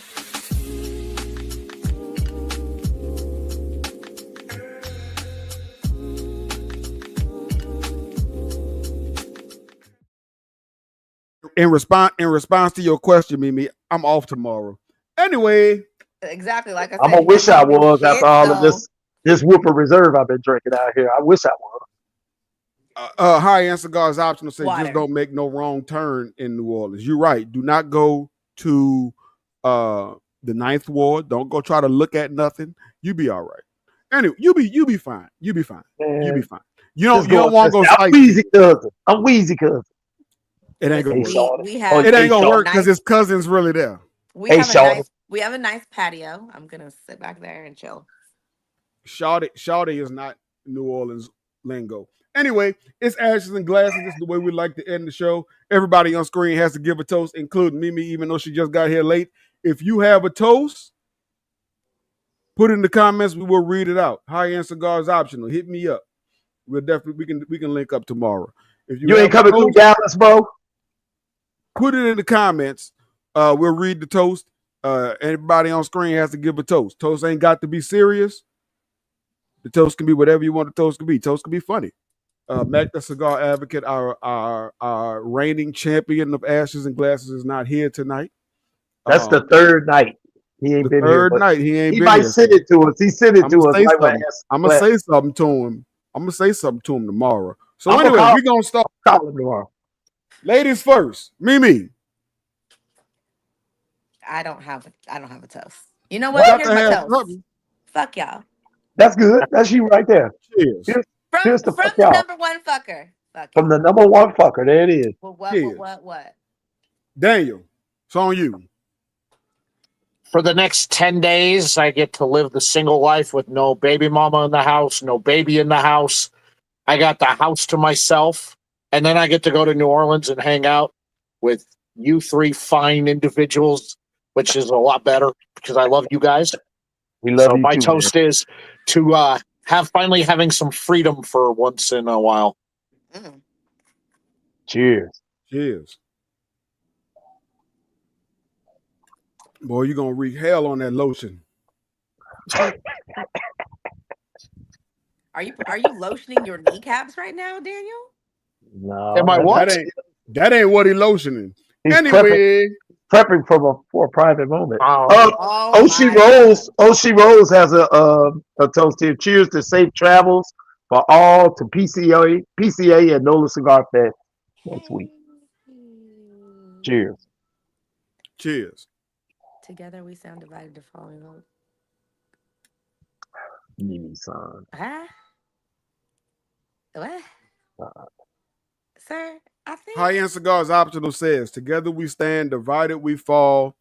In response to your question, Mimi, I'm off tomorrow. Anyway, exactly like I said. I'm gonna wish I was after all of this. This Whooper Reserve I've been drinking out here. I wish I was. High end cigars optional say Water. just don't make no wrong turn in New Orleans. You're right. Do not go to the Ninth Ward. Don't go try to look at nothing. You be all right. Anyway, you be fine. You be fine. You be fine. You don't want to go I'm spicy. Wheezy cousin. I'm Wheezy cousin. It ain't gonna work. We have It ain't gonna work because his cousin's really there. we have a nice patio. I'm gonna sit back there and chill. Shawty is not New Orleans lingo. Anyway, it's Ashes and Glasses. This is the way we like to end the show. Everybody on screen has to give a toast, including Mimi, even though she just got here late. If you have a toast, put it in the comments. We will read it out. High-end cigars optional. Hit me up. We'll definitely we can link up tomorrow. If you ain't coming through Dallas, bro, put it in the comments. We'll read the toast. Everybody on screen has to give a toast. Toast ain't got to be serious. The toast can be whatever you want the toast to be. Toast can be funny. Mac the Cigar Advocate, our reigning champion of Ashes and Glasses, is not here tonight. That's the third night. He ain't been here. Third night he ain't been here. He here. might send it to us. He sent it to us. I'm gonna say something to him. I'm gonna say something to him tomorrow. So anyway, we're gonna start. Call him tomorrow. Ladies first. Mimi. I don't have a toast. You know what? Here's my toast. Something. Fuck y'all. That's good. That's you right there. Cheers. From the number one fucker. Fuck from the number one fucker. There it is. Well, what? Daniel, it's on you. For the next 10 days, I get to live the single life with no baby mama in the house, no baby in the house. I got the house to myself. And then I get to go to New Orleans and hang out with you three fine individuals, which is a lot better because I love you guys. We love you. My too, toast is to finally having some freedom for once in a while. Mm. Cheers. Cheers. Boy, you're gonna wreak hell on that lotion. Are you lotioning your kneecaps right now, Daniel? No. Am I what? That ain't what he lotioning. He's anyway, prepping for a private moment. Oh, She Rose has a toast here. Cheers to safe travels for all to PCA and NOLA Cigar Fest next week. Cheers. Cheers. Together we sound divided to falling hope. Mimi-san. Huh? What? Sir, I think High-end cigars optional says, together we stand, divided we fall,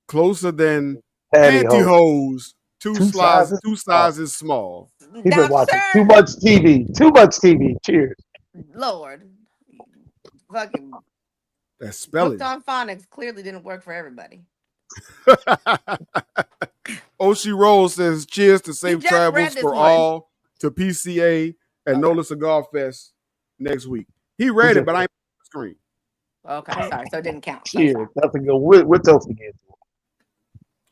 closer than pantyhose, two sizes small. He's been watching too much TV. Cheers. Lord. Fucking that spelling. Hooked on phonics clearly didn't work for everybody. Oshi Roll says, cheers to safe travels for all to PCA and NOLA Cigar Fest next week. He read it, but I ain't on the screen. Okay, sorry. So it didn't count. Cheers. That's a good. We're toasting again.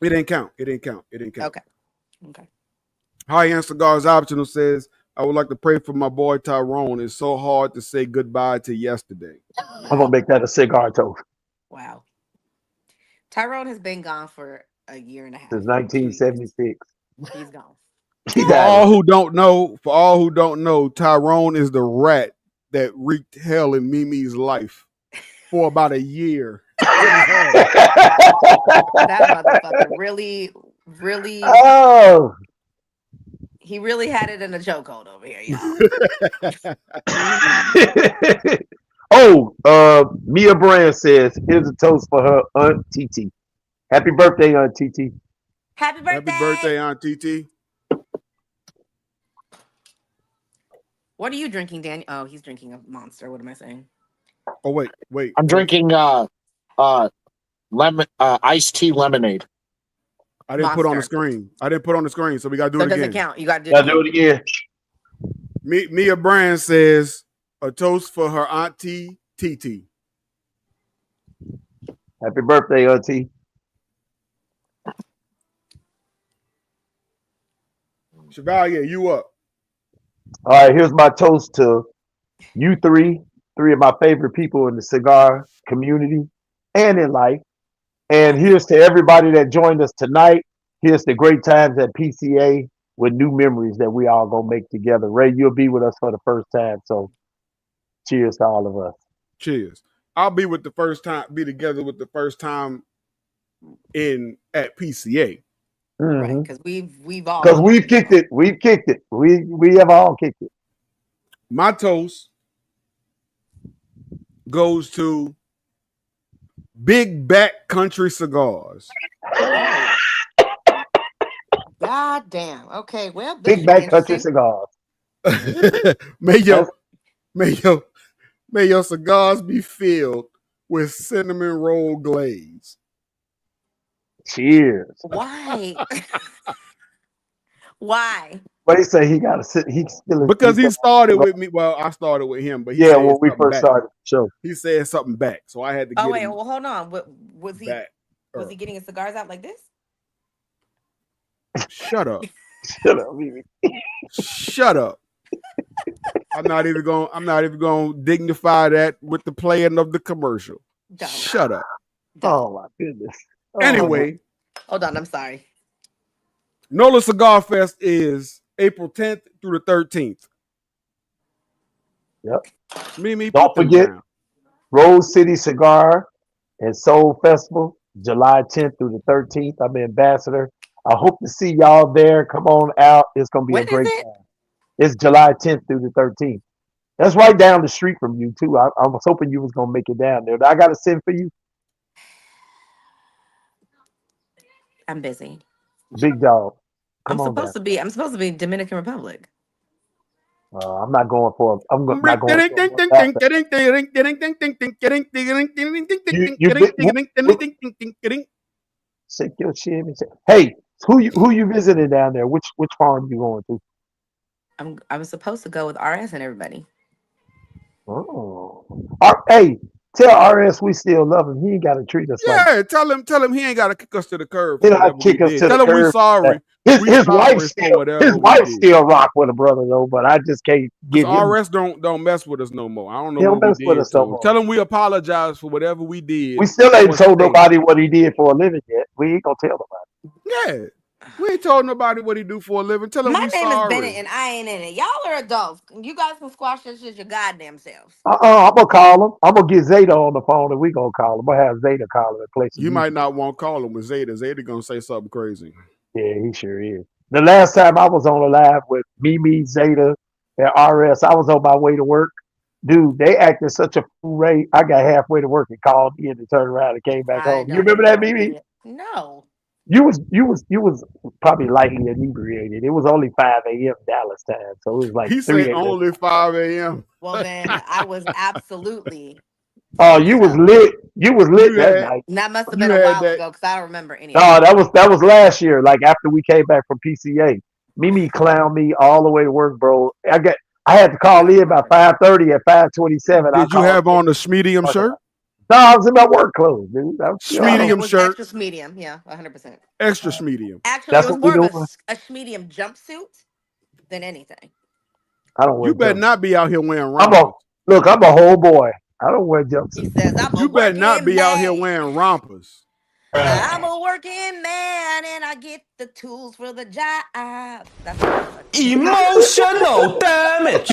It didn't count. Okay. High-end Cigars Optional says, I would like to pray for my boy Tyrone. It's so hard to say goodbye to yesterday. I'm going to make that a cigar toast. Wow. Tyrone has been gone for a year and a half. Since 1976. He's gone. For all who don't know, Tyrone is the rat that wreaked hell in Mimi's life for about a year. That motherfucker really. Oh. He really had it in a chokehold over here, y'all. Mia Brand says, here's a toast for her Aunt TT. Happy birthday, Aunt TT. Happy birthday. Happy birthday, Aunt TT. What are you drinking, Daniel? Oh, he's drinking a Monster. What am I saying? Oh, wait. I'm drinking lemon iced tea lemonade. I didn't put on the screen. So we got to do it again. It doesn't count. You got to do it again. Mia Brand says, a toast for her auntie TT. Happy birthday, auntie. Chevalier, you up. All right, here's my toast to you three of my favorite people in the cigar community and in life. And here's to everybody that joined us tonight. Here's to great times at PCA with new memories that we all gonna make together. Ray, you'll be with us for the first time, so cheers to all of us. Cheers. I'll be with the first time, be together with the first time at PCA. Right, because we've all Because we've kicked it. We've kicked it. We have all kicked it. My toast goes to Big Back Country Cigars. God damn. Okay, well, this Big Back Country Cigars. may your cigars be filled with cinnamon roll glaze. Cheers. Why? Why? But he said he got to sit. He's still because he started with me. Well, I started with him, but he yeah, when we first started the show, he said something back, so I had to. Oh get wait, him well, hold on. Was he? back. Was he getting his cigars out like this? Shut up! Shut up, Mimi. Shut up! I'm not even going to dignify that with the playing of the commercial. Don't. Shut up! Oh my goodness. Anyway, hold on. I'm sorry. NOLA Cigar Fest is April 10th through the 13th. Yep. Mimi, don't forget Rose City Cigar and Soul Festival, July 10th through the 13th. I'm an ambassador. I hope to see y'all there. Come on out. It's going to be a great time. It's July 10th through the 13th. That's right down the street from you, too. I was hoping you was going to make it down there. I got to send for you. I'm busy. Big dog. I'm supposed to be Dominican Republic. I'm not going for. I'm not going. Shake your chin and say, "Hey, who you visiting down there? Which farm you going to?" I'm supposed to go with RS and everybody. Oh, hey, tell RS we still love him. He ain't got to treat us like. Yeah, tell him he ain't got to kick us to the curb. He don't kick us to the curb. Tell him we sorry. His wife still rock with a brother though, but I just can't get him. RS don't mess with us no more. I don't know He what don't mess we with did us to no him. more. Tell him we apologize for whatever we did. We still ain't told nobody what he did for a living yet. We ain't gonna tell nobody. Yeah. We ain't told nobody what he do for a living. Tell him My we name sorry. is Bennett and I ain't in it. Y'all are adults. You guys can squash this shit your goddamn selves. I'm gonna call him. I'm gonna get Zeta on the phone and we gonna call him. I'm gonna have Zeta call him and play some You music. might not want to call him with Zeta. Zeta gonna say something crazy. Yeah, he sure is. The last time I was on a live with Mimi, Zeta, and RS, I was on my way to work. Dude, they acted such a fool. Ray. I got halfway to work and called me and turned around and came back home. You remember that, Mimi? No. You was probably lightly inebriated. It was only 5 a.m. Dallas time, so it was like he 3 said a.m. only 5 a.m. Well, then I was absolutely. Oh, you was lit. You was lit that night. That must have been a while ago because I don't remember any. No, that was last year. Like after we came back from PCA, Mimi clowned me all the way to work, bro. I had to call in about 5:30 at 5:27. Did you have on the medium shirt? No, I was in my work clothes, dude. Medium shirt. Extra medium, yeah, 100%. Extra medium. Actually, it was more of a medium jumpsuit than anything. I don't wear. You better not be out here wearing rompers. I'm a whole boy. I don't wear jumpsuits. He says, you better not be out here wearing rompers. I'm a working man and I get the tools for the job. That's emotional damage.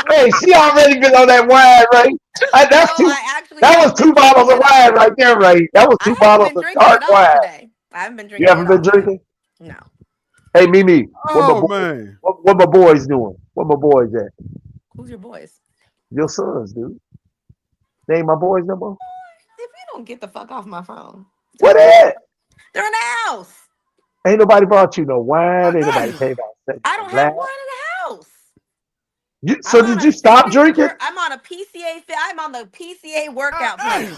Hey, she already been on that wine, right? That was 2 bottles of wine right there, right? That was 2 bottles of dark wine. Today. I haven't been drinking. You haven't been drinking? No. Hey, Mimi. Man. What my boys doing? What my boys at? Who's your boys? Your sons, dude. They ain't my boys no more. If you don't get the fuck off my phone. What at? They're in the house. Ain't nobody brought you no wine. Ain't nobody came out. I don't have wine in the house. So did you stop drinking? I'm on a PCA. I'm on the PCA workout plan.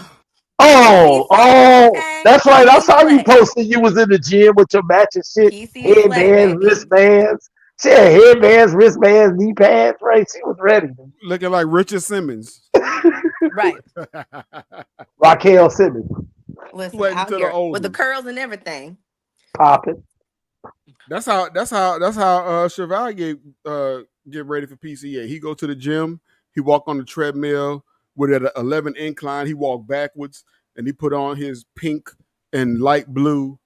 That's right. I saw you posting. You was in the gym with your matching shit, headbands, wristbands. She had headbands, wristbands, knee pads. Right? She was ready. Looking like Richard Simmons. Right. Raquel Simmons. Listen, out here with the curls and everything. Popping. That's how Chevalier get ready for PCA. He go to the gym. He walk on the treadmill with an 11 incline. He walk backwards and he put on his pink and light blue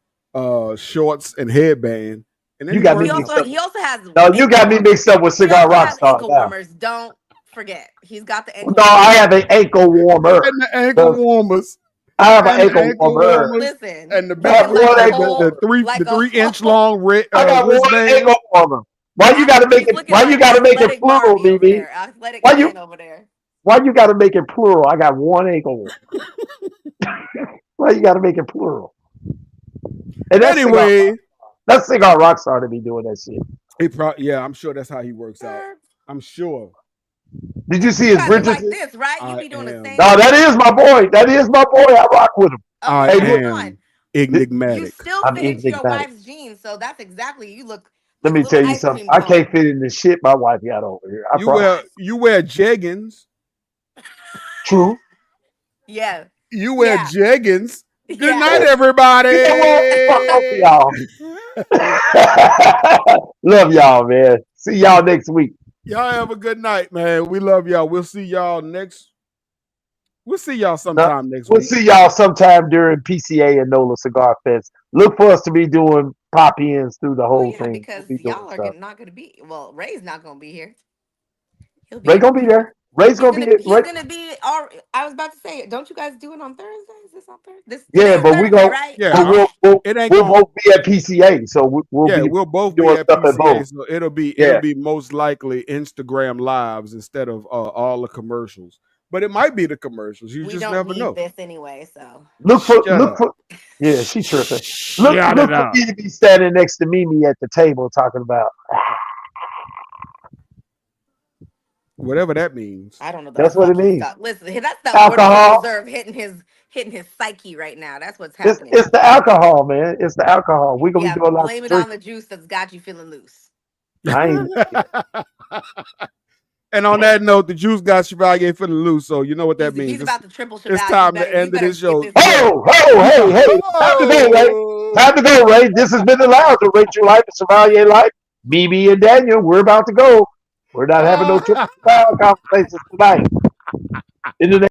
shorts and headband And then You he got me He works mixed also up. he also has No, you ankle got me warmers. mixed up with He Cigar also has Rockstar ankle now. warmers. Don't forget, he's got the No, ankle I warmers. have an ankle warmer. and the ankle 'Cause warmers I have an and the ankle ankle warmer. warmers Listen, and the I big have looking like one a ankle whole, warmer. the like a 3-inch whole. long I got one wristband. ankle warmer. Why you gotta make He's it? looking Why you like gotta make it athletic plural, Barbie over BB? there, athletic Why man you over there. why you gotta make it plural? I got one ankle warmer. Why you gotta make it plural? And Anyway, that's Cigar Rockstar to be doing that shit. yeah, I'm sure that's how he works out. I'm sure. Did you see You his guys are bridges? like this, right? You I be doing the am. same. No, that is my boy. That is my boy. I rock with him. I Okay, Hey, hold look, on. am You enigmatic. still I'm fit into your enigmatic. wife's jeans, so that's exactly you look Let like a me little tell you ice something. cream I cone. can't fit in the shit my wife got over here. I promise. You wear jeggings. True. Yeah, You wear yeah, jeggings. Good yeah. night, everybody. You know what? Fuck both of y'all. Love y'all, man. See y'all next week. Y'all have a good night, man. We love y'all. We'll see y'all No, sometime next we'll week. see y'all sometime during PCA and NOLA Cigar Fest. Look for us to be doing pop ins through the Well, whole yeah, thing. because We'll be doing y'all are stuff. not gonna be. Well, Ray's not gonna be here. He'll be Ray here. gonna be there. Ray's gonna be there. He's Ray. gonna be. All I was about to say, don't you guys do it on Thursday? Is this on Thursday? Today Yeah, is but we Thursday, go. right? Yeah, But we'll it ain't we'll going. both be at PCA, so we'll Yeah, be we'll both be doing at stuff at PCA, both. so it'll Yeah. be most likely Instagram lives instead of all the commercials. But it might be the commercials. You We just don't never need know. this anyway, so Shut up. Yeah, she tripping. Shut Look it for up. me to be standing next to Mimi at the table talking about. Whatever that means. I don't know the That's what fuck it he's means. talking. Listen, that's that Woodford Alcohol. Reserve hitting his psyche right now. That's what's It's happening. it's the alcohol, man. It's the alcohol. We're gonna be Yeah, doing lots blame of it on drinking. the juice that's got you feeling loose. I ain't yet. And on that note, the juice got Chevalier feeling loose. So you know what that He's means. about to triple It's Chevalier. time to You end better this get show. this Yeah. right. Hey. Time to go, Ray. Oh. Time to go, Ray. This has been the Lounge of RayTrueLife and Chevalier Life. Mimi and Daniel, we're about to go. We're not having no triple conversations tonight. In the